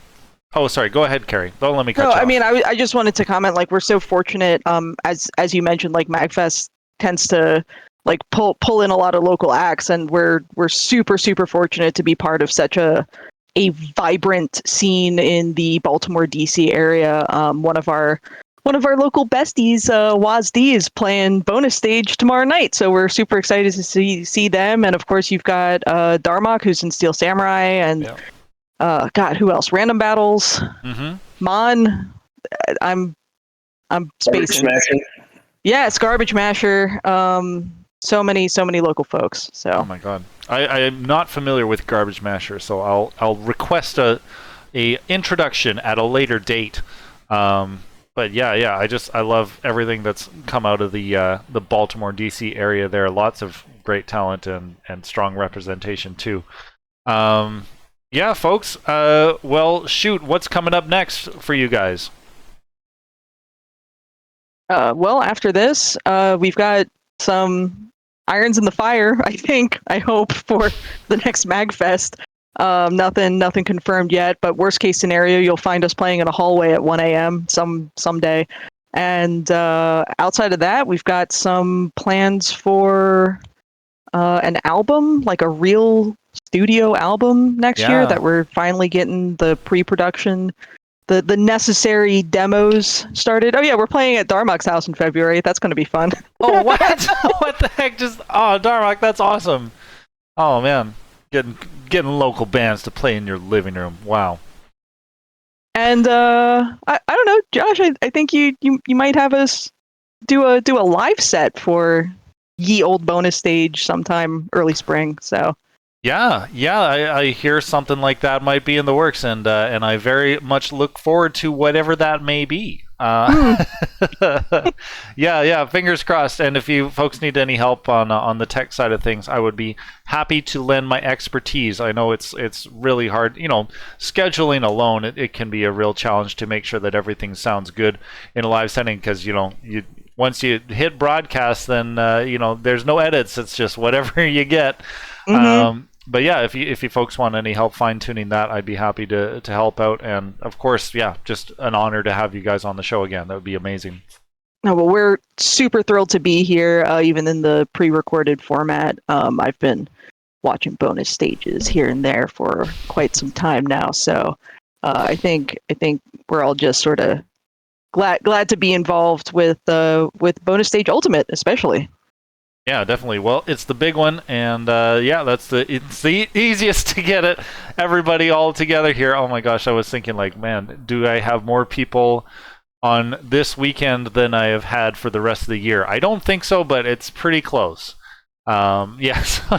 Speaker 1: Oh, sorry. Go ahead, Carrie. Don't let me cut you off.
Speaker 13: I mean, I just wanted to comment. Like, we're so fortunate. As you mentioned, like MagFest tends to like pull in a lot of local acts, and we're super fortunate to be part of such a vibrant scene in the Baltimore DC area. One of our local besties, WASD, is playing bonus stage tomorrow night, so we're super excited to see them. And of course, you've got Darmok, who's in Steel Samurai, and God, who else? Random Battles, Mon. I'm spacing. Yes, Garbage Masher. So many local folks. So.
Speaker 1: Oh my god, I am not familiar with Garbage Masher, so I'll request a introduction at a later date. But yeah, I love everything that's come out of the Baltimore DC area. There are lots of great talent and strong representation too. Yeah, folks. Well, shoot, what's coming up next for you guys?
Speaker 13: Well, after this, we've got some irons in the fire, I hope, for the next MagFest. Nothing confirmed yet, but worst case scenario, you'll find us playing in a hallway at 1 a.m. someday. And outside of that, we've got some plans for an album, like a real studio album next year that we're finally getting the pre-production, the necessary demos started. Oh yeah, we're playing at Darmok's house in February. That's going to be fun.
Speaker 1: Oh, what? What the heck? Darmok, that's awesome. Oh man, getting local bands to play in your living room. Wow.
Speaker 13: And I don't know, Josh. I think you might have us do a live set for Ye Old Bonus Stage sometime early spring. So.
Speaker 1: Yeah, I hear something like that might be in the works, and I very much look forward to whatever that may be. Yeah, fingers crossed. And if you folks need any help on the tech side of things, I would be happy to lend my expertise. I know it's really hard, you know, scheduling alone. It can be a real challenge to make sure that everything sounds good in a live setting, because once you hit broadcast, then there's no edits. It's just whatever you get. But yeah, if you folks want any help fine-tuning that, I'd be happy to help out. And of course, yeah, just an honor to have you guys on the show again. That would be amazing.
Speaker 13: No, well, we're super thrilled to be here, even in the pre-recorded format. I've been watching bonus stages here and there for quite some time now, so I think we're all just sort of glad to be involved with Bonus Stage Ultimate, especially.
Speaker 1: Yeah, definitely. Well, it's the big one, and it's the easiest to get it. Everybody all together here. Oh my gosh, I was thinking like, man, do I have more people on this weekend than I have had for the rest of the year? I don't think so, but it's pretty close. So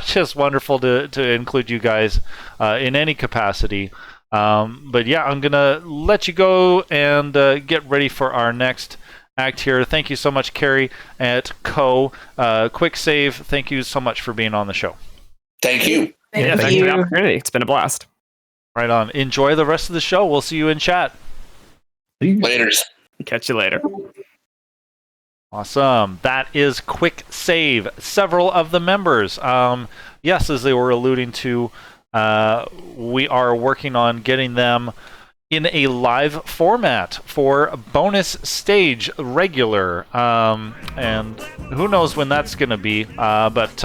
Speaker 1: just wonderful to include you guys in any capacity. But yeah, I'm gonna let you go and get ready for our next act here. Thank you so much, Carrie at Quick Save. Thank you so much for being on the show.
Speaker 14: Thank you.
Speaker 16: Thanks for the opportunity. It's been a blast.
Speaker 1: Right on. Enjoy the rest of the show. We'll see you in chat.
Speaker 14: Laters.
Speaker 16: Catch you later.
Speaker 1: Awesome. That is Quick Save. Several of the members, yes, as they were alluding to, we are working on getting them in a live format for bonus stage regular, and who knows when that's going to be. But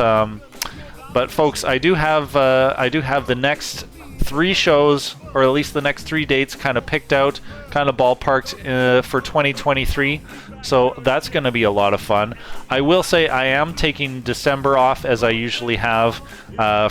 Speaker 1: folks, I do have the next 3 shows, or at least the next 3 dates, kind of picked out, kind of ballparked for 2023. So that's going to be a lot of fun. I will say I am taking December off, as I usually have,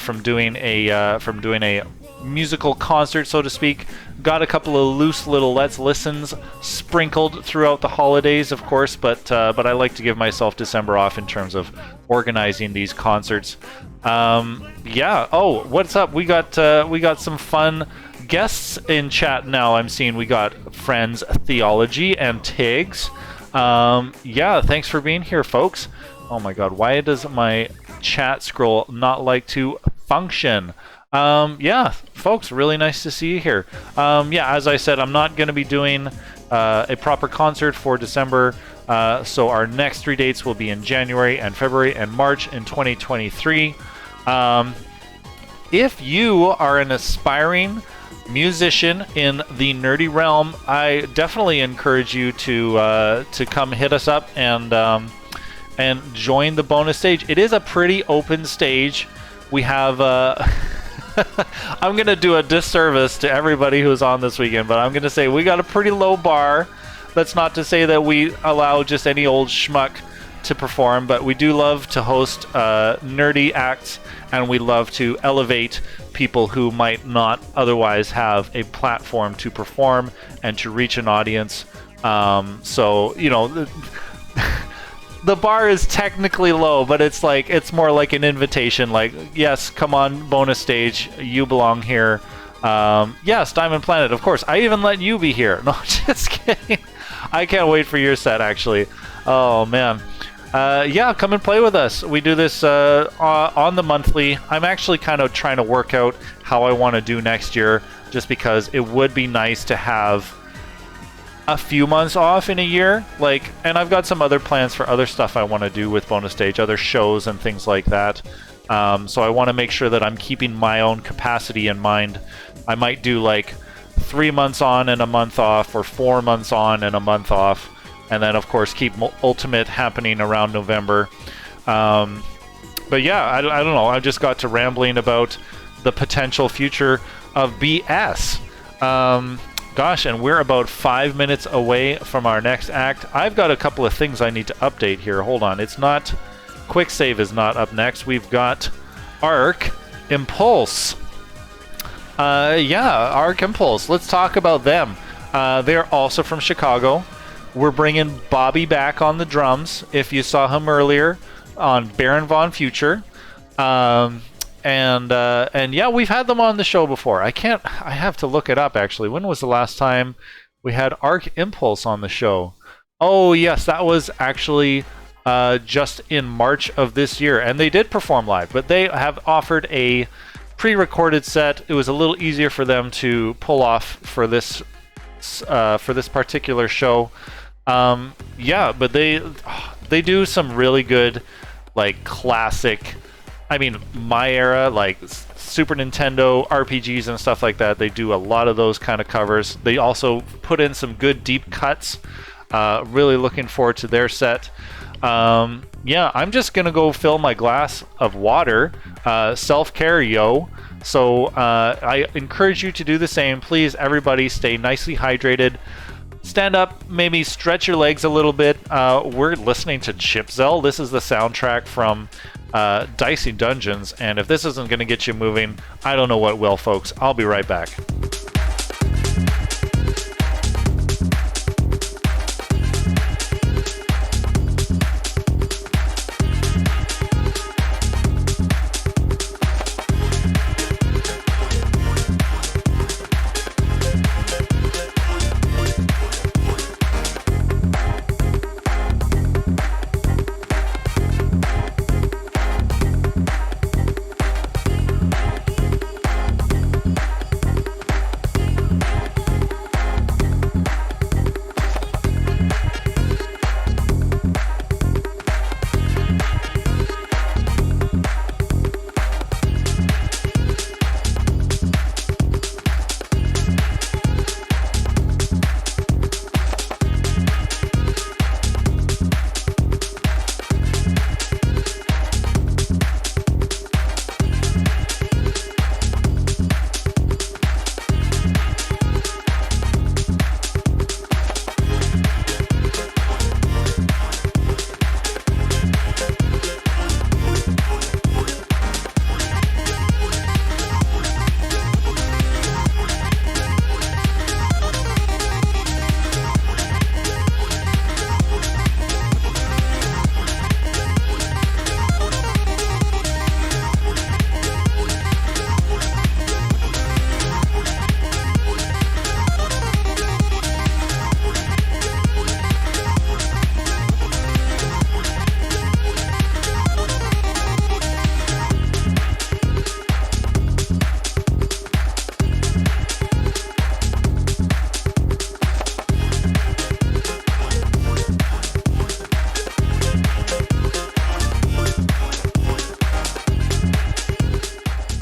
Speaker 1: from doing a musical concert, so to speak. Got a couple of loose little Let's Listens sprinkled throughout the holidays, of course, but I like to give myself December off in terms of organizing these concerts. Oh, what's up? We got some fun guests in chat now. I'm seeing we got friends Theology and Tiggs. Thanks for being here, folks. Oh my God, why does my chat scroll not like to function? Folks, really nice to see you here. As I said, I'm not going to be doing a proper concert for December, so our next 3 dates will be in January and February and March in 2023. If you are an aspiring musician in the nerdy realm, I definitely encourage you to come hit us up and join the bonus stage. It is a pretty open stage. We have I'm going to do a disservice to everybody who's on this weekend, but I'm going to say we got a pretty low bar. That's not to say that we allow just any old schmuck to perform, but we do love to host nerdy acts, and we love to elevate people who might not otherwise have a platform to perform and to reach an audience. The bar is technically low, but it's more like an invitation. Like, yes, come on, bonus stage, you belong here. Yes, Diamond Planet, of course. I even let you be here. No, just kidding. I can't wait for your set, actually. Oh man. Come and play with us. We do this on the monthly. I'm actually kind of trying to work out how I want to do next year, just because it would be nice to have a few months off in a year, and I've got some other plans for other stuff I want to do with bonus stage, other shows and things like that. So I want to make sure that I'm keeping my own capacity in mind. I might do 3 months on and a month off, or 4 months on and a month off, and then of course keep Ultimate happening around November. I don't know. I just got to rambling about the potential future of BS. Gosh, and we're about 5 minutes away from our next act. I've got a couple of things I need to update here. Hold on. It's not... Quick Save is not up next. We've got ArcImpulse. ArcImpulse. Let's talk about them. They're also from Chicago. We're bringing Bobby back on the drums. If you saw him earlier on Baron Von Future. We've had them on the show before. I have to look it up, actually. When was the last time we had ArcImpulse on the show? Oh, yes, that was actually just in March of this year. And they did perform live, but they have offered a pre-recorded set. It was a little easier for them to pull off for this particular show. But they do some really good, classic... my era, Super Nintendo RPGs and stuff like that. They do a lot of those kind of covers. They also put in some good deep cuts. Really looking forward to their set. yeah, I'm just gonna go fill my glass of water. Self-care, yo. So I encourage you to do the same. Please, everybody, stay nicely hydrated. Stand up, maybe stretch your legs a little bit. We're listening to Chipzel. This is the soundtrack from Dicey Dungeons, and if this isn't going to get you moving, I don't know what will, folks. I'll be right back.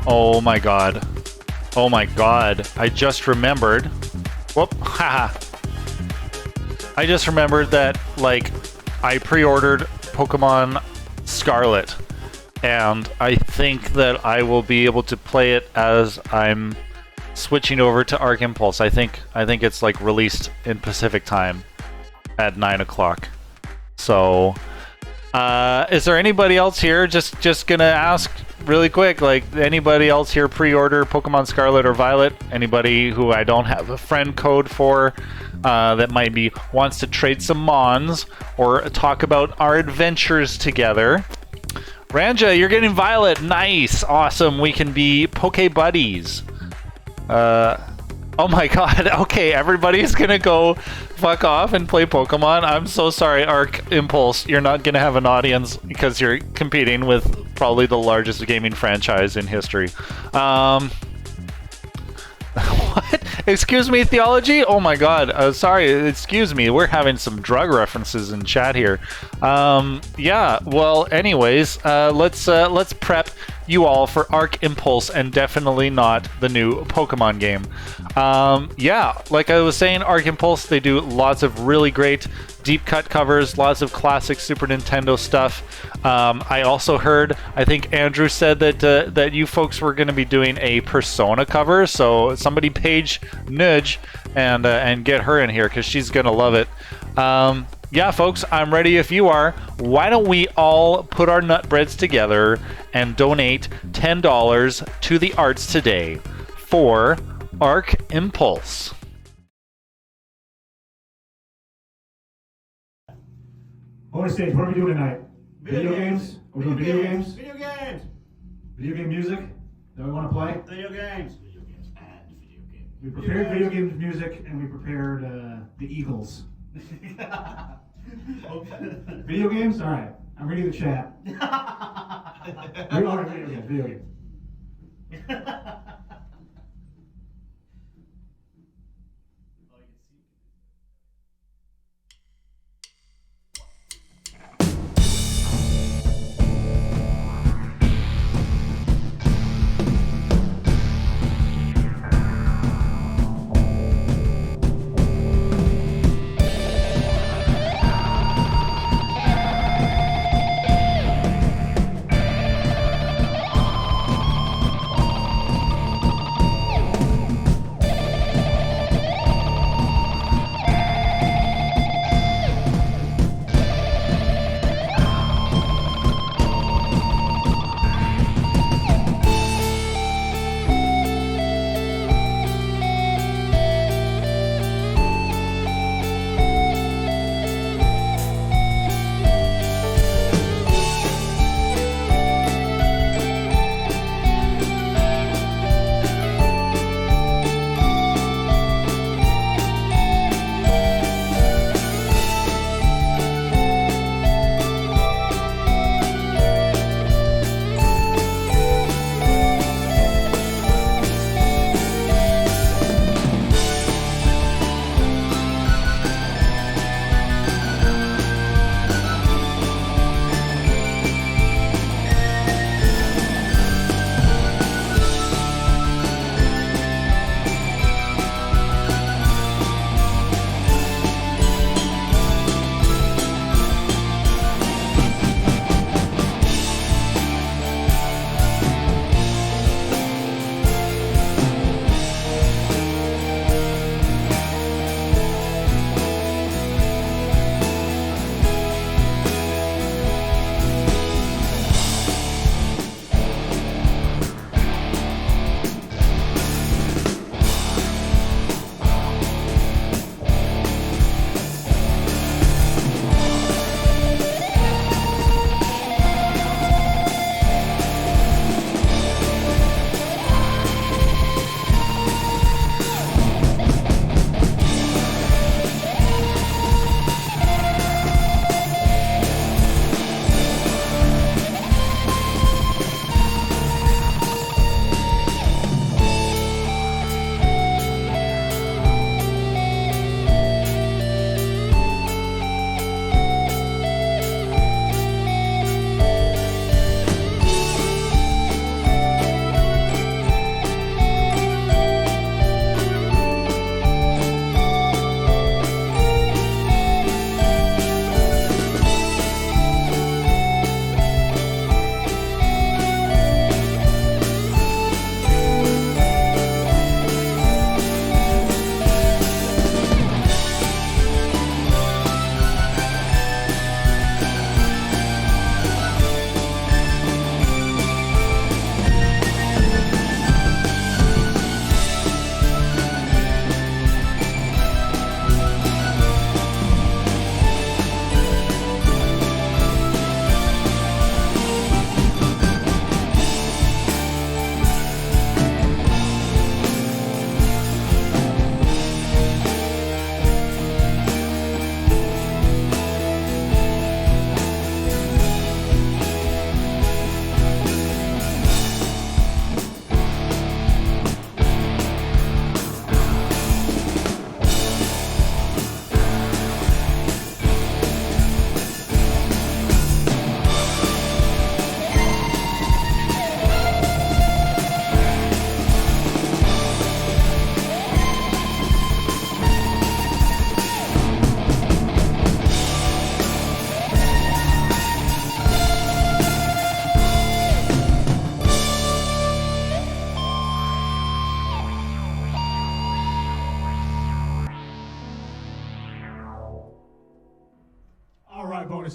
Speaker 1: Oh my god. Oh my god. I just remembered. Whoop. Haha. I just remembered that, like, I pre-ordered Pokemon Scarlet. And I think that I will be able to play it as I'm switching over to ArcImpulse. I think it's like released in Pacific time at 9 o'clock. So, is there anybody else here? Just gonna ask really quick, like, anybody else here pre-order Pokemon Scarlet or Violet? Anybody who I don't have a friend code for that might be wants to trade some Mons or talk about our adventures together? Ranja, you're getting Violet. Nice. Awesome. We can be Poke Buddies. Oh my god. Okay, everybody's gonna go fuck off and play Pokemon. I'm so sorry, ArcImpulse. You're not gonna have an audience because you're competing with probably the largest gaming franchise in history. What? Excuse me, Theology? Oh my god. Sorry, excuse me. We're having some drug references in chat here. Yeah, well, anyways, let's prep you all for ArcImpulse and definitely not the new Pokemon game. Yeah, like I was saying, ArcImpulse, they do lots of really great deep cut covers, lots of classic Super Nintendo stuff. I also heard, I think Andrew said that you folks were going to be doing a Persona cover, so somebody page Nudge and get her in here because she's going to love it. Yeah, folks, I'm ready if you are. Why don't we all put our nutbreads together and donate $10 to the arts today for ArcImpulse.
Speaker 17: Bonus stage, what are we doing tonight? Video games? Are we doing video games?
Speaker 4: Video games!
Speaker 17: Video game music that we want to play?
Speaker 4: Video games!
Speaker 17: We prepared video games music and we prepared the Eagles. Video games? Alright, I'm reading the chat. We are video games.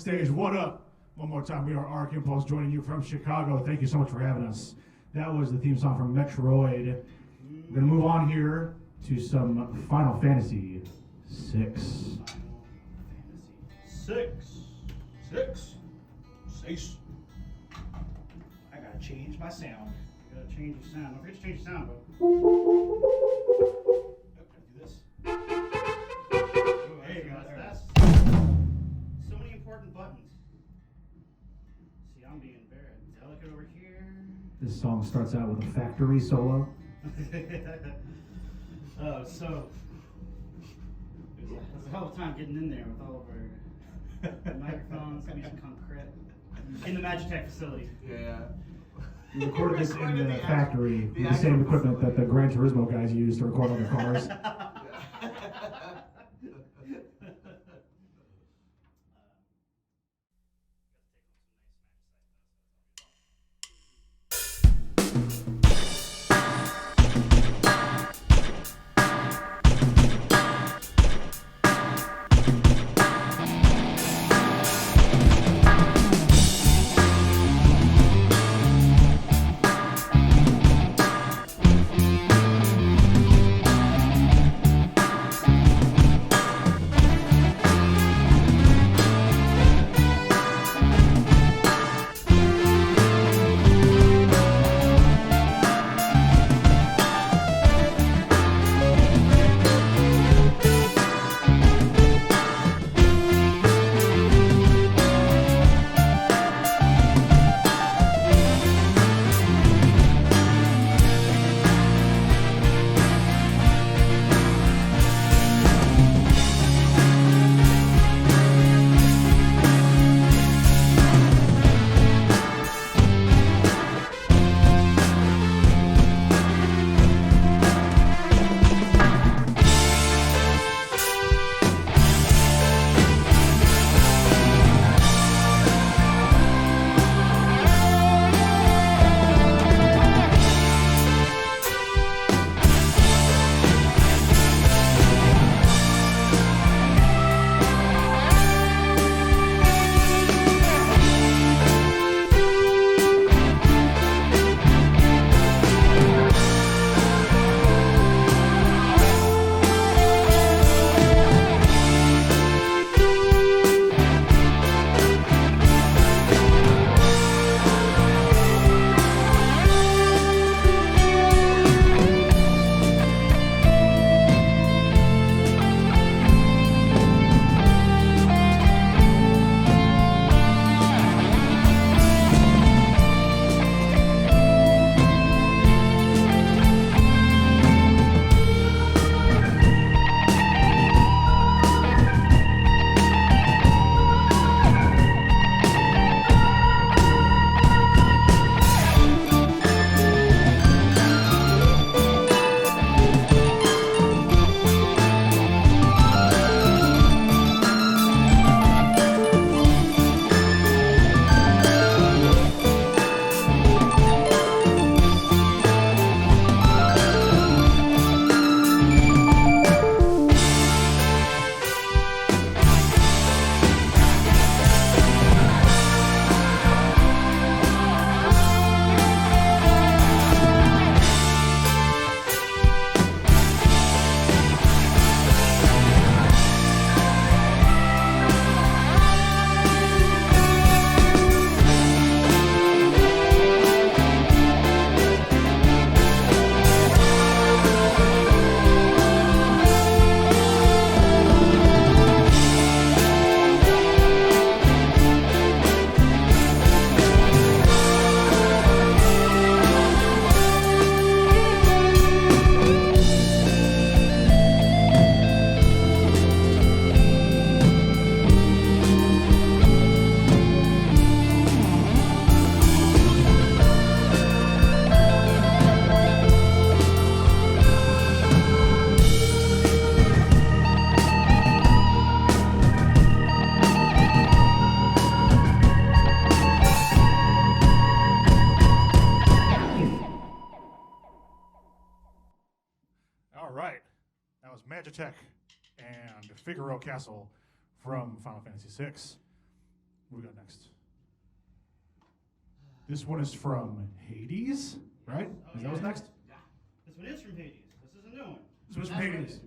Speaker 17: stage. What up? One more time, we are ArcImpulse joining you from Chicago. Thank you so much for having us. That was the theme song from Metroid. We're gonna move on here to some Final Fantasy 6.
Speaker 10: Six. I gotta change my sound. You gotta change your sound. Don't forget to change your sound, bro. Do this. There you go. That's so many important buttons. See, I'm being very delicate over here.
Speaker 17: This song starts out with a factory solo.
Speaker 10: Oh, so it was a hell of a time getting in there with all of our microphones, music concrete in the Magitech facility.
Speaker 17: Yeah. We recorded this in the factory with the same equipment that the Gran Turismo guys use to record on their cars. Magitech and Figaro Castle from Final Fantasy VI. What we got next? This one is from Hades, right? Is that what's next?
Speaker 10: Yeah. This one is from Hades. This is a new one.
Speaker 17: This one's from Hades.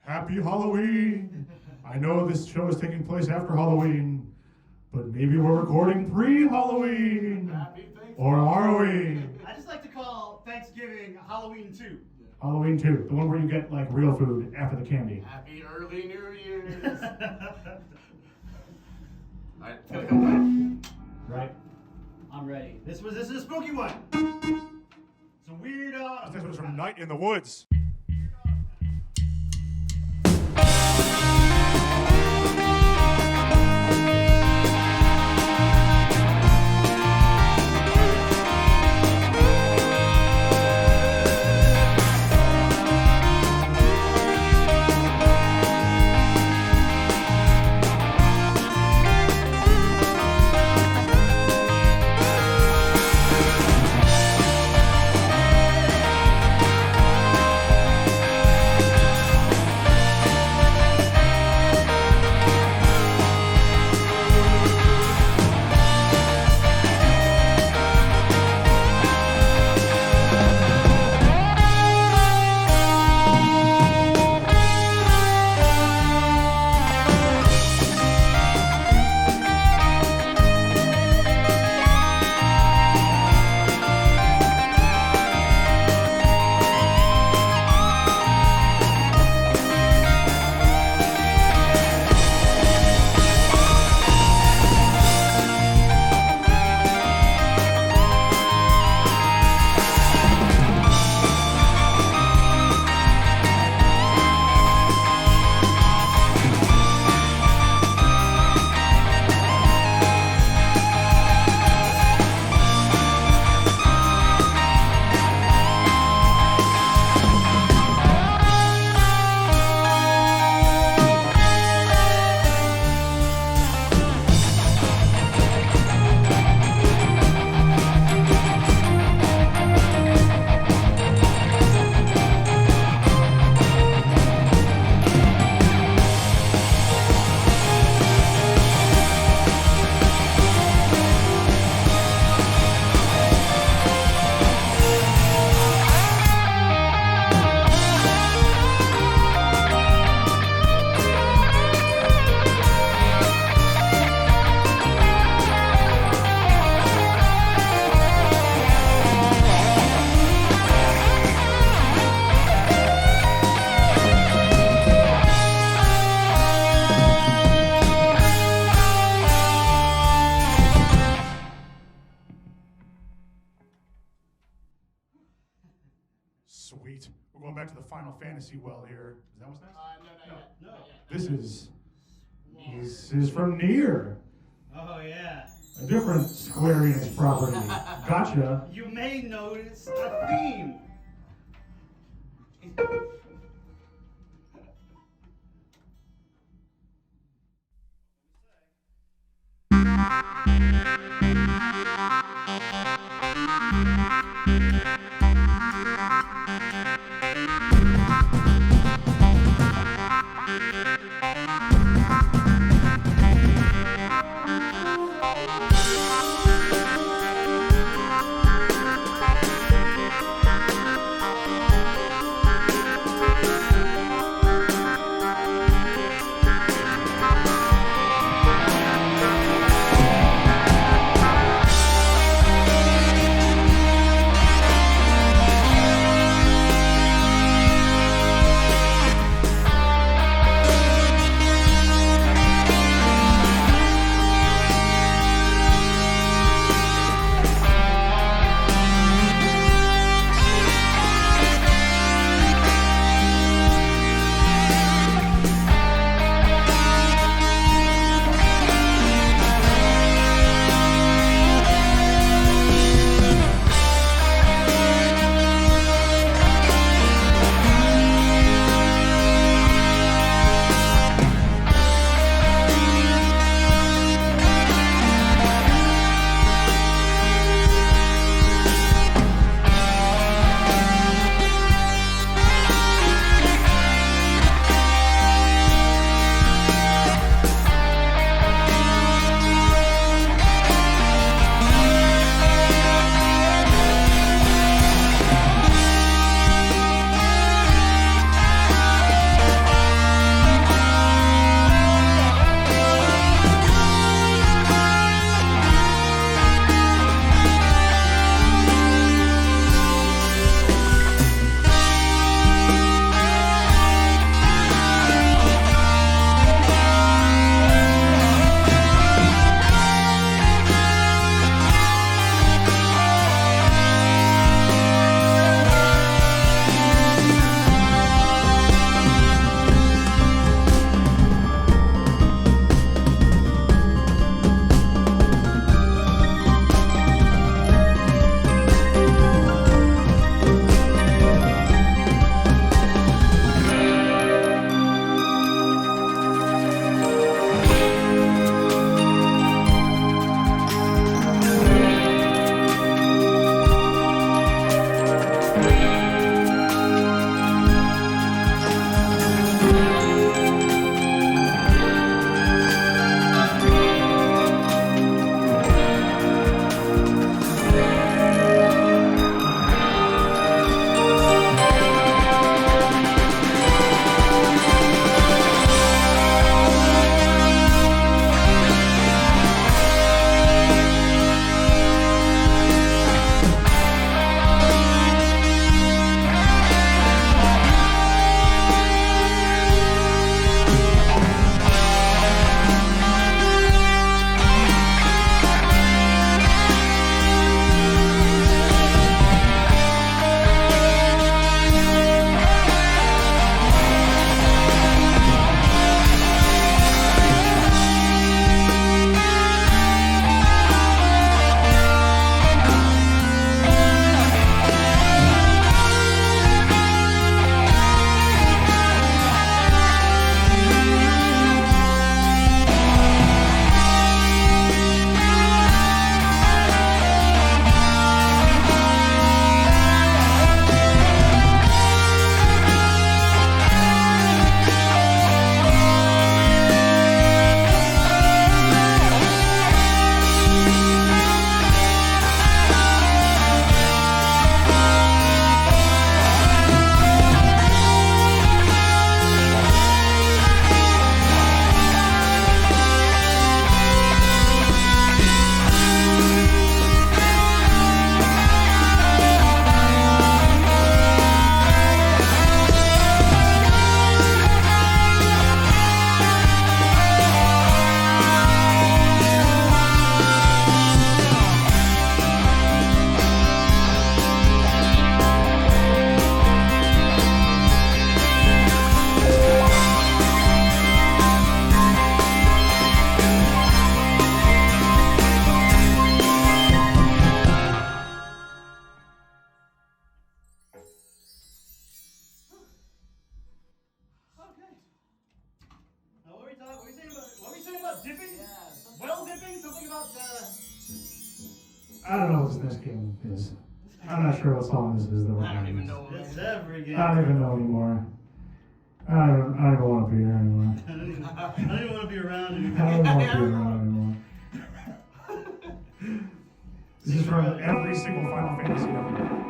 Speaker 17: Happy Halloween! I know this show is taking place after Halloween, but maybe we're recording pre-Halloween. Or are we?
Speaker 10: I just like to call Thanksgiving Halloween 2.
Speaker 17: Halloween 2, the one where you get like real food after the candy.
Speaker 12: Happy early New Year's. Alright, it's gonna come back.
Speaker 17: Right.
Speaker 10: I'm ready. This is a spooky one. Some weird.
Speaker 17: This was from Night in the Woods. back to the Final Fantasy well here. Is that what's next?
Speaker 10: No.
Speaker 17: This is from Nier.
Speaker 10: Oh yeah.
Speaker 17: A different Square Enix property. Gotcha.
Speaker 10: You may notice a theme.
Speaker 17: about dipping? Well dipping? Something about I don't know what this game is. I'm not sure what song this is. I don't even know. It's every game. I don't even know anymore. I don't even want to be here anymore. I don't even want to be around anymore. I don't want to be around anymore. This is from every single Final Fantasy ever.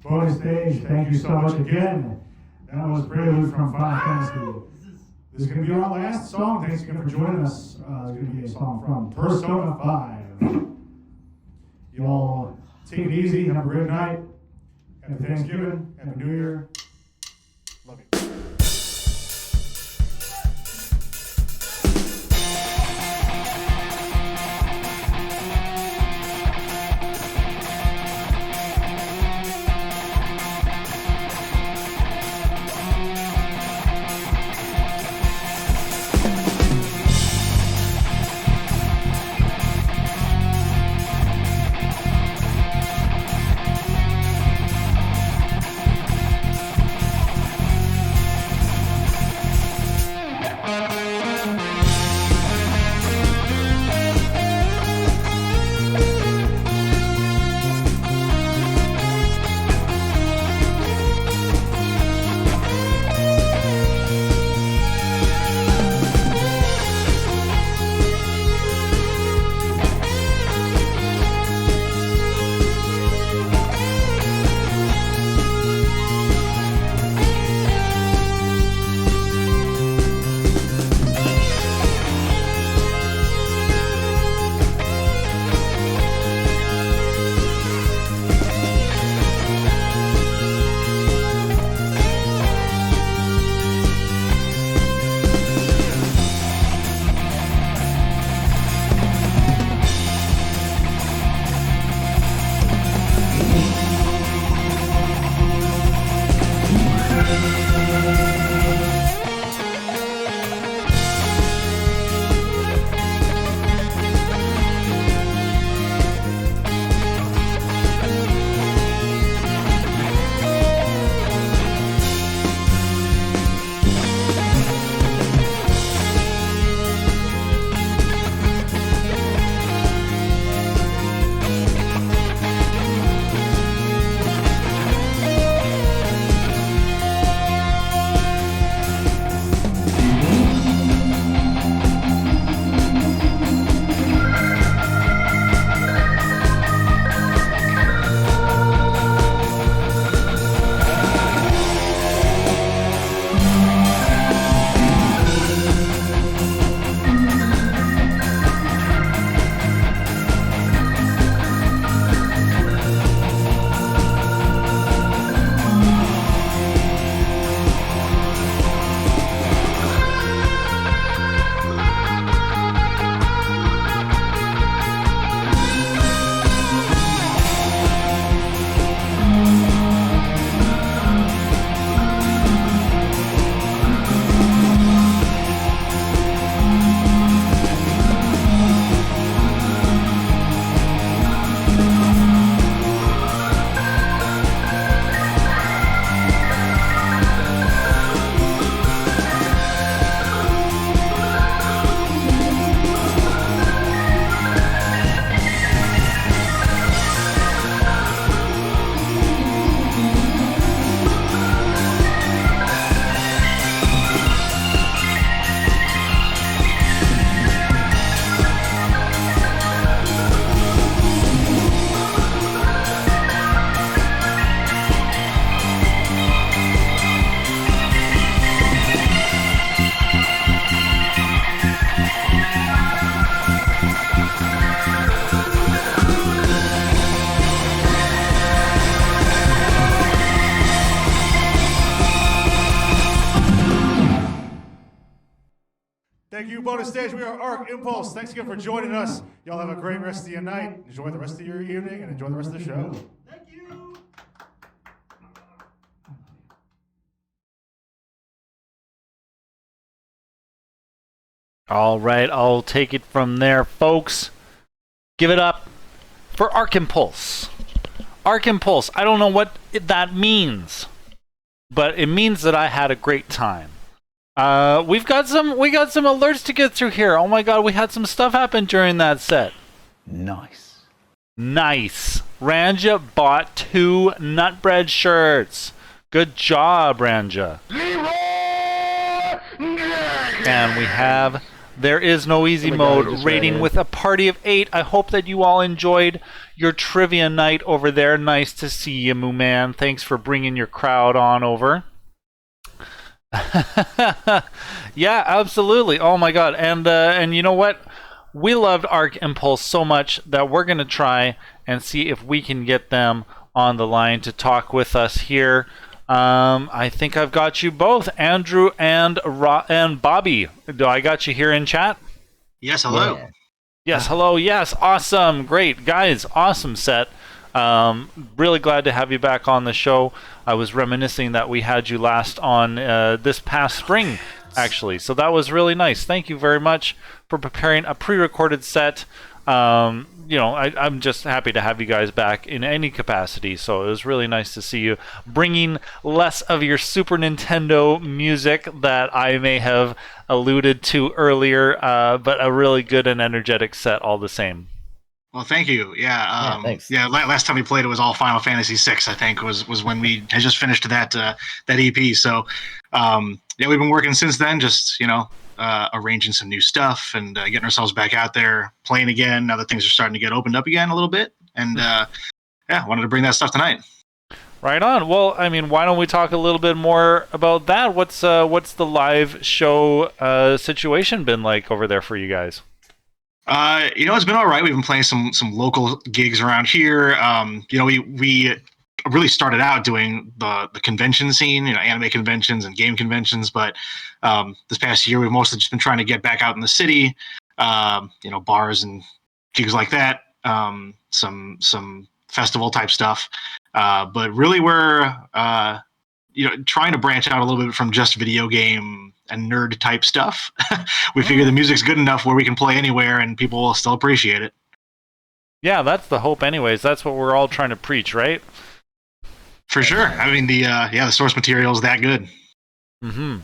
Speaker 17: Bonus stage, thank you so much again. That was Prelude from Final Fantasy. This is going to be our last song. Thanks again for joining us. It's going to be a song from Persona 5. You all take it easy, have a great night. Happy Thanksgiving, Happy New Year. Love you. Thank you, bonus stage. We are Arc Impulse. Thanks again for joining us. Y'all have a great rest of your night. Enjoy the rest of your evening and enjoy the rest of the show.
Speaker 9: Thank you.
Speaker 1: All right, I'll take it from there, folks. Give it up for ArcImpulse. ArcImpulse, I don't know what that means, but it means that I had a great time. We got some alerts to get through here. Oh my god, we had some stuff happen during that set.
Speaker 18: Nice.
Speaker 1: Ranja bought 2 Nutbread shirts. Good job, Ranja. And we have There Is No Easy Mode rating with a party of 8. I hope that you all enjoyed your trivia night over there. Nice to see you, Moo Man. Thanks for bringing your crowd on over. Yeah, absolutely. Oh my god. And you know what? We loved ArcImpulse so much that we're going to try and see if we can get them on the line to talk with us here. I think I've got you both, Andrew and Bobby. Do I got you here in chat?
Speaker 19: Yes, hello.
Speaker 1: Yeah. Yes, hello. Yes, awesome. Great. Guys, awesome set. Really glad to have you back on the show. I was reminiscing that we had you last on this past spring, actually. So that was really nice. Thank you very much for preparing a pre-recorded set. You know, I'm just happy to have you guys back in any capacity. So it was really nice to see you bringing less of your Super Nintendo music that I may have alluded to earlier, but a really good and energetic set all the same.
Speaker 19: Well, thank you. Yeah,
Speaker 7: thanks.
Speaker 19: Yeah, last time we played, it was all Final Fantasy VI. I think was when we had just finished that EP. So, yeah, we've been working since then. Just arranging some new stuff and getting ourselves back out there playing again. Now that things are starting to get opened up again a little bit, and yeah, wanted to bring that stuff tonight.
Speaker 1: Right on. Well, I mean, why don't we talk a little bit more about that? What's the live show situation been like over there for you guys?
Speaker 19: It's been all right. We've been playing some local gigs around here. We really started out doing the convention scene, anime conventions and game conventions. But this past year, we've mostly just been trying to get back out in the city, bars and gigs like that, some festival type stuff. But really, we're trying to branch out a little bit from just video game and nerd type stuff. We figure the music's good enough where we can play anywhere and people will still appreciate it.
Speaker 1: Yeah, that's the hope anyways. That's what we're all trying to preach, right?
Speaker 19: For sure. I mean, the source material is that good.
Speaker 1: Mm-hmm.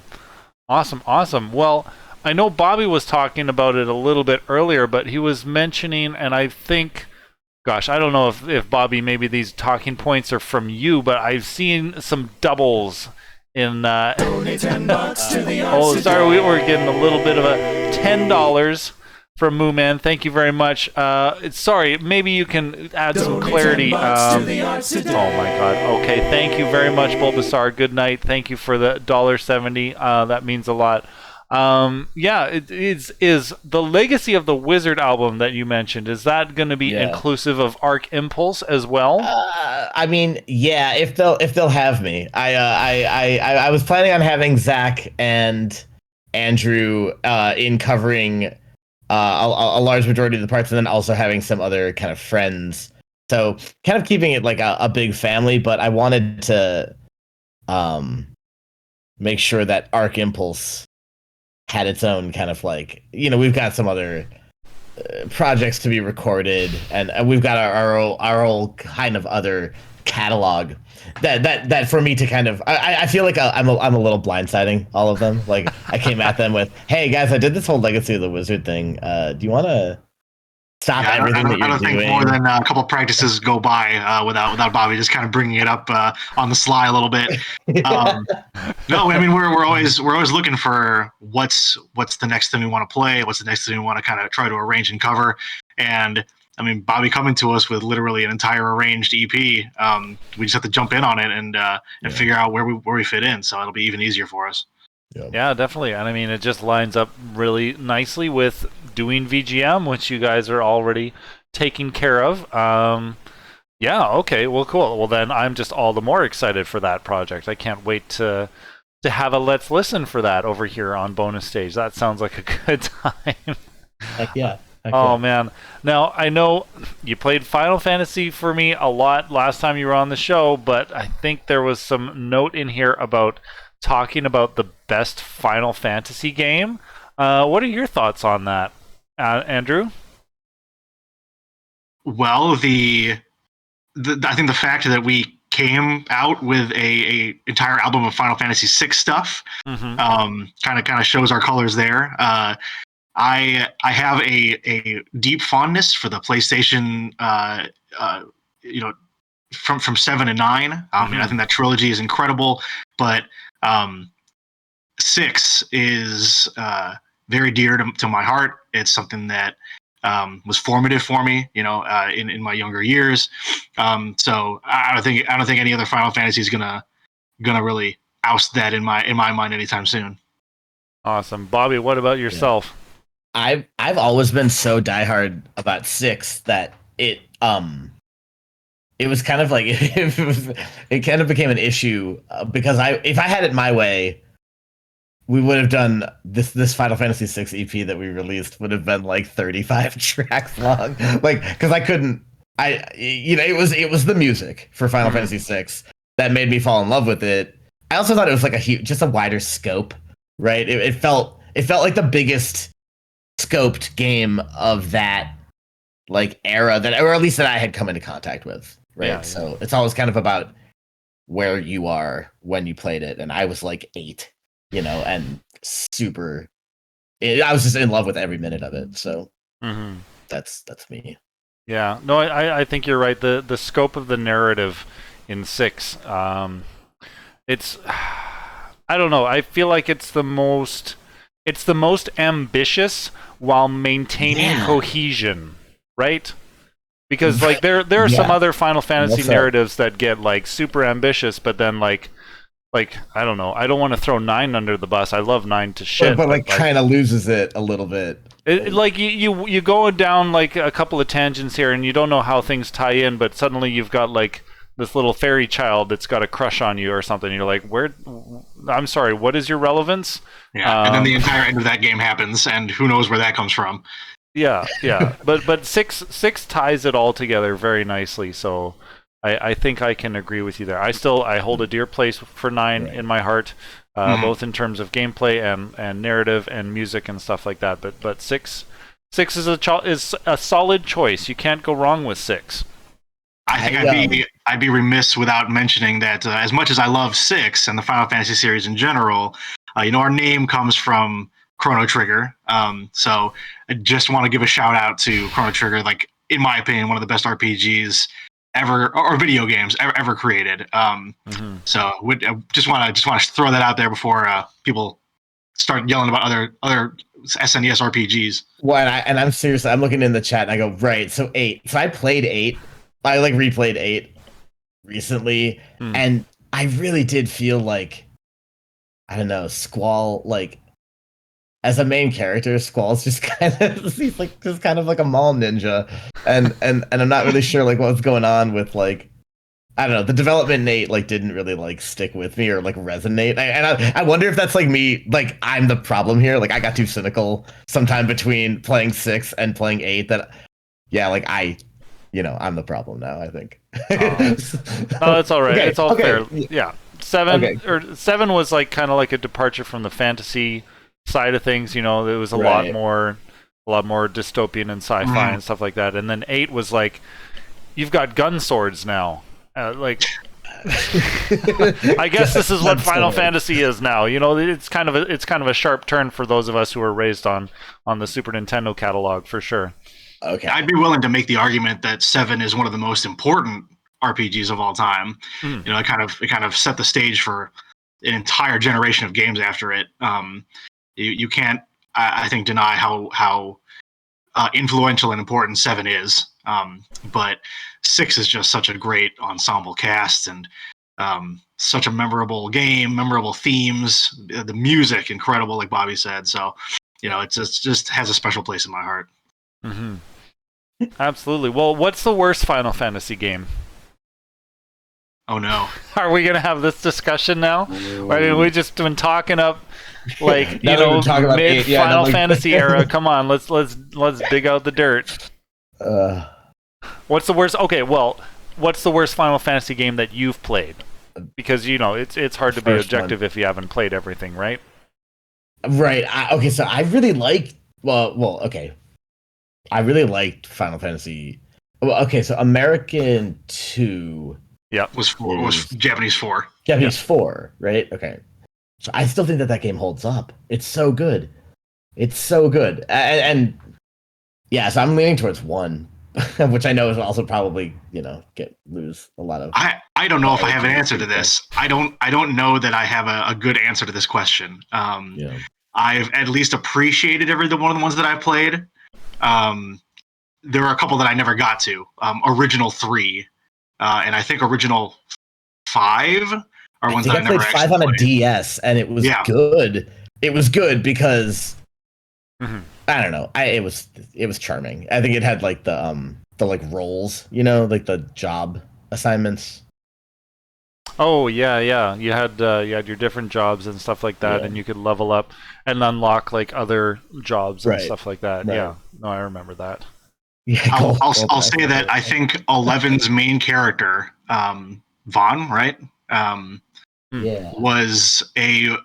Speaker 1: Awesome. Well, I know Bobby was talking about it a little bit earlier, but he was mentioning, and I think, gosh, I don't know if Bobby, maybe these talking points are from you, but I've seen some doubles in
Speaker 2: Donate $10 to the
Speaker 1: oh, sorry, we're getting a little bit of a $10 from Moo Man. Thank you very much. Sorry, maybe you can add some clarity. Oh my god. Okay, thank you very much, Bulbasaur. Good night. Thank you for the $1.70. That means a lot. Yeah, it is the Legacy of the Wizard album that you mentioned. Is that going to be inclusive of ArcImpulse as well?
Speaker 7: I mean, yeah, if they'll have me. I was planning on having Zach and Andrew in covering a large majority of the parts, and then also having some other kind of friends. So kind of keeping it like a big family, but I wanted to make sure that ArcImpulse had its own kind of like, we've got some other projects to be recorded, and we've got our own kind of other catalog that for me to kind of, I feel like I'm a little blindsiding all of them. Like I came at them with, hey guys, I did this whole Legacy of the Wizard thing. Do you want to stop everything that you're doing?
Speaker 19: I don't think more than a couple practices go by without Bobby just kind of bringing it up on the sly a little bit. No, I mean we're always looking for what's the next thing we want to play, what's the next thing we want to kind of try to arrange and cover. And I mean, Bobby coming to us with literally an entire arranged EP, we just have to jump in on it and figure out where we fit in. So it'll be even easier for us.
Speaker 1: Yeah, definitely. And I mean, it just lines up really nicely with doing VGM, which you guys are already taking care of. Yeah, okay, well, cool. Well, then I'm just all the more excited for that project. I can't wait to to have a Let's Listen for that over here on Bonus Stage. That sounds like a good time.
Speaker 7: Heck yeah.
Speaker 1: Oh man. Now I know you played Final Fantasy for me a lot last time you were on the show, but I think there was some note in here about talking about the best Final Fantasy game. What are your thoughts on that, Andrew?
Speaker 19: Well, I think the fact that we came out with a entire album of Final Fantasy VI stuff kind of shows our colors there. I have a deep fondness for the PlayStation, from 7 and 9. And I think that trilogy is incredible, but 6 is very dear to my heart. It's something that was formative for me, in my younger years. So I don't think any other Final Fantasy is gonna really oust that in my mind anytime soon.
Speaker 1: Awesome, Bobby. What about yourself?
Speaker 7: I've always been so diehard about 6 that it was kind of like it kind of became an issue because if I had it my way, we would have done this Final Fantasy VI EP that we released would have been like 35 tracks long, like because I couldn't. It was the music for Final Fantasy VI that made me fall in love with it. I also thought it was like just a wider scope, right? It felt like the biggest scoped game of that like era or at least that I had come into contact with, right?
Speaker 1: Yeah.
Speaker 7: So it's always kind of about where you are when you played it, and I was like 8, and I was just in love with every minute of it. So that's me.
Speaker 1: Yeah, no, I think you're right. The scope of the narrative in 6, it's, I don't know. I feel like it's the most ambitious while maintaining cohesion, right? Because like there are some other Final Fantasy narratives that get like super ambitious, but then like I don't know. I don't want to throw 9 under the bus. I love 9 to shit,
Speaker 7: but like kind of loses it a little bit.
Speaker 1: Like you go down like a couple of tangents here, and you don't know how things tie in, but suddenly you've got like this little fairy child that's got a crush on you or something. You're like, where? I'm sorry, what is your relevance?
Speaker 19: Yeah, and then the entire end of that game happens, and who knows where that comes from.
Speaker 1: Yeah. but 6 ties it all together very nicely. So I think I can agree with you there. I hold a dear place for 9 in my heart, both in terms of gameplay and narrative and music and stuff like that. But 6 is a solid choice. You can't go wrong with 6.
Speaker 19: I think I'd be remiss without mentioning that as much as I love 6 and the Final Fantasy series in general, our name comes from Chrono Trigger. So I just want to give a shout out to Chrono Trigger, like in my opinion, one of the best RPGs ever, or video games ever created. So I just want to throw that out there before people start yelling about other SNES RPGs.
Speaker 7: Well, and I'm serious. I'm looking in the chat and I go, right. So 8. So I played 8. I like replayed 8 recently, and I really did feel like, I don't know, Squall, like as a main character, Squall's just kind of like a mall ninja, and I'm not really sure like what's going on with like, I don't know, the development in 8 like didn't really like stick with me or like resonate. I wonder if that's like me, like I'm the problem here. Like I got too cynical sometime between playing 6 and playing 8 that, yeah, like I'm the problem now, I think.
Speaker 1: No, it's all right.
Speaker 7: Okay,
Speaker 1: it's all
Speaker 7: okay.
Speaker 1: fair. Yeah. 7 was like kind of like a departure from the fantasy side of things. It was a lot more dystopian and sci-fi and stuff like that. And then 8 was like, you've got gun swords now. I guess this is what Final Fantasy is now. It's kind of a sharp turn for those of us who were raised on the Super Nintendo catalog for sure.
Speaker 7: Okay,
Speaker 19: I'd be willing to make the argument that 7 is one of the most important RPGs of all time. It kind of set the stage for an entire generation of games after it. You can't, I think, deny how influential and important 7 is. But 6 is just such a great ensemble cast and such a memorable game, memorable themes, the music incredible, like Bobby said. So, it just has a special place in my heart.
Speaker 1: Absolutely. Well, what's the worst Final Fantasy game?
Speaker 19: Oh no.
Speaker 1: Are we gonna have this discussion now? I mean, we just been talking up, like
Speaker 7: Now
Speaker 1: you
Speaker 7: that we've
Speaker 1: know,
Speaker 7: been talking about
Speaker 1: mid
Speaker 7: yeah,
Speaker 1: Final
Speaker 7: no,
Speaker 1: Fantasy era. Come on, let's dig out the dirt. What's the worst? Okay, well, what's the worst Final Fantasy game that you've played? Because you know it's hard to be
Speaker 7: First
Speaker 1: objective if you haven't played everything, right?
Speaker 7: Right. Okay, so I really liked. Okay. I really liked Final Fantasy. Well, okay, so American 2.
Speaker 1: Yep.
Speaker 19: Was Japanese 4.
Speaker 7: Japanese 4, right? Okay. So I still think that game holds up. It's so good. It's so good. And yeah, so I'm leaning towards 1, which I know is also probably, lose a lot of.
Speaker 19: I don't know if I have an answer to this. I don't know that I have a good answer to this question. I've at least appreciated every one of the ones that I played. There are a couple that I never got to. Original 3, and I think Original 5 are ones that I never
Speaker 7: played 5
Speaker 19: actually
Speaker 7: on a
Speaker 19: played.
Speaker 7: DS, and it was good. It was good because I don't know. It was charming. I think it had like the like roles, like the job assignments.
Speaker 1: Oh yeah. You had your different jobs and stuff like that, and you could level up and unlock like other jobs and stuff like that.
Speaker 7: Right.
Speaker 1: Yeah, no, I remember that.
Speaker 7: Yeah,
Speaker 19: I'll say that I think 11's main character, Vaughn, right? Was a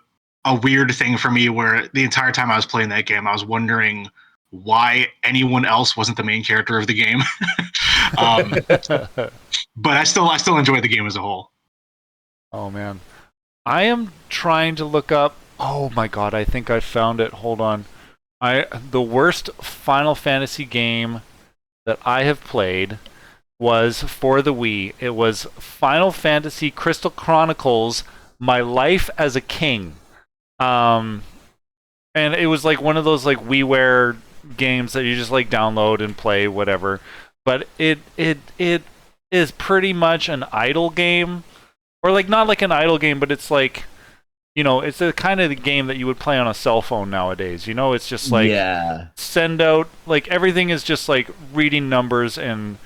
Speaker 19: weird thing for me where the entire time I was playing that game, I was wondering why anyone else wasn't the main character of the game. But I still enjoyed the game as a whole.
Speaker 1: Oh man, I am trying to look up. Oh my god, I think I found it. Hold on. The worst Final Fantasy game that I have played was for the Wii. It was Final Fantasy Crystal Chronicles: My Life as a King. And it was like one of those like WiiWare games that you just like download and play whatever. But it is pretty much an idle game. Or like not like an idle game, but it's like, it's the kind of the game that you would play on a cell phone nowadays. It's just like send out, like everything is just like reading numbers and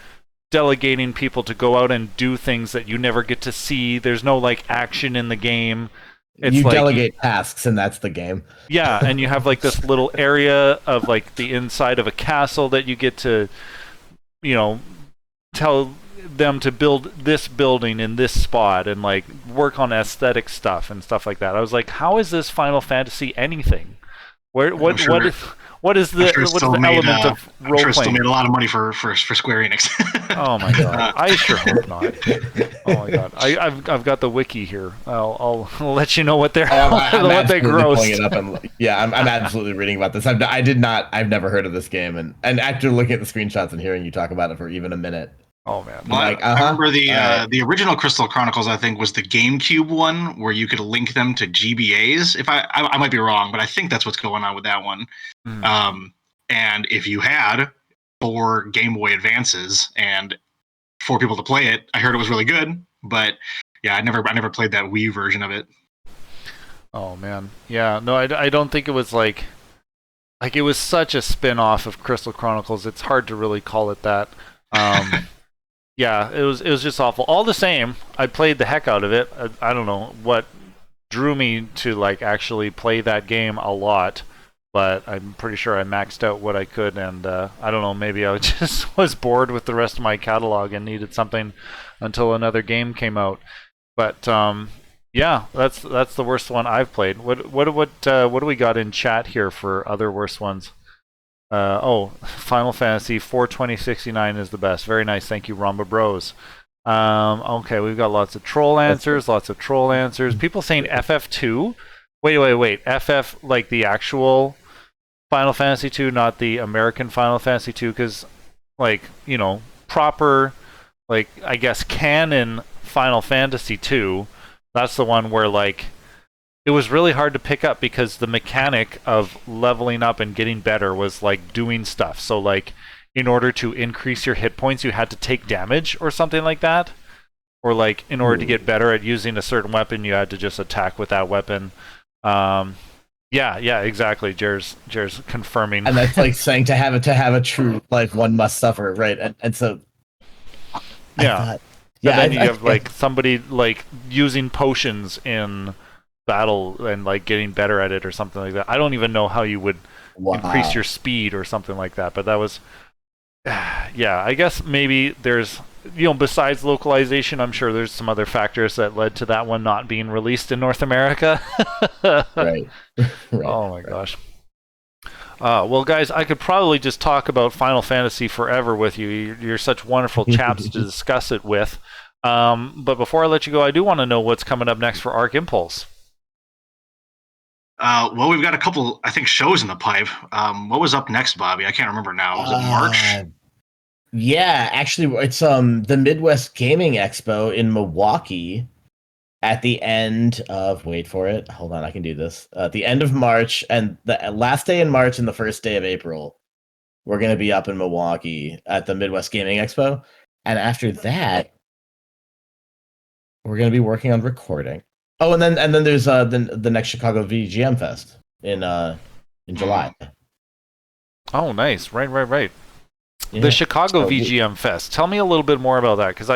Speaker 1: delegating people to go out and do things that you never get to see. There's no like action in the game. It's
Speaker 7: you
Speaker 1: like,
Speaker 7: delegate tasks, and that's the game.
Speaker 1: Yeah, and you have like this little area of like the inside of a castle that you get to, tell them to build this building in this spot and like work on aesthetic stuff and stuff like that. I was like, how is this Final Fantasy anything? What is the element of role playing?
Speaker 19: Still made a lot of money for Square Enix.
Speaker 1: Oh my god, I sure hope not. Oh my god, I've got the wiki here. I'll let you know what they're what they grossed.
Speaker 7: I'm absolutely reading about this. I've never heard of this game, and after looking at the screenshots and hearing you talk about it for even a minute.
Speaker 1: Oh man!
Speaker 19: Well, I remember the original Crystal Chronicles. I think was the GameCube one where you could link them to GBAs. If I might be wrong, but I think that's what's going on with that one. And if you had 4 Game Boy Advances and 4 people to play it, I heard it was really good. But yeah, I never played that Wii version of it.
Speaker 1: Oh man, yeah, no, I don't think it was like it was such a spin-off of Crystal Chronicles. It's hard to really call it that. Yeah, it was just awful. All the same, I played the heck out of it. I don't know what drew me to like actually play that game a lot, but I'm pretty sure I maxed out what I could, and I don't know, maybe I just was bored with the rest of my catalog and needed something until another game came out. But yeah, that's the worst one I've played. What do we got in chat here for other worst ones? Final Fantasy 42069 is the best. Very nice, thank you, Ramba Bros. Okay, we've got lots of troll answers. People saying FF2. Wait. FF like the actual Final Fantasy 2, not the American Final Fantasy 2, because like proper, like I guess canon Final Fantasy 2. That's the one where like. It was really hard to pick up because the mechanic of leveling up and getting better was like doing stuff. So like in order to increase your hit points, you had to take damage or something like that. Or like in order to get better at using a certain weapon, you had to just attack with that weapon. Yeah, exactly. Jer's confirming.
Speaker 7: And that's like saying to have a true life, one must suffer, right? And so
Speaker 1: yeah. And then you have like somebody like using potions in battle and like getting better at it or something like that. I don't even know how you would increase your speed or something like that, but that was yeah, I guess maybe there's, you know, besides localization, I'm sure there's some other factors that led to that one not being released in North America.
Speaker 7: Right.
Speaker 1: Oh my gosh. Well, guys, I could probably just talk about Final Fantasy forever with you. You're such wonderful chaps to discuss it with. But before I let you go, I do want to know what's coming up next for Arc Impulse.
Speaker 19: Well, we've got a couple, I think, shows in the pipe. What was up next, Bobby? I can't remember now. Was it March?
Speaker 7: Yeah, actually, it's the Midwest Gaming Expo in Milwaukee at the end of, wait for it, hold on, I can do this. At the end of March, and the last day in March and the first day of April, we're going to be up in Milwaukee at the Midwest Gaming Expo. And after that, we're going to be working on recording. Oh, and then there's the next Chicago VGM Fest in July.
Speaker 1: Oh, nice. Right.
Speaker 7: Yeah.
Speaker 1: The Chicago VGM Fest. Tell me a little bit more about that, because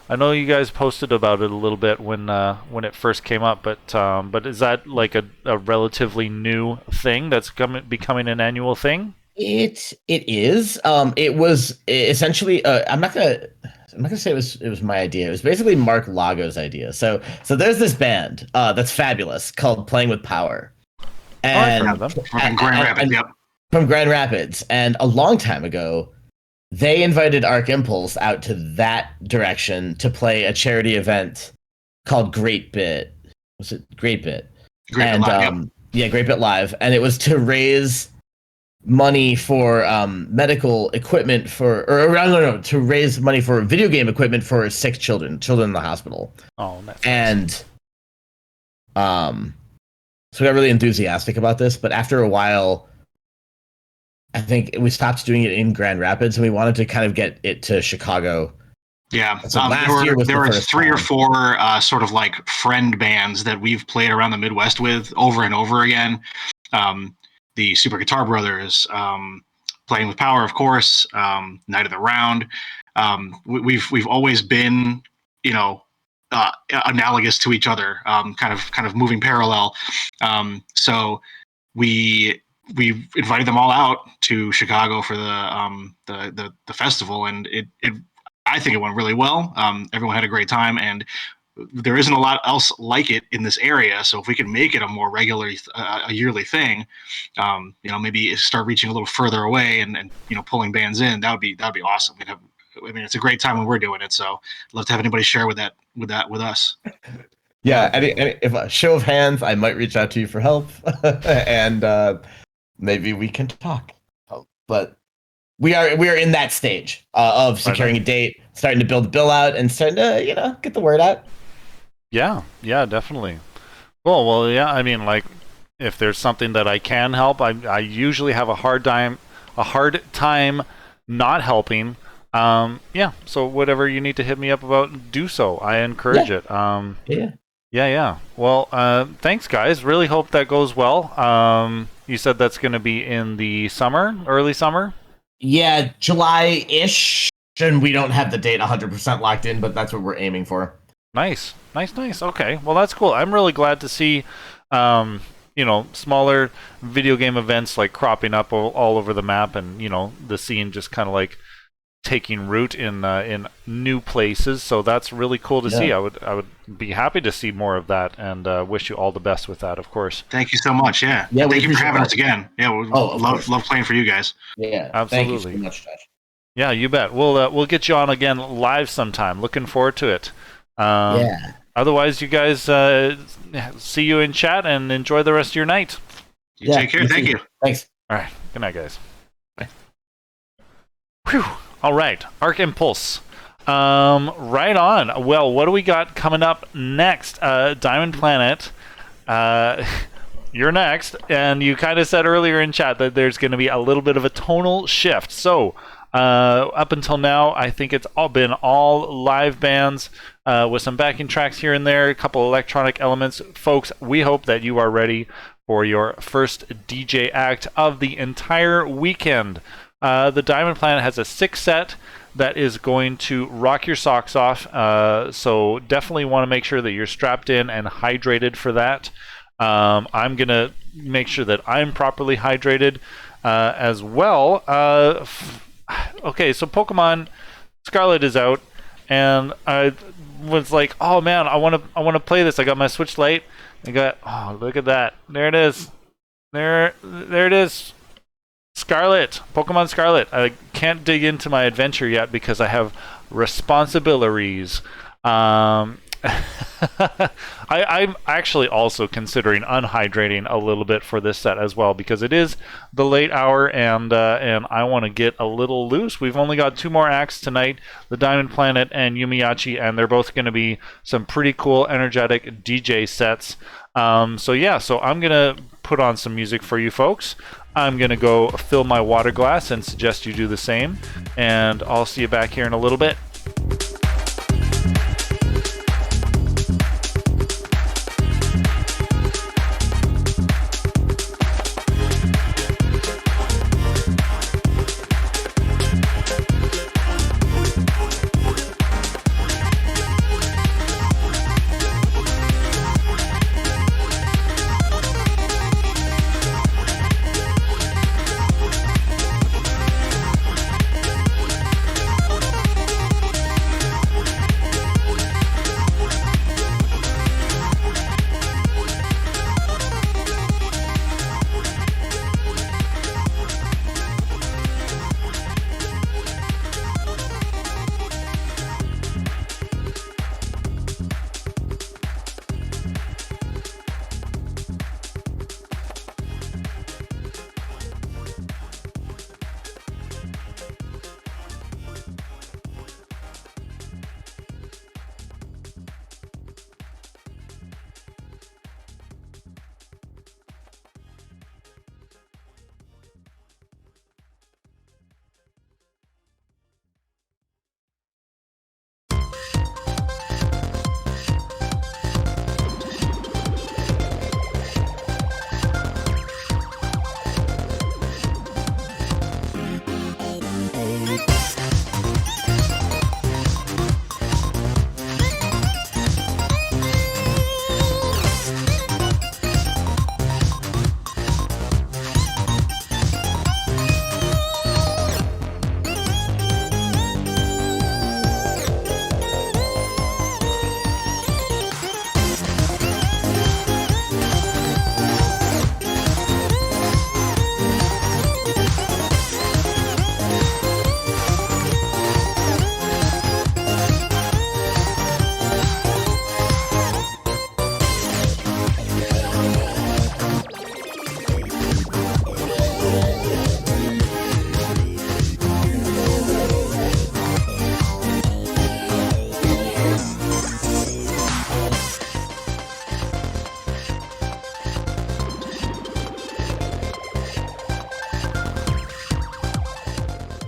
Speaker 1: I know you guys posted about it a little bit when it first came up, but is that like a relatively new thing that's becoming an annual thing?
Speaker 7: It is. It was essentially. I'm not gonna say it was my idea. It was basically Mark Lago's idea. So there's this band that's fabulous called Playing with Power, and
Speaker 19: from Grand Rapids. Yep.
Speaker 7: From Grand Rapids, and a long time ago, they invited Arc Impulse out to that direction to play a charity event called Great Bit. Was it Great Bit?
Speaker 19: Great Bit Live, yep.
Speaker 7: Yeah, Great Bit Live, and it was to raise money for medical equipment to raise money for video game equipment for sick children in the hospital.
Speaker 1: Oh, that's
Speaker 7: and so we got really enthusiastic about this, but after a while, I think we stopped doing it in Grand Rapids, and we wanted to kind of get it to Chicago.
Speaker 19: Yeah,
Speaker 7: So
Speaker 19: there were 3 or 4 sort of like friend bands that we've played around the Midwest with over and over again. The Super Guitar Brothers, Playing with Power, of course, Night of the Round. We've always been, you know, analogous to each other, kind of moving parallel. So we invited them all out to Chicago for the festival, and it I think it went really well. Everyone had a great time, and there isn't a lot else like it in this area. So if we can make it a more regular, a yearly thing, you know, maybe start reaching a little further away and you know, pulling bands in, that'd be awesome. It's a great time when we're doing it. So I'd love to have anybody share with us.
Speaker 7: Yeah, and if a show of hands, I might reach out to you for help, and maybe we can talk. But we are in that stage of securing a date, starting to build the bill out, and starting to get the word out.
Speaker 1: Yeah, definitely. Well, yeah. I mean, like, if there's something that I can help, I usually have a hard time not helping. Yeah. So whatever you need to hit me up about, do so. I encourage it. Yeah. Well, thanks, guys. Really hope that goes well. You said that's going to be in the summer, early summer?
Speaker 7: Yeah, July-ish, and we don't have the date 100% locked in, but that's what we're aiming for.
Speaker 1: Nice. Okay, well, that's cool. I'm really glad to see, smaller video game events like cropping up all over the map, and the scene just kind of like taking root in new places. So that's really cool to see. I would be happy to see more of that, and wish you all the best with that, of course.
Speaker 19: Thank you so much. Yeah. Thank you for having us again. Yeah, we love playing for you guys.
Speaker 7: Yeah,
Speaker 1: absolutely.
Speaker 7: Thank you so much, Josh.
Speaker 1: Yeah, you bet. We'll get you on again live sometime. Looking forward to it. Otherwise, you guys see you in chat and enjoy the rest of your night.
Speaker 19: You take care. Thank you.
Speaker 7: Thanks.
Speaker 1: All right. Good night, guys. Bye. Whew. All right. Arc Impulse. Right on. Well, what do we got coming up next? Diamond Planet. You're next. And you kind of said earlier in chat that there's going to be a little bit of a tonal shift. So, up until now, I think it's been all live bands with some backing tracks here and there, a couple electronic elements. Folks, we hope that you are ready for your first DJ act of the entire weekend. The Diamond Planet has a 6-set that is going to rock your socks off. So definitely want to make sure that you're strapped in and hydrated for that. I'm going to make sure that I'm properly hydrated as well. Okay, so Pokemon Scarlet is out, and I was like, oh man, I want to play this. I got my Switch Lite. I got, oh, look at that. There it is. There it is. Scarlet, Pokemon Scarlet. I can't dig into my adventure yet because I have responsibilities. I'm actually also considering unhydrating a little bit for this set as well because it is the late hour and I want to get a little loose. We've only got 2 more acts tonight, the Diamond Planet and Yumiyachi, and they're both going to be some pretty cool, energetic DJ sets. So yeah, so I'm going to put on some music for you folks. I'm going to go fill my water glass and suggest you do the same, and I'll see you back here in a little bit.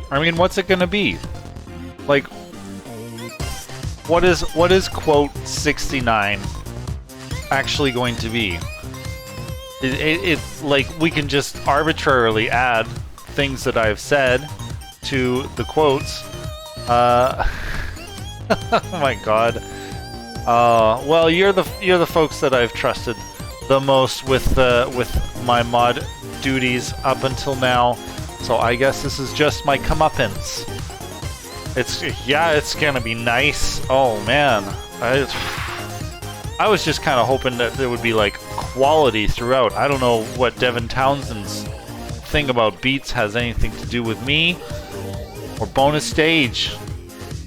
Speaker 1: I mean, what's it gonna be? Like, what is quote 69 actually going to be? It like, we can just arbitrarily add things that I've said to the quotes. Oh my god. Well, you're the folks that I've trusted the most with my mod duties up until now. So I guess this is just my comeuppance. It's gonna be nice. Oh man, I was just kind of hoping that there would be like quality throughout. I don't know what Devin Townsend's thing about beats has anything to do with me or bonus stage.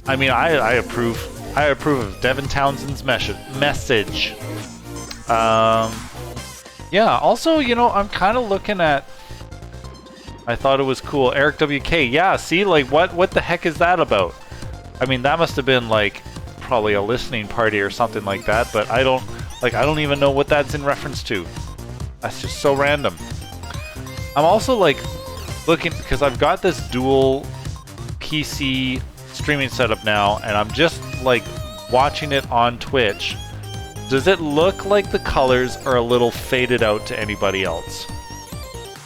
Speaker 1: I mean, I approve of Devin Townsend's message. Yeah. Also, you know, I'm kind of looking at. I thought it was cool. Eric WK. Yeah, see, like, what the heck is that about? I mean, that must have been, like, probably a listening party or something like that, but I don't even know what that's in reference to. That's just so random. I'm also, like, looking, because I've got this dual PC streaming setup now, and I'm just, like, watching it on Twitch. Does it look like the colors are a little faded out to anybody else?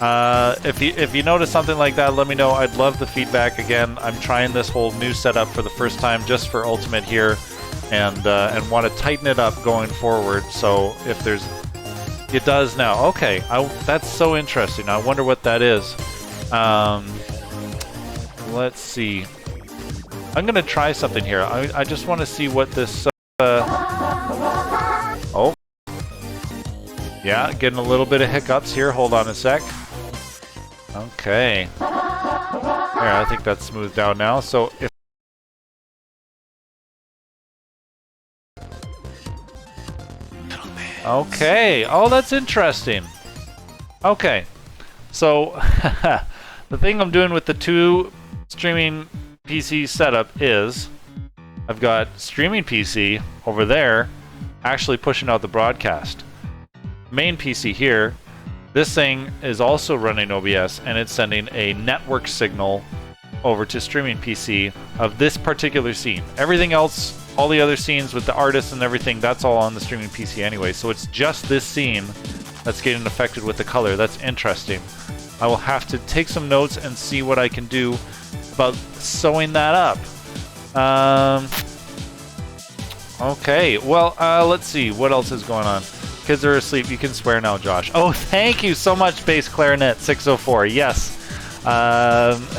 Speaker 1: If you notice something like that, let me know. I'd love the feedback. Again, I'm trying this whole new setup for the first time just for Ultimate here, and want to tighten it up going forward. So if there's, it does now. Okay, that's so interesting. I wonder what that is. Let's see. I'm gonna try something here. I just want to see what this. Oh, yeah, getting a little bit of hiccups here. Hold on a sec. Okay. There, I think that's smoothed down now. So if okay. Oh, that's interesting. Okay. So the thing I'm doing with the two streaming PC setup is I've got streaming PC over there actually pushing out the broadcast. Main PC here, this thing is also running OBS and it's sending a network signal over to streaming PC of this particular scene. Everything else, all the other scenes with the artists and everything, that's all on the streaming PC anyway. So it's just this scene that's getting affected with the color. That's interesting. I will have to take some notes and see what I can do about sewing that up. Okay, well, let's see. What else is going on? Kids are asleep. You can swear now, Josh. Oh, thank you so much, Bass Clarinet 604. Yes.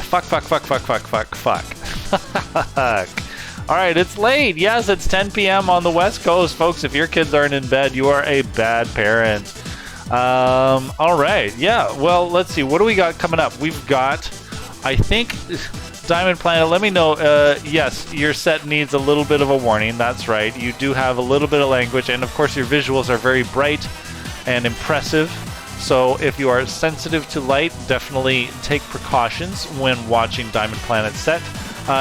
Speaker 1: Fuck. All right, it's late. Yes, it's 10 p.m. on the West Coast. Folks, if your kids aren't in bed, you are a bad parent. All right. Yeah, well, let's see. What do we got coming up? We've got, I think, Diamond Planet, let me know. Yes, your set needs a little bit of a warning. That's right. You do have a little bit of language, and of course your visuals are very bright and impressive. So if you are sensitive to light, definitely take precautions when watching Diamond Planet set.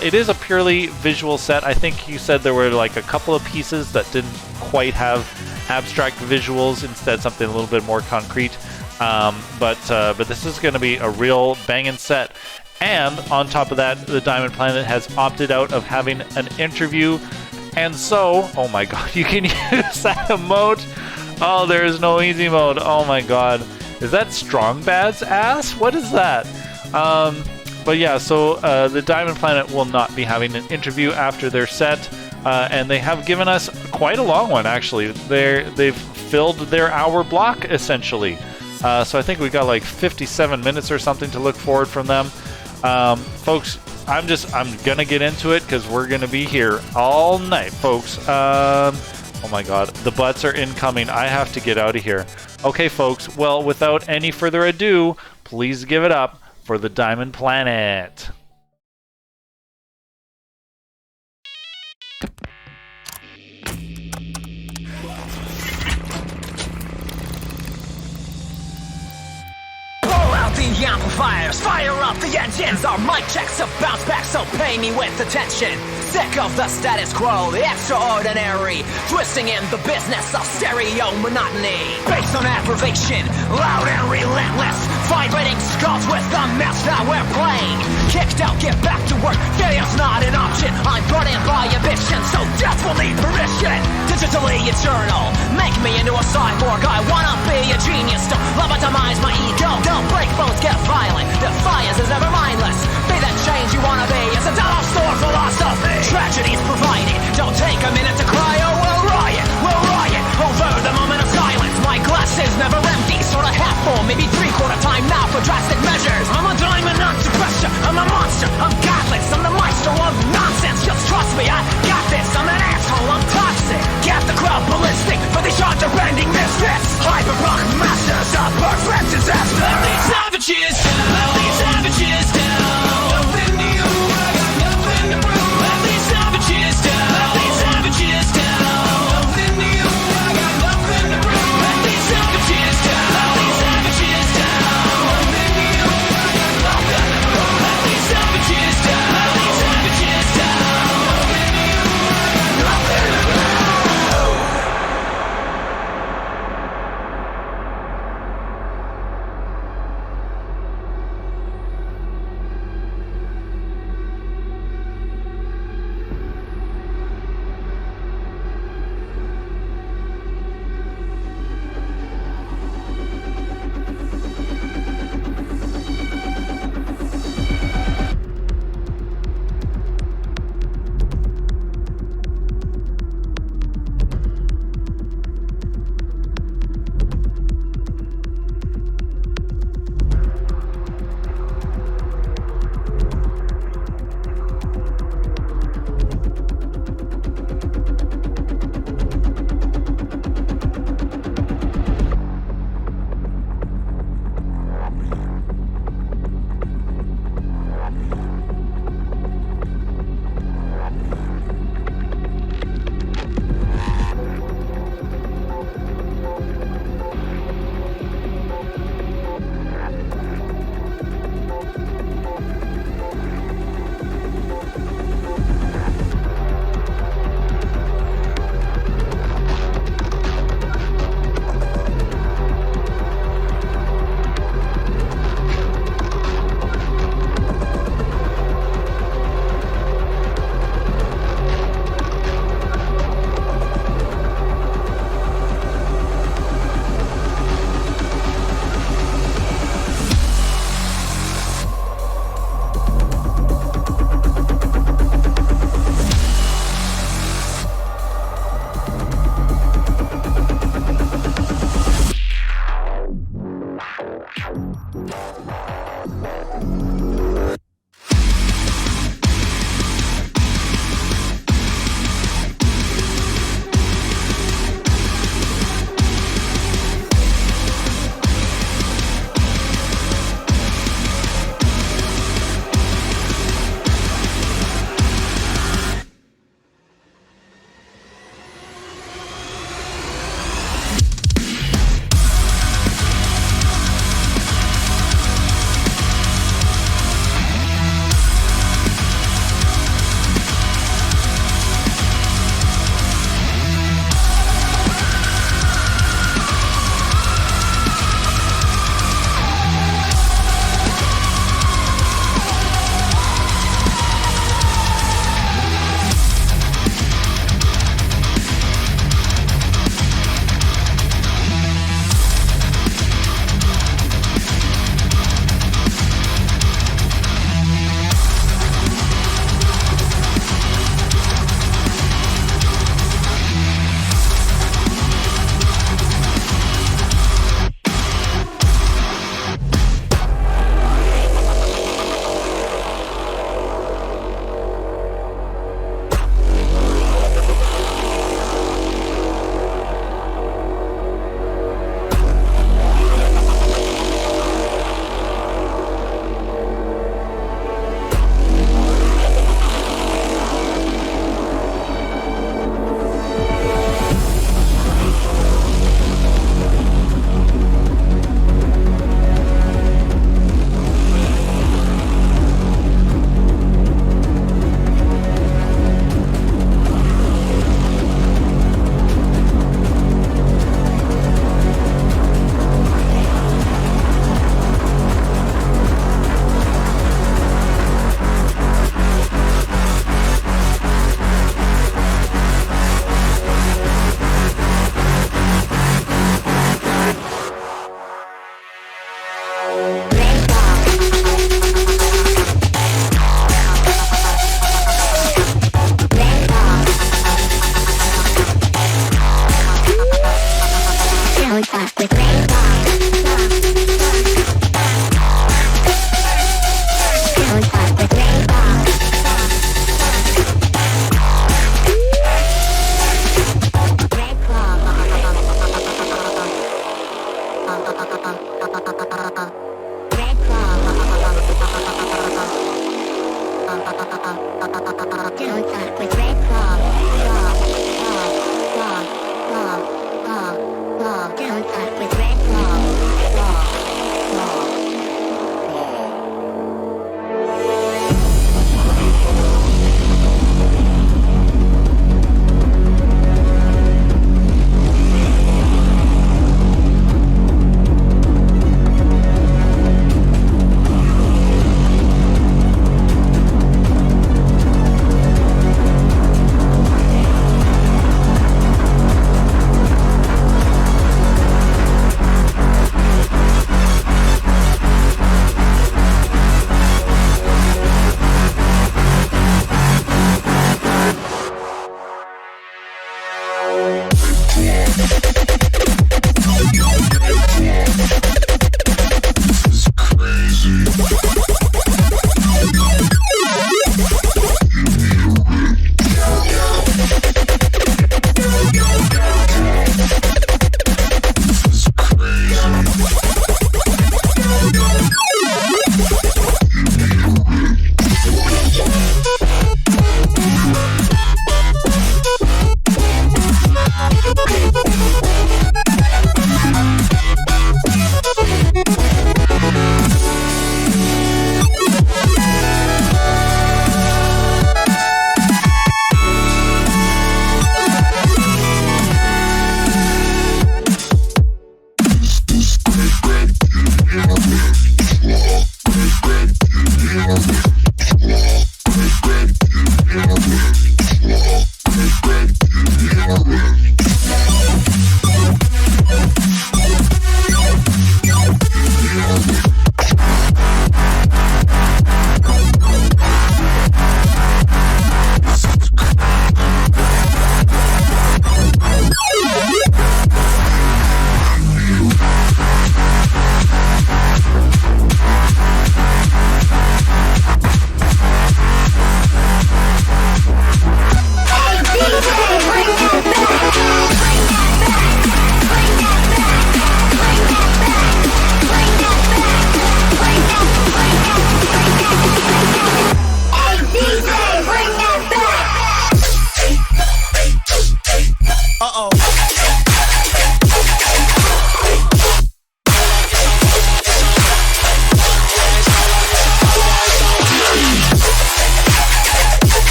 Speaker 1: It is a purely visual set. I think you said there were like a couple of pieces that didn't quite have abstract visuals, instead something a little bit more concrete. But this is going to be a real banging set. And on top of that, the Diamond Planet has opted out of having an interview. And so, oh my god, you can use that emote. Oh, there is no easy mode. Oh my god. Is that Strong Bad's ass? What is that? But yeah, so the Diamond Planet will not be having an interview after their set. And they have given us quite a long one, actually. They've filled their hour block, essentially. So I think we got like 57 minutes or something to look forward from them. Folks, I'm gonna get into it because we're gonna be here all night, folks. Oh my god, the butts are incoming. I have to get out of here. Okay, folks, well, without any further ado, please give it up for the Diamond Planet.
Speaker 18: The amplifiers, fire up the engines. Our mic checks to bounce back, so pay me with attention. Sick of the status quo, the extraordinary, twisting in the business of stereo monotony. Based on aggravation, loud and relentless, vibrating skulls with the mess that we're playing. Kicked out, get back to work, failure's not an option. I'm brought in by ambition, so death will need permission. Digitally eternal, make me into a cyborg. I wanna be a genius, don't lobotomize my ego. Don't break bones, get violent, defiance is never mindless. Be that change you wanna be, it's a dollar store philosophy. Tragedies provided, don't take a minute to cry. Oh, we'll riot over the moment of silence. My glass is never empty, sort of half full, maybe three-quarter time now for drastic measures. I'm a diamond, not to pressure, I'm a monster, I'm godless, I'm the maestro of nonsense. Just trust me, I got this, I'm an asshole, I'm toxic. Get the crowd ballistic for these genre-bending misfits. Hyper-rock masters of perfect disaster. Let these savages down, let these savages down. Nothing new, I got nothing to prove. Let these savages down, let these savages down. Nothing new, I got nothing to prove. Let these savages down, let these savages down. Nothing new,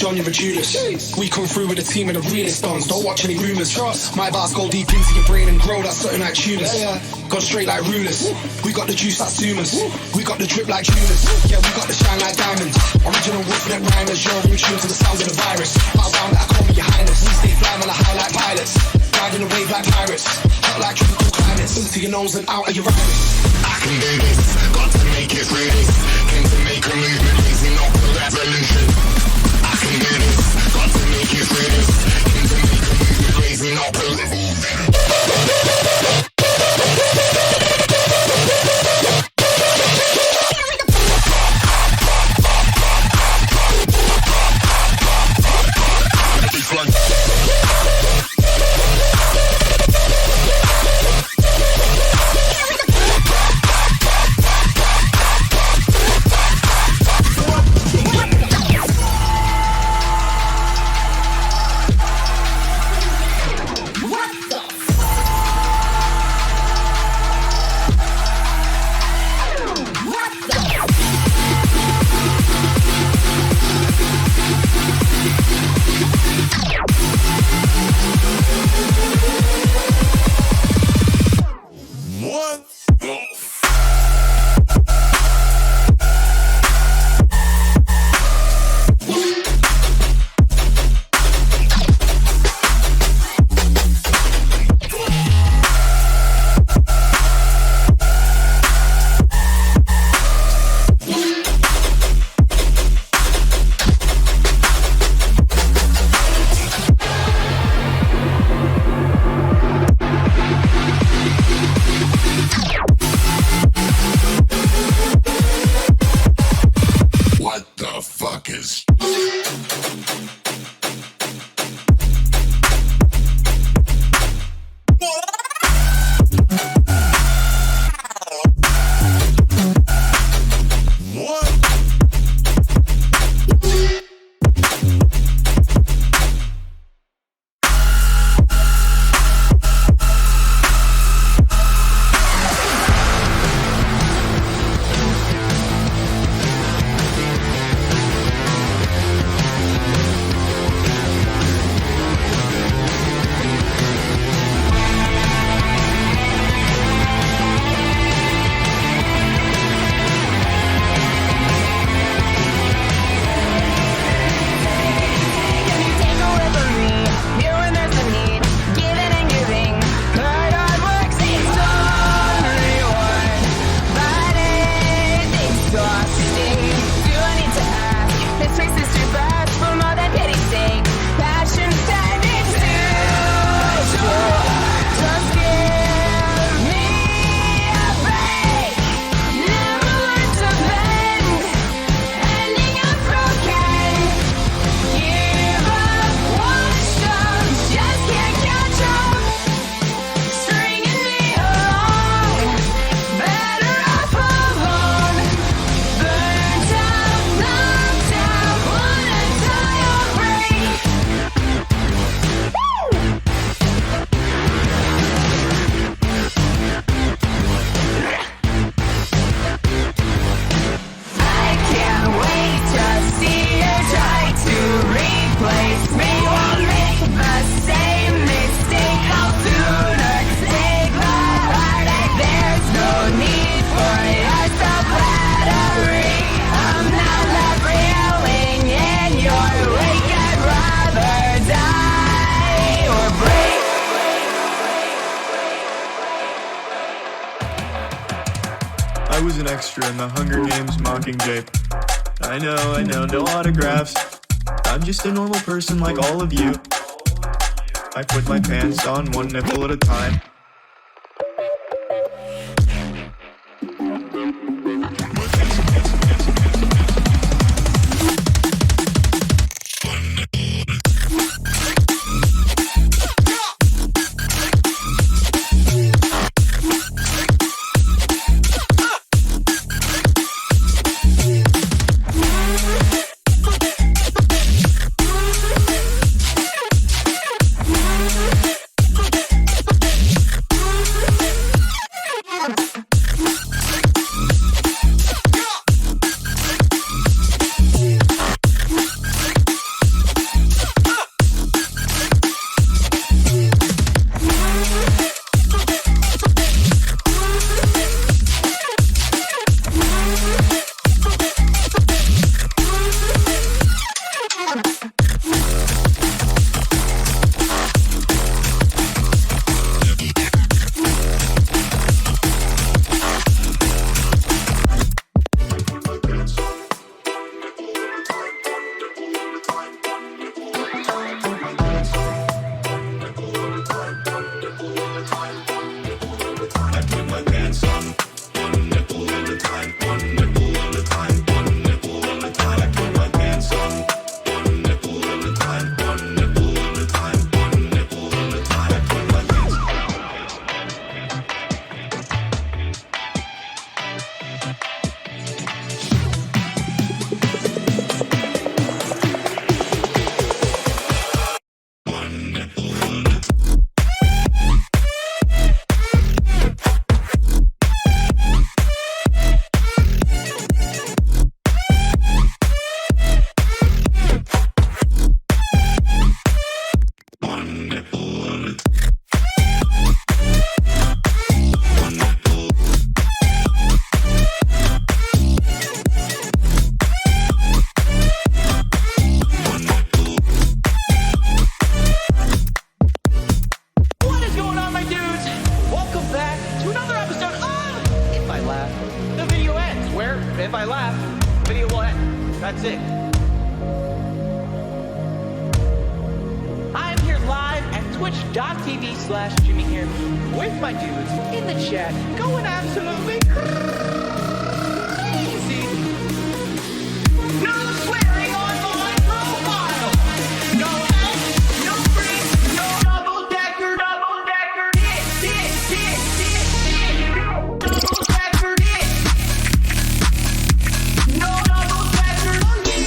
Speaker 20: John, you're a Judas. We come through with a team of the realest dons. Don't watch any rumours. My bars go deep into your brain and grow like something like tuners. Go straight like rulers. We got the juice like Sumas. We got the drip like Judas. Yeah, we got the shine like diamonds. Original roughneck rhymers. You're in tune to the sounds of the virus. Bow down that I call me your highness. We stay flying on a high like pilots. Riding the wave like pirates. Hot like tropical climates. Into your nose and out of your iris. I can do this. Got to make it through this. Came to make a movement. Raising up the revolution. I can do this. Got to make it through this. Came to make a movement. Raising up the revolution.
Speaker 21: I was an extra in the Hunger Games Mockingjay. I know, no autographs. I'm just a normal person like all of you. I put my pants on one nipple at a time.
Speaker 18: twitch.tv/Jimmy here with my dudes in the chat going absolutely crazy. No swearing on my profile. No F, no freak, no double-decker, dick. Double-decker dick. No double-decker monkey.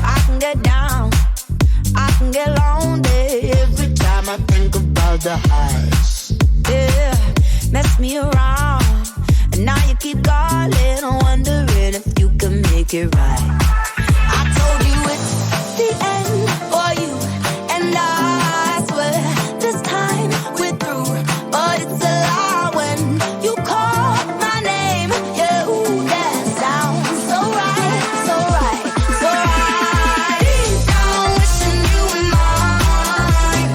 Speaker 3: I can get down, I can get lonely every time I think about the highs. Yeah, mess me around, and now you keep calling, wondering if you can make it right. I told you it's the end for you, and I swear this time we're through. But it's a lie when you call my name. Yeah, ooh, that sounds so right, so right, so right. Deep down, wishing you were mine.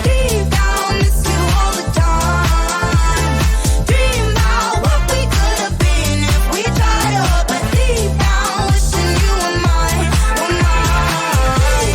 Speaker 3: Deep down, miss you all the time. Dream about what we could have been if we tried up. But deep down, wishing you were mine, were mine.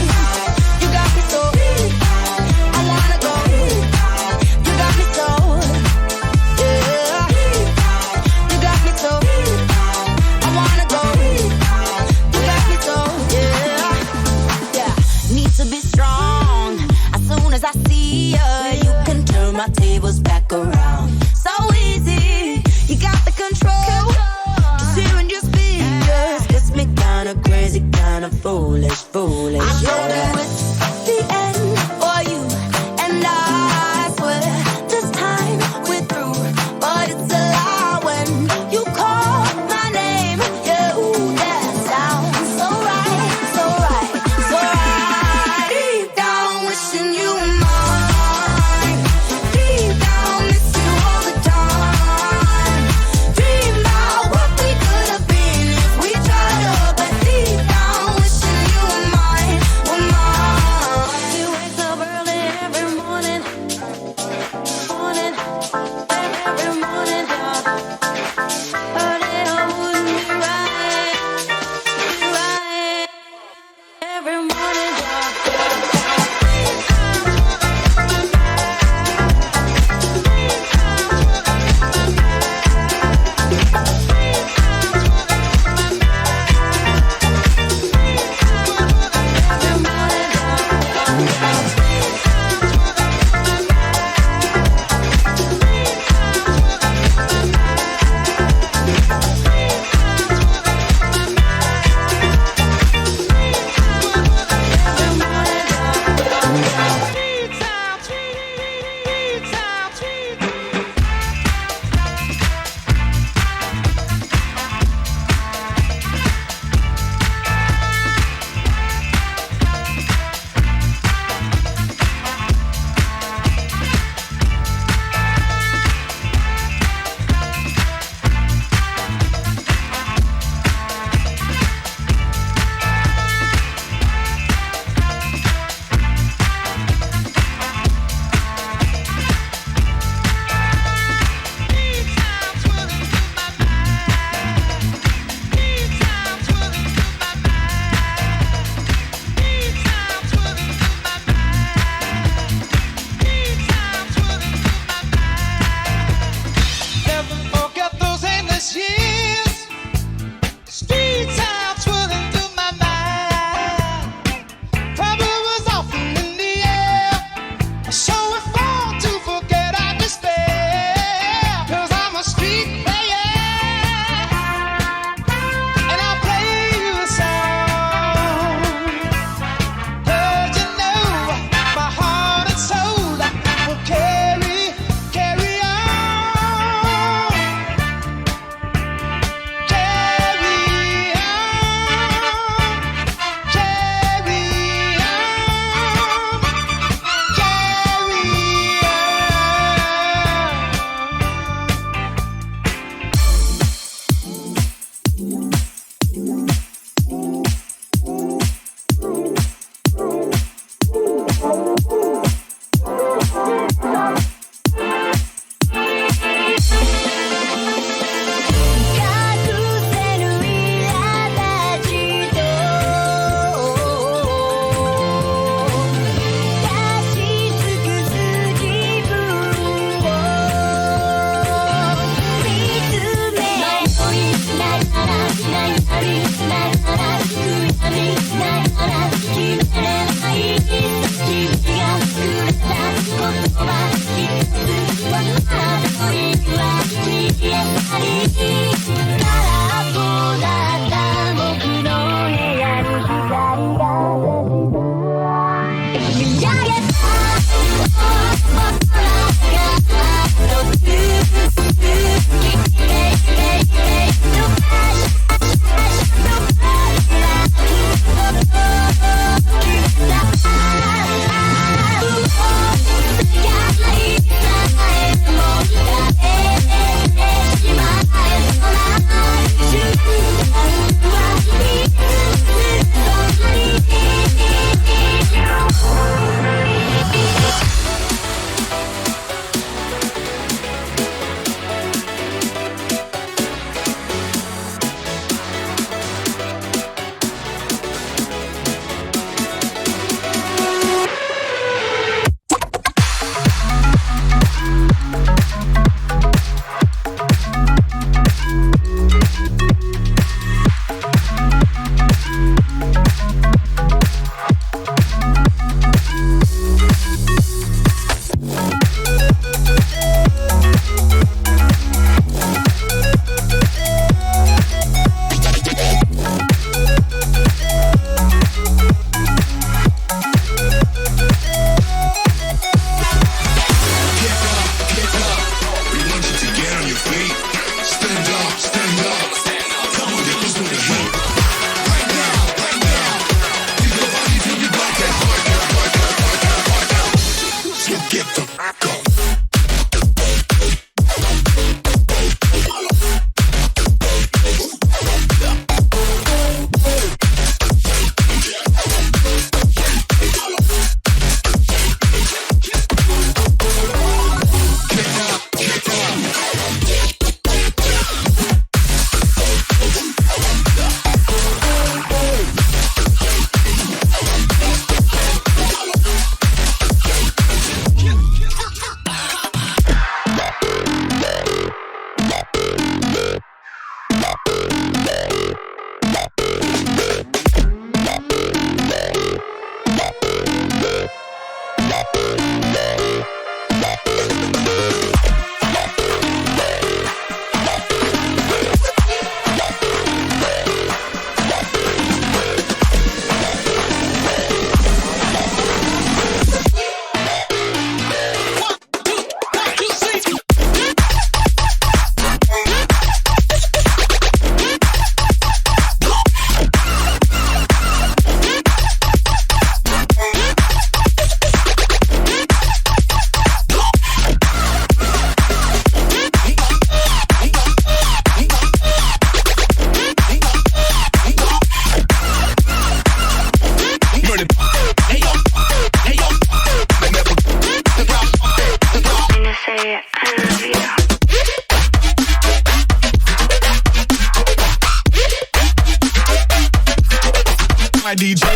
Speaker 20: My DJ.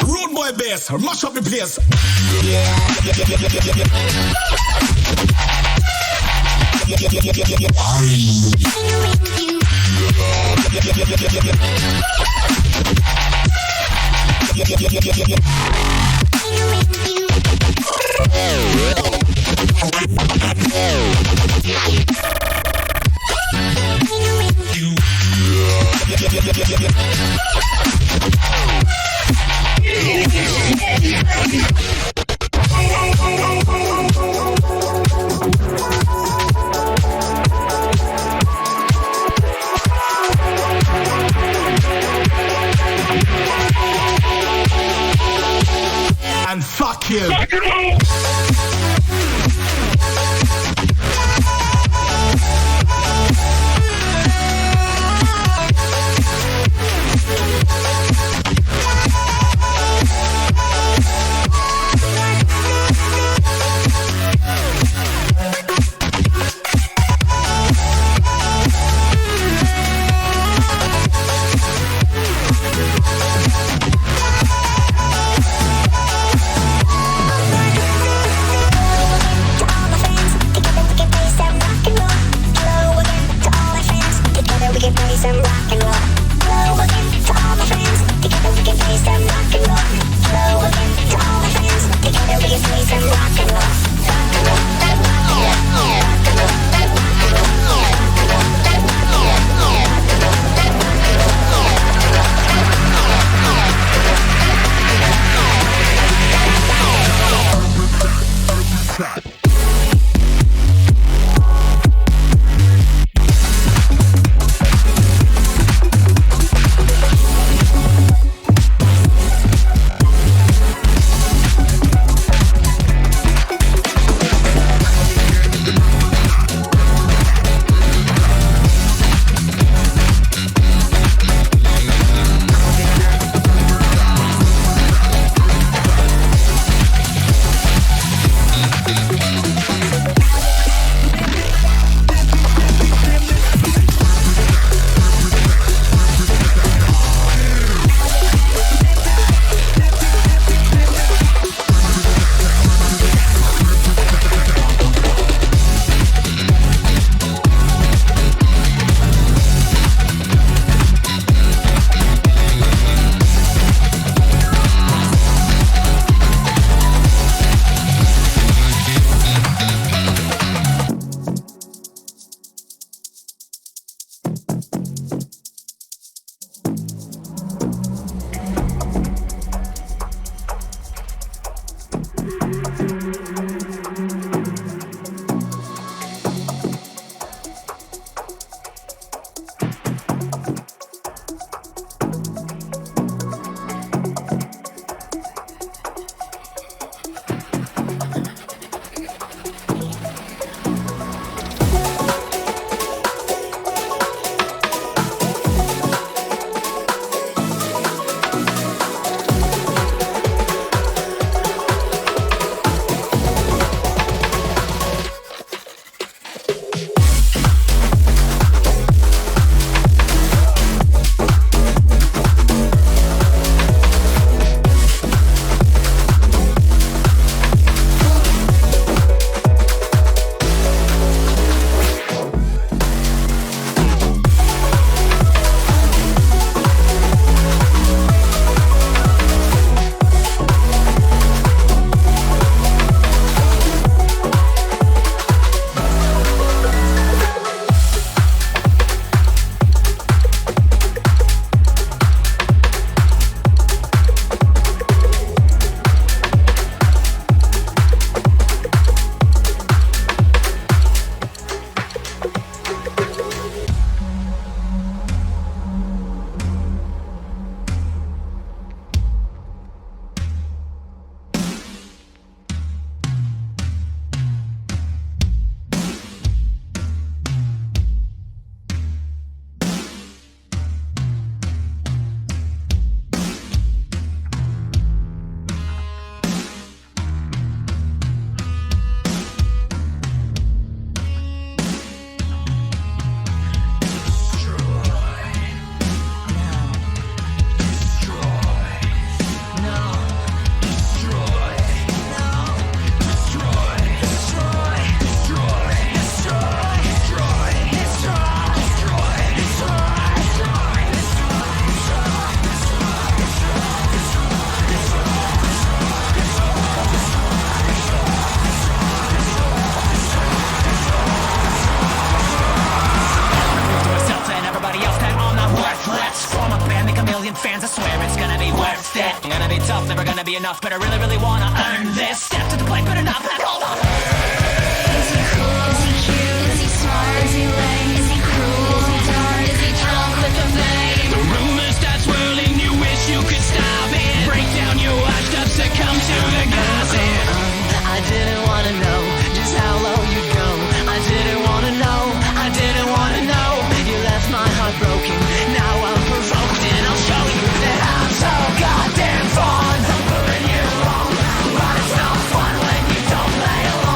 Speaker 20: Rude boy bass, mash up the place. And fuck you.
Speaker 18: million fans, I swear it's gonna be worth it. I'm gonna be tough, never gonna be enough, but I really, really wanna earn this. Step to the plate, but enough, and hold on. Is he cool? Is he cute? Is he smart? Is he lame? Is he cruel? Is he dark? Is he drunk with the fame? The rumors start swirling, you wish you could stop it. Break down your washed up, succumb to the gossip. I didn't wanna know just how low you'd go. I didn't wanna know, I didn't wanna know. You left my heart broken, now I'm provoked, and I'll show you that I'm so goddamn fun. I'm proving you wrong, but it's not fun when you don't play along.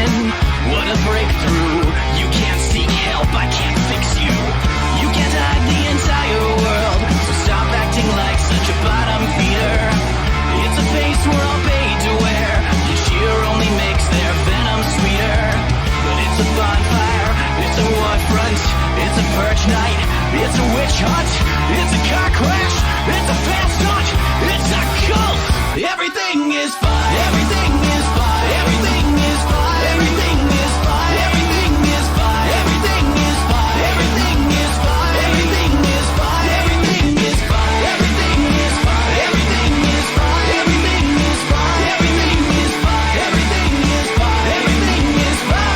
Speaker 18: broken. What a breakthrough. You can't seek help, I can't fix you. You can't hide the entire world, so stop acting like such a bottom feeder. It's a face we're all paid to wear. The cheer only makes their venom sweeter. But it's a bonfire, it's a war front, it's a purge night, it's a witch hunt, it's a car crash, it's a fast hunt, it's a cult. Everything is fine, everything is fine, everything is fine, everything is fine, everything is fine, everything is fine, everything is fine, everything is fine, everything is fine, everything is fine, everything is fine, everything is fine, everything is fine, everything is fine, everything is fine.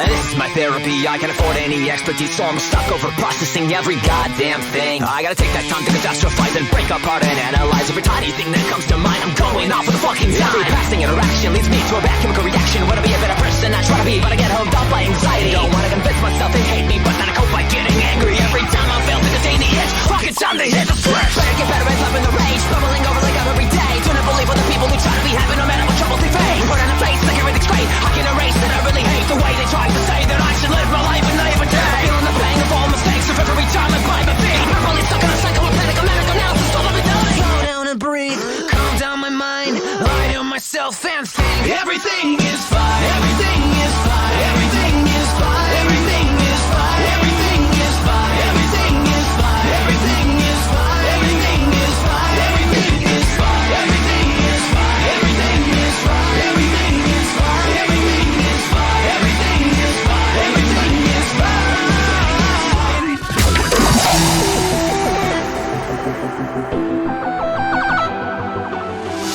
Speaker 18: This is my therapy, I can't afford any expertise, so I'm stuck over processing every goddamn thing. I gotta take that time to catastrophize and break apart and analyze every tiny thing that comes to mind. I'm going off with a fucking time. Every passing interaction leads me to a bad chemical reaction. Wanna be a better person, I try to be, but I get held up by anxiety. Don't wanna convince myself they hate me, but then I cope by getting angry. Every time I fail to contain the itch, fucking time to hit the switch. Better get better at loving the rage, bubbling over like I'm every day. Couldn't believe all the people who try to be happy no matter what troubles they face. Put on a face like everything's great, I can erase that I really hate the way they try to say that I should live my life and live a day. Feeling the pain of all mistakes of every time I find my feet. I'm really stuck in a cycle of panic, I'm medical now, so stop every day. Slow down and breathe, calm down my mind, lie to myself and think. Everything is fine, everything is fine, everything is fine, everything is fine, everything is fine, everything is fine, everything is fine, everything is fine, everything is fine, everything is fine, everything is fine, everything is fine, everything is fine, everything is fine, everything is fine.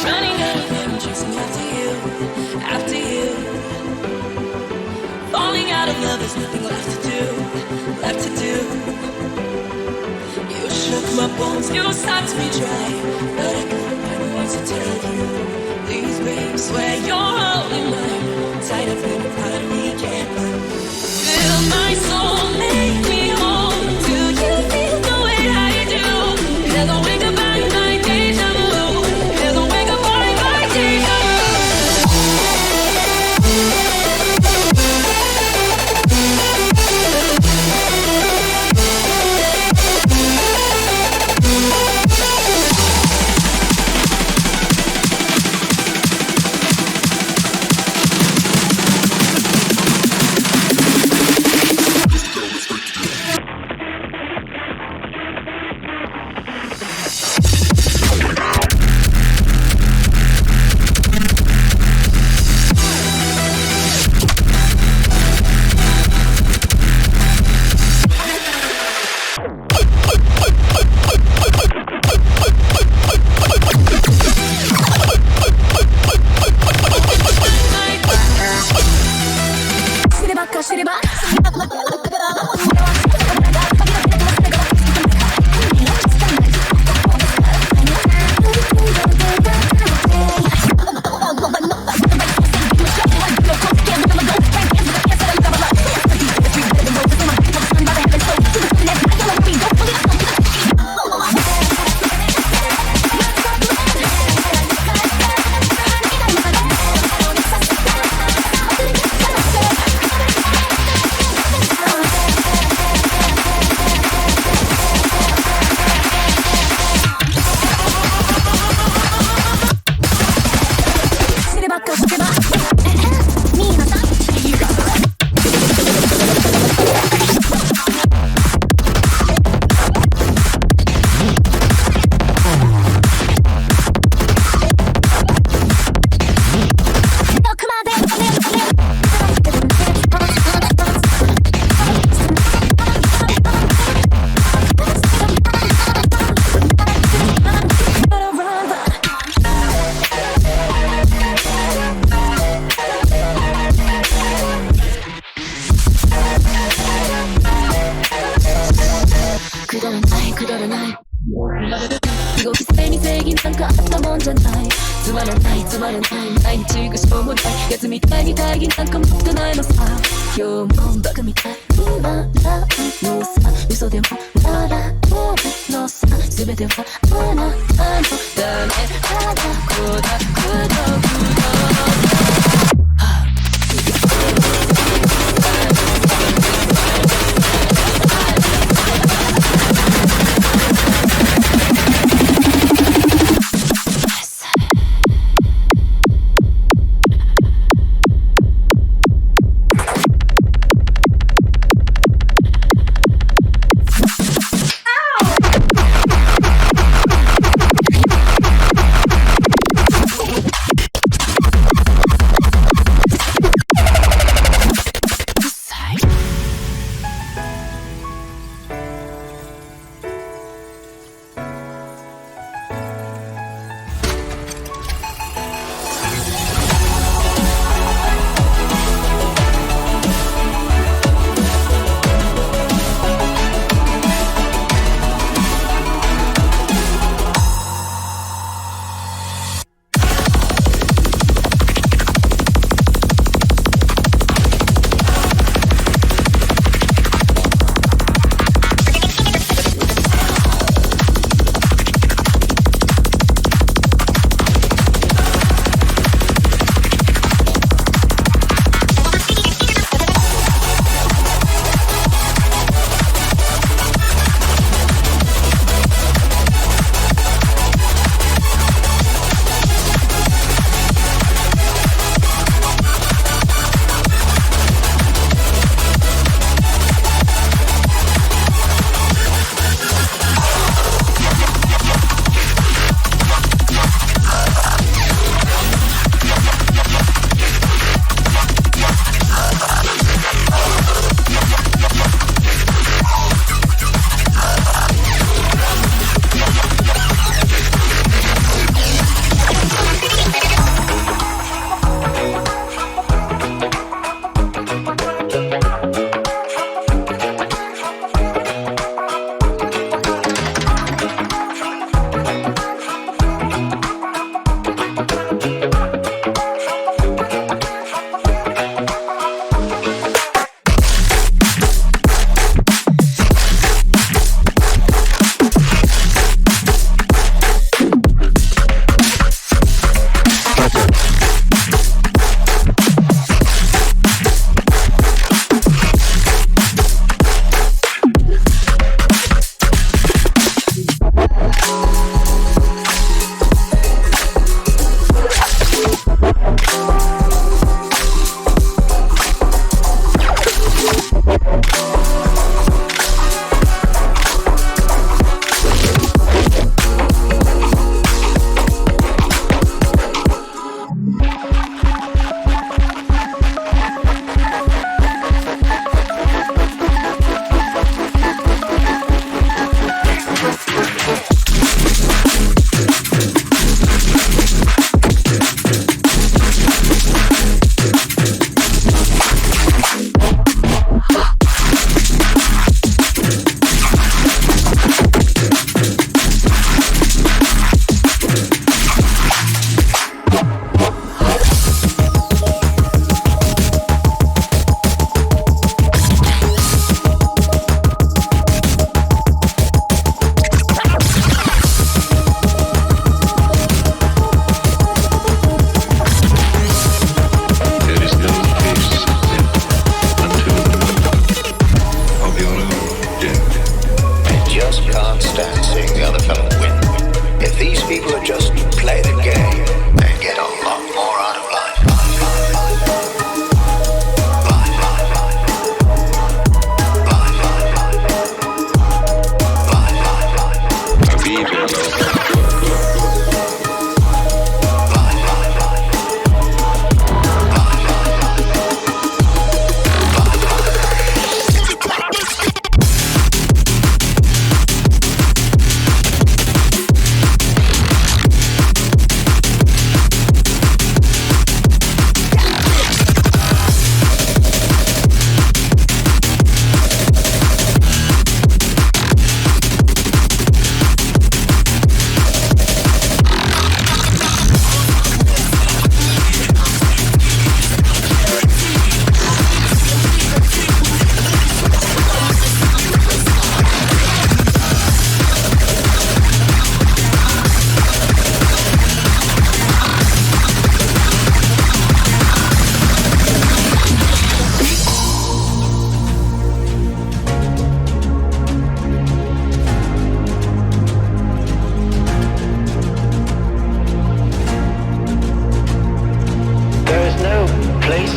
Speaker 3: Running out of them, chasing after you. Falling out of love, there's nothing left to do. You shook my bones, you sucked me dry, but I couldn't find the words to tell you. Please, babe, swear you're holding mine, tight up in a part of me can't move. Fill my soul, make me whole. Do you feel the way I do? Never wake up by my deja vu. Never wake up by my deja vu. 이거 기생이 되긴 난 같다 먼저 나이つまらない毎日がしょうもないやつみたいに大義なんか持ってないのさ今日もバカみたいに笑うのさ嘘でも笑うのさ全てはあなたのためあだこだくどくど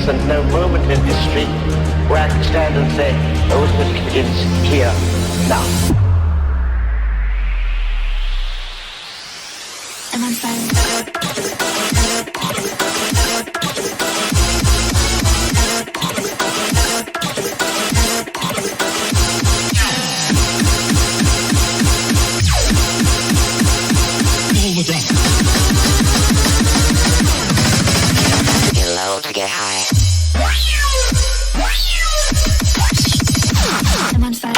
Speaker 5: place and no moment in history where I can stand and say, ultimate begins here, now.
Speaker 3: I'm on fire.
Speaker 5: Get low to get high.
Speaker 3: I'm on fire.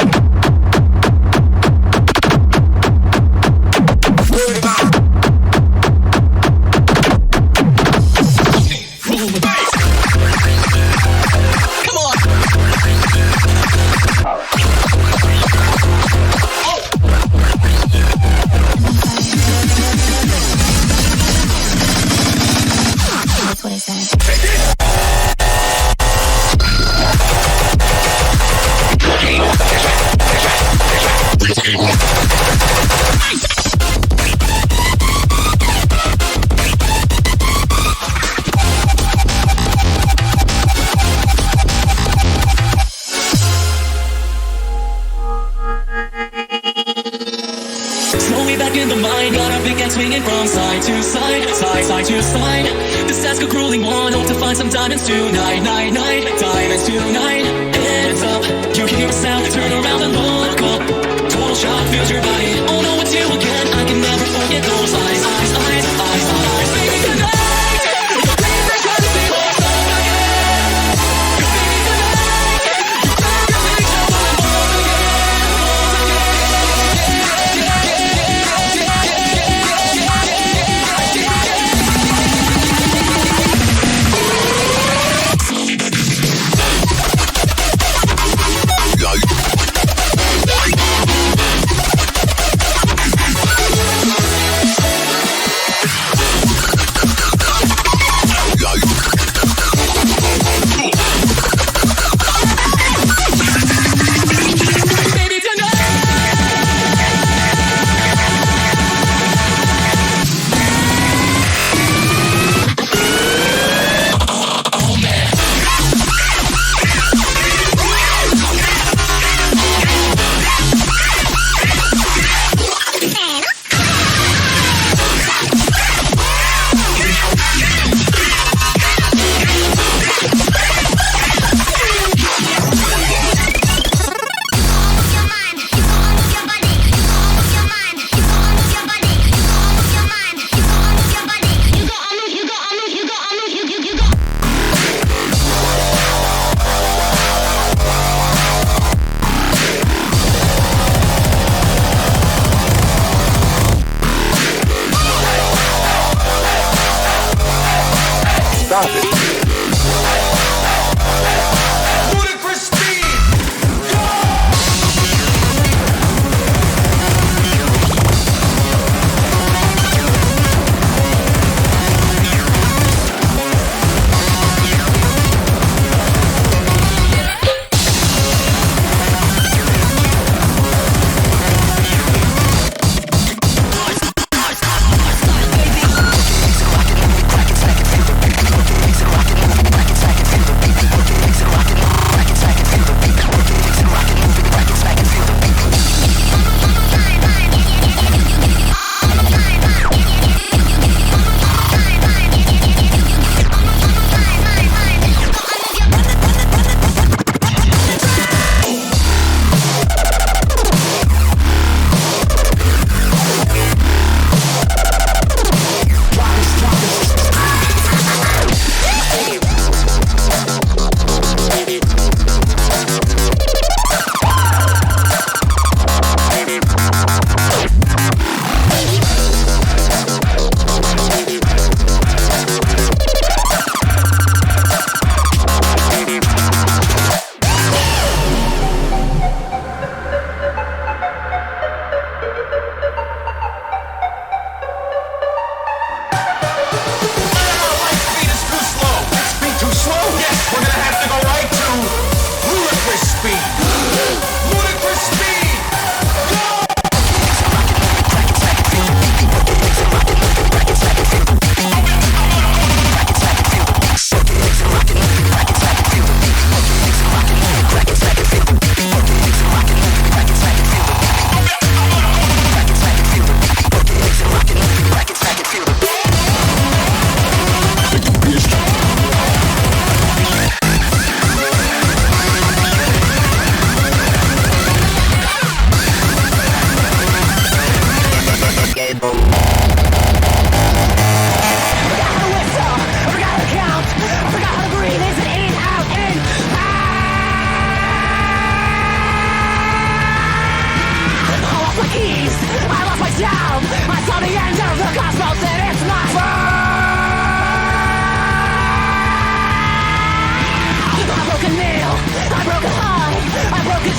Speaker 3: That's what I said.
Speaker 22: Slowly back in the mind, got our big and swinging from side to side, side to side. This task a grueling one, hope to find some diamonds tonight, diamonds tonight. Heads up, you hear a sound, turn around and look up. Total shock fills your body. Oh no, it's you again. I can never forget those eyes. Baby, tonight.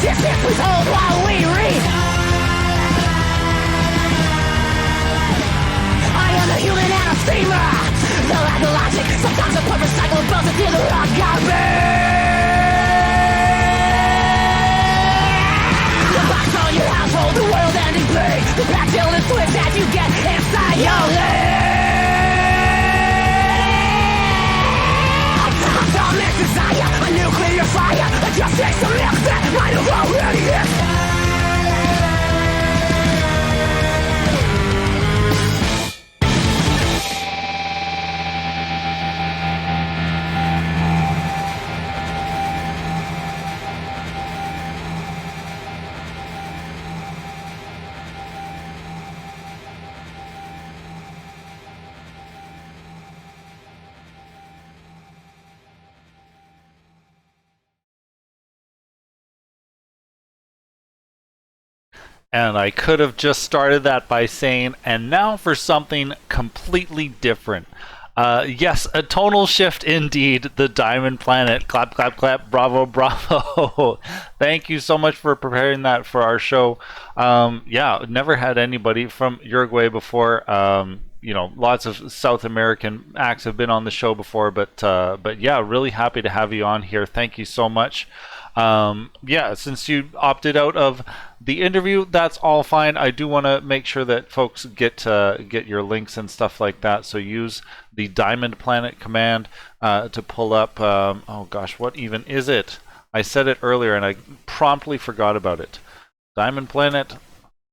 Speaker 18: Distance we hold while we read. I am a human and a steamer. No lack of logic. Sometimes a perfect cycle builds into the rock I the box on your household, the world-ending pain. The back till it twists as you get inside your lane. A dominant desire, a nuclear fire. I just take some milk that might have already hit.
Speaker 1: And I could have just started that by saying, and now for something completely different. Yes, a tonal shift indeed, the Diamond Planet. Clap, clap, clap, bravo, bravo. Thank you so much for preparing that for our show. Yeah, never had anybody from Uruguay before. You know, lots of South American acts have been on the show before, but yeah, really happy to have you on here. Thank you so much. Yeah, since you opted out of the interview, that's all fine. I do want to make sure that folks get your links and stuff like that. So use the Diamond Planet command to pull up. Oh gosh, what even is it? I said it earlier and I promptly forgot about it. Diamond Planet.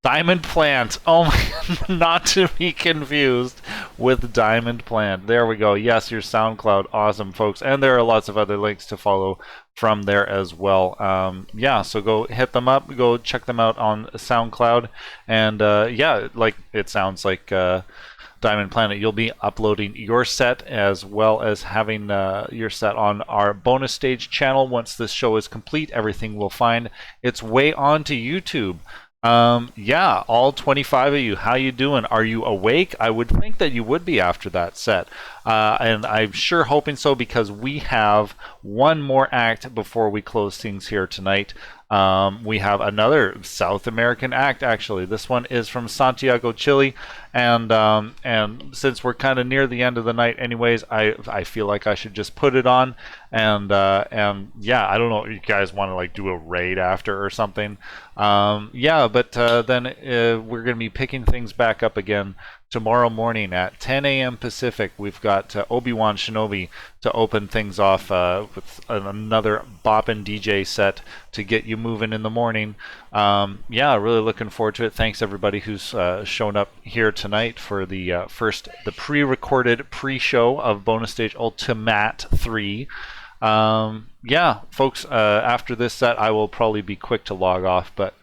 Speaker 1: Diamond Plant. Oh my, not to be confused with Diamond Plant. There we go. Yes, your SoundCloud. Awesome, folks. And there are lots of other links to follow from there as well. Yeah, so go hit them up. Go check them out on SoundCloud. And yeah, like it sounds like Diamond Planet, you'll be uploading your set as well as having your set on our bonus stage channel. Once this show is complete, everything will find its way onto YouTube. Yeah, all 25 of you, how you doing? Are you awake? I would think that you would be after that set. And I'm sure hoping so, because we have one more act before we close things here tonight. We have another South American act, actually. This one is from Santiago, Chile. And since we're kind of near the end of the night anyways, I feel like I should just put it on. And yeah, I don't know if you guys want to like do a raid after or something. Yeah, but then we're going to be picking things back up again tomorrow morning at 10 a.m. Pacific. We've got Obi-Wan Shinobi to open things off with another boppin' DJ set to get you moving in the morning. Yeah, really looking forward to it. Thanks everybody who's shown up here tonight for the pre-recorded pre-show of Bonus Stage ULTIMAT3. Yeah, folks, after this set I will probably be quick to log off, but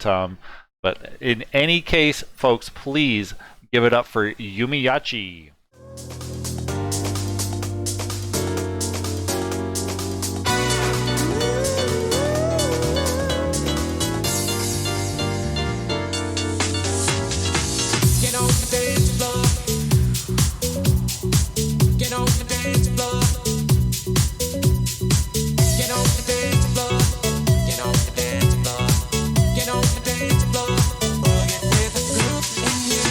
Speaker 1: in any case, folks, please give it up for Yumiyachi.
Speaker 22: Get on the dance floor. Get on the dance floor. Get on the dance floor. Get on the dance floor. Get on the dance floor. Get with the groove in you.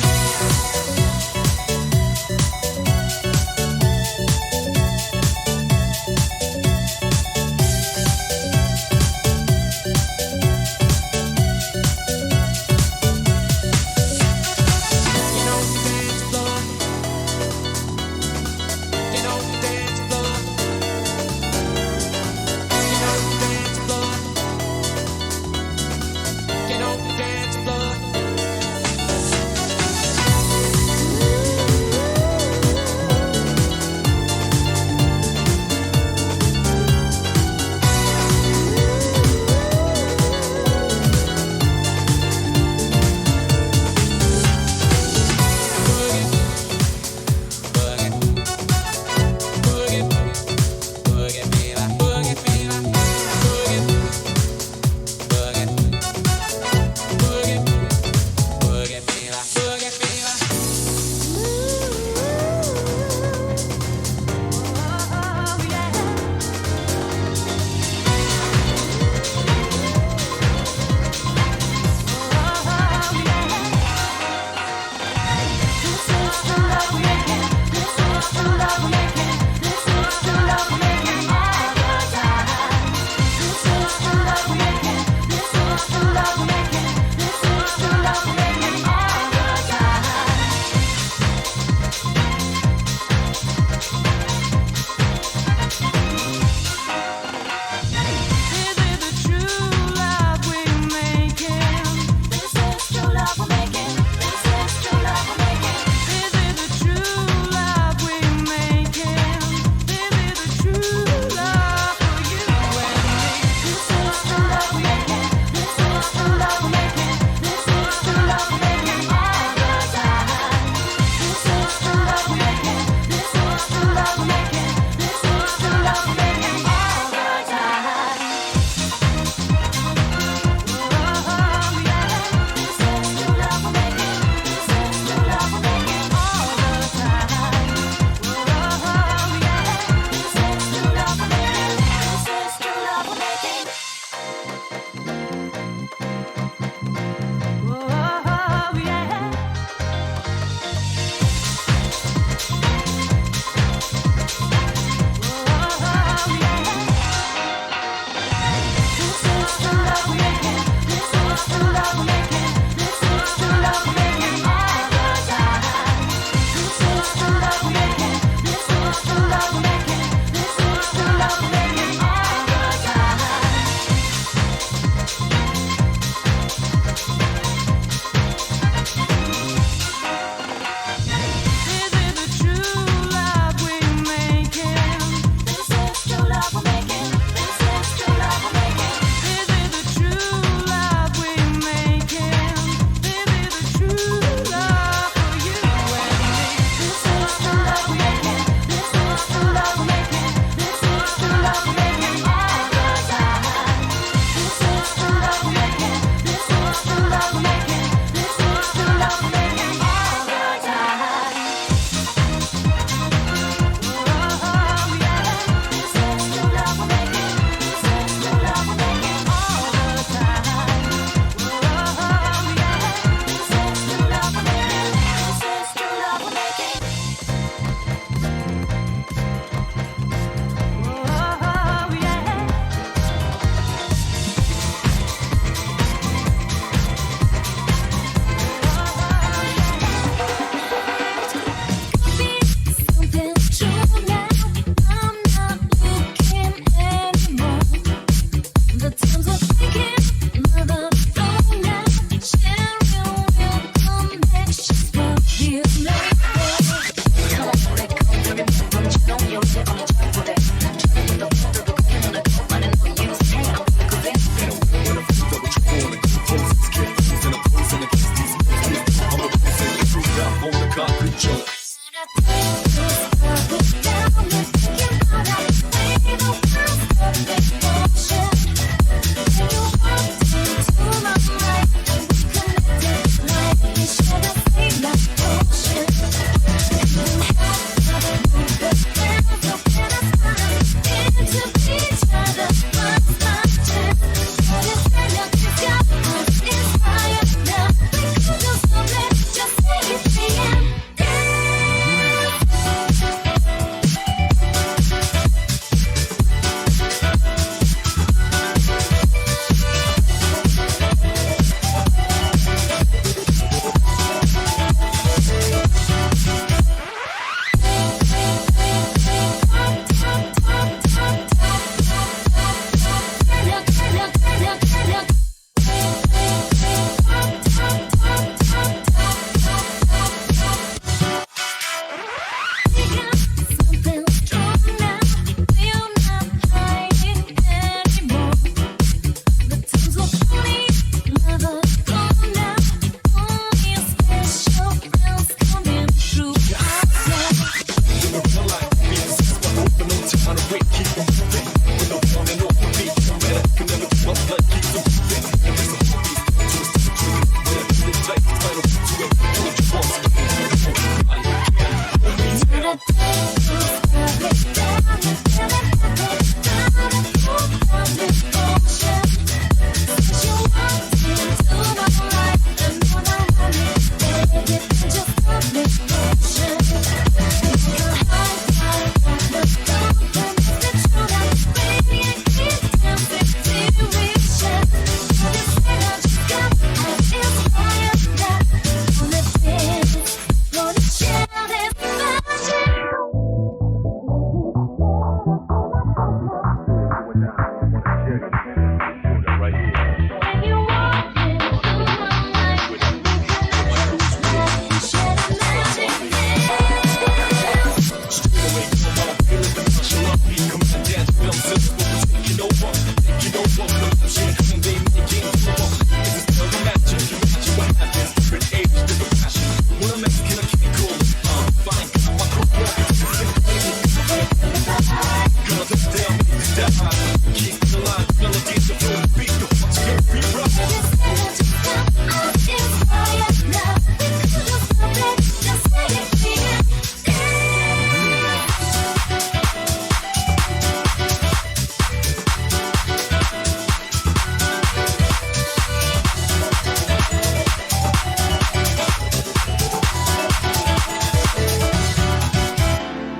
Speaker 2: Keep the line, melodies of full beat, the heart's scary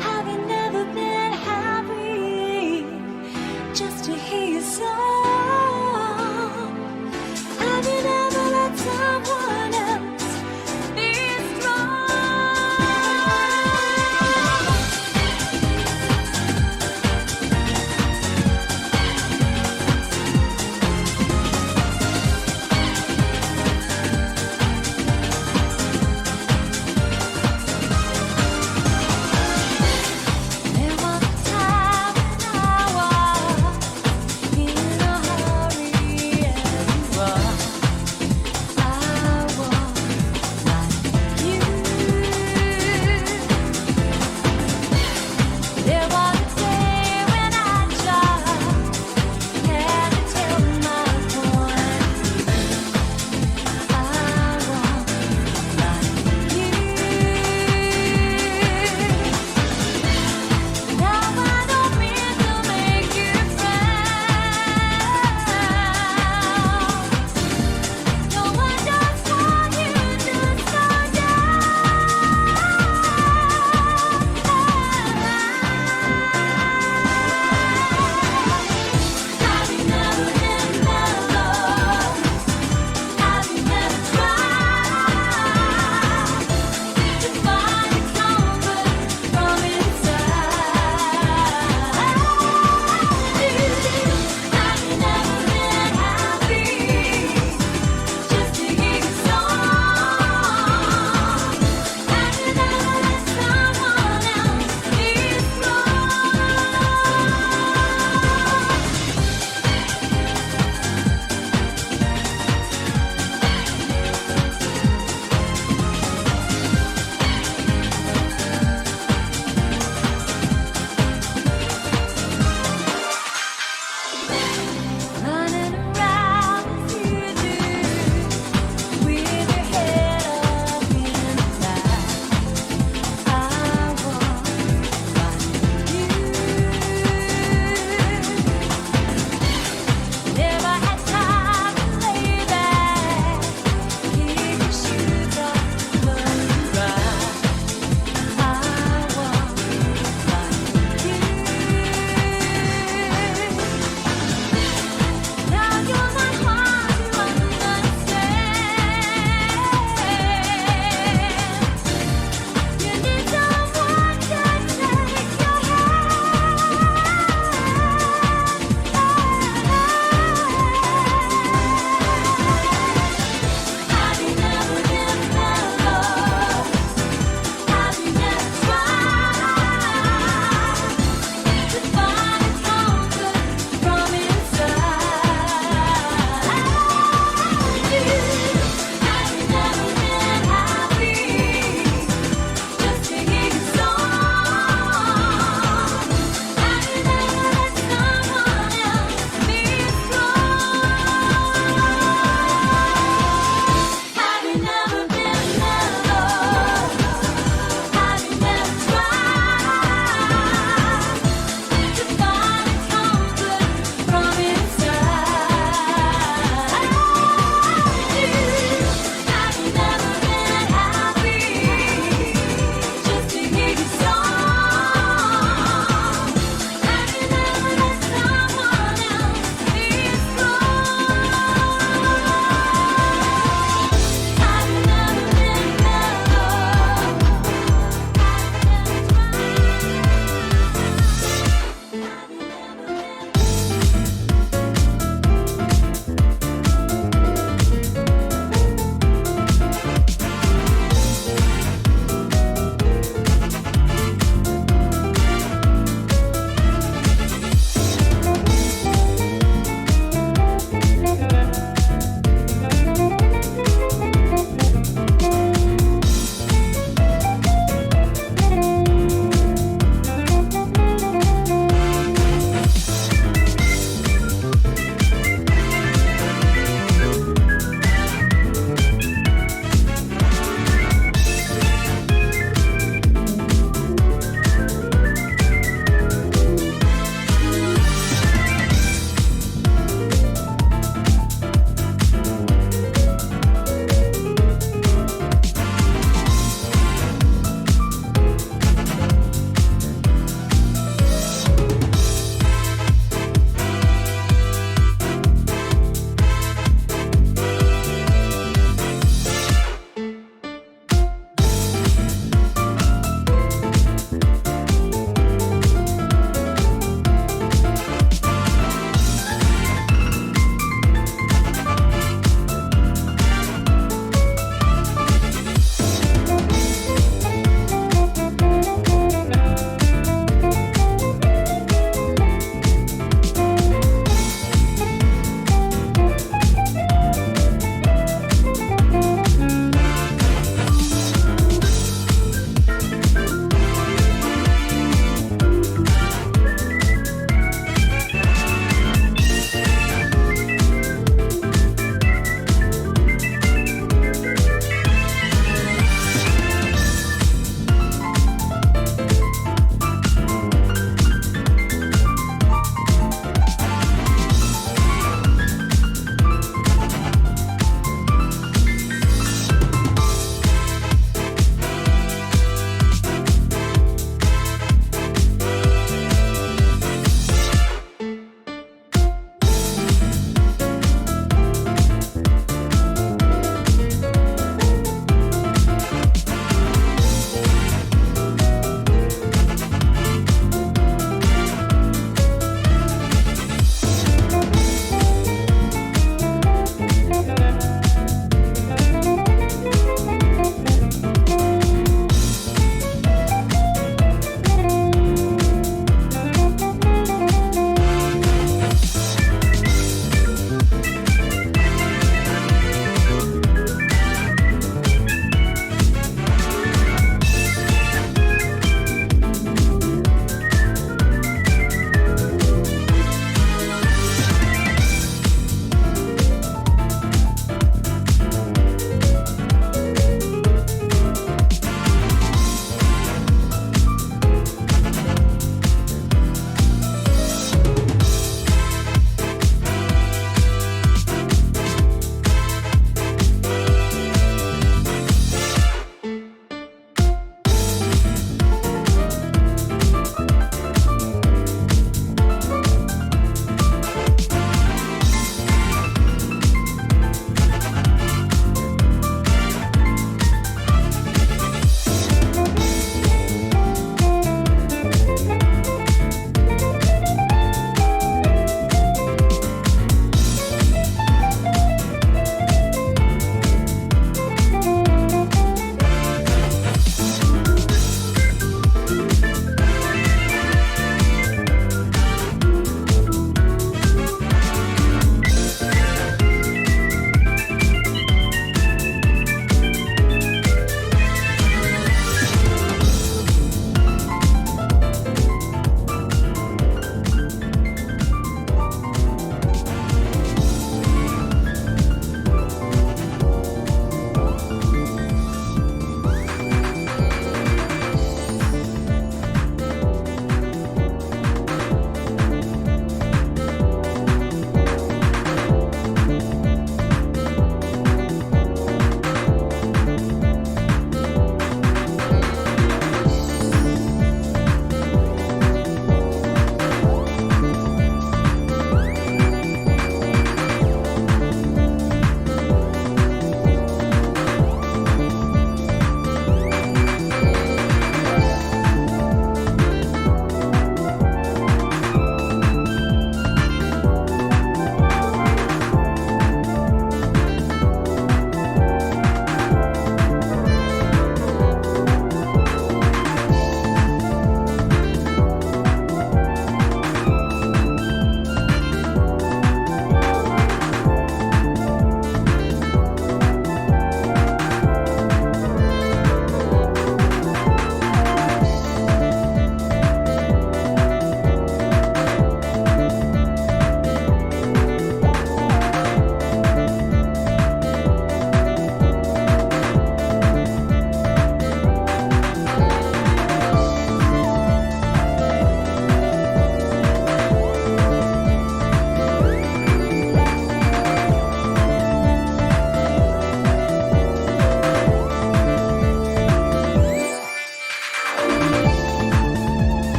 Speaker 3: Have you never been happy just to hear your song?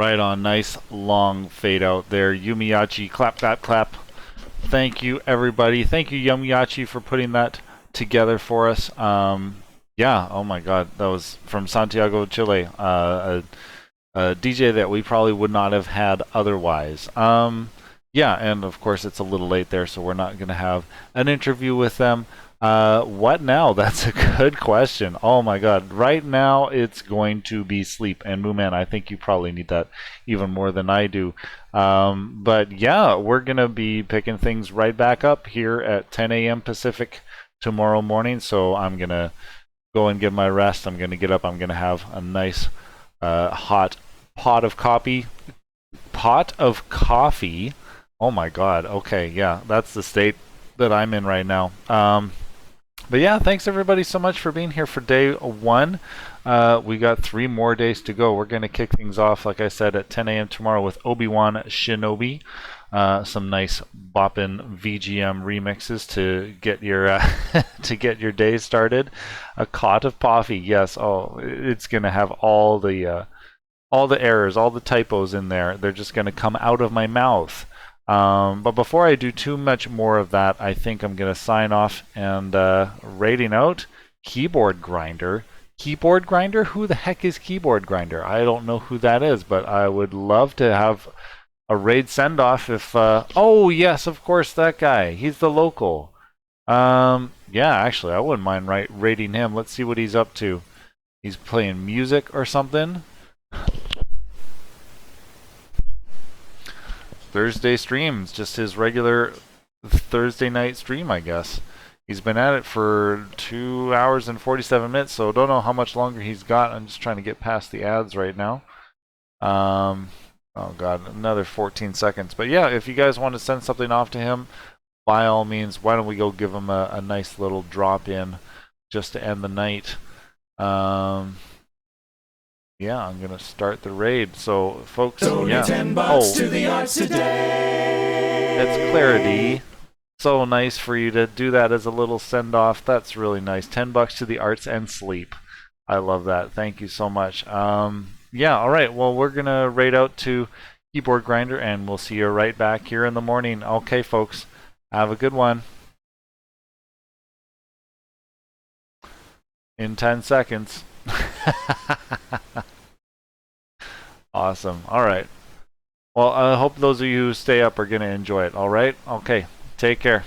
Speaker 1: Right on. Nice long fade out there. Yumiyachi, clap, clap, clap. Thank you, everybody. Thank you, Yumiyachi, for putting that together for us. Yeah, oh my God. That was from Santiago, Chile. A DJ that we probably would not have had otherwise. Yeah, and of course it's a little late there, so we're not going to have an interview with them. What now? That's a good question. Oh my God. Right now it's going to be sleep. And Mooman, I think you probably need that even more than I do. But yeah, we're going to be picking things right back up here at 10 a.m. Pacific tomorrow morning. So I'm going to go and get my rest. I'm going to get up. I'm going to have a nice hot pot of coffee. Oh my God. Okay. Yeah, that's the state that I'm in right now. But yeah, thanks everybody so much for being here for day 1. We got 3 more days to go. We're going to kick things off, like I said, at 10 a.m. tomorrow with Obi-Wan Shinobi. Some nice boppin' VGM remixes to get your to get your day started. A cot of coffee, yes. Oh, it's going to have all the errors, all the typos in there. They're just going to come out of my mouth. But before I do too much more of that, I think I'm going to sign off and rating out Keyboard Grinder. Keyboard Grinder? Who the heck is Keyboard Grinder? I don't know who that is, but I would love to have a raid send-off if... oh, yes, of course, that guy. He's the local. Yeah, actually, I wouldn't mind rating him. Let's see what he's up to. He's playing music or something. Thursday streams, just his regular Thursday night stream, I guess. He's been at it for 2 hours and 47 minutes, so don't know how much longer he's got. I'm just trying to get past the ads right now. Oh God, another 14 seconds. But yeah, if you guys want to send something off to him, by all means, why don't we go give him a nice little drop in just to end the night. Yeah, I'm gonna start the raid. So, folks, yeah. $10 to the arts today. That's Clarity. So nice for you to do that as a little send off. That's really nice. $10 to the arts and sleep. I love that. Thank you so much. Yeah. All right. Well, we're gonna raid out to Keyboard Grinder, and we'll see you right back here in the morning. Okay, folks. Have a good one. In 10 seconds. Awesome. All right. Well, I hope those of you who stay up are going to enjoy it. All right? Okay. Take care.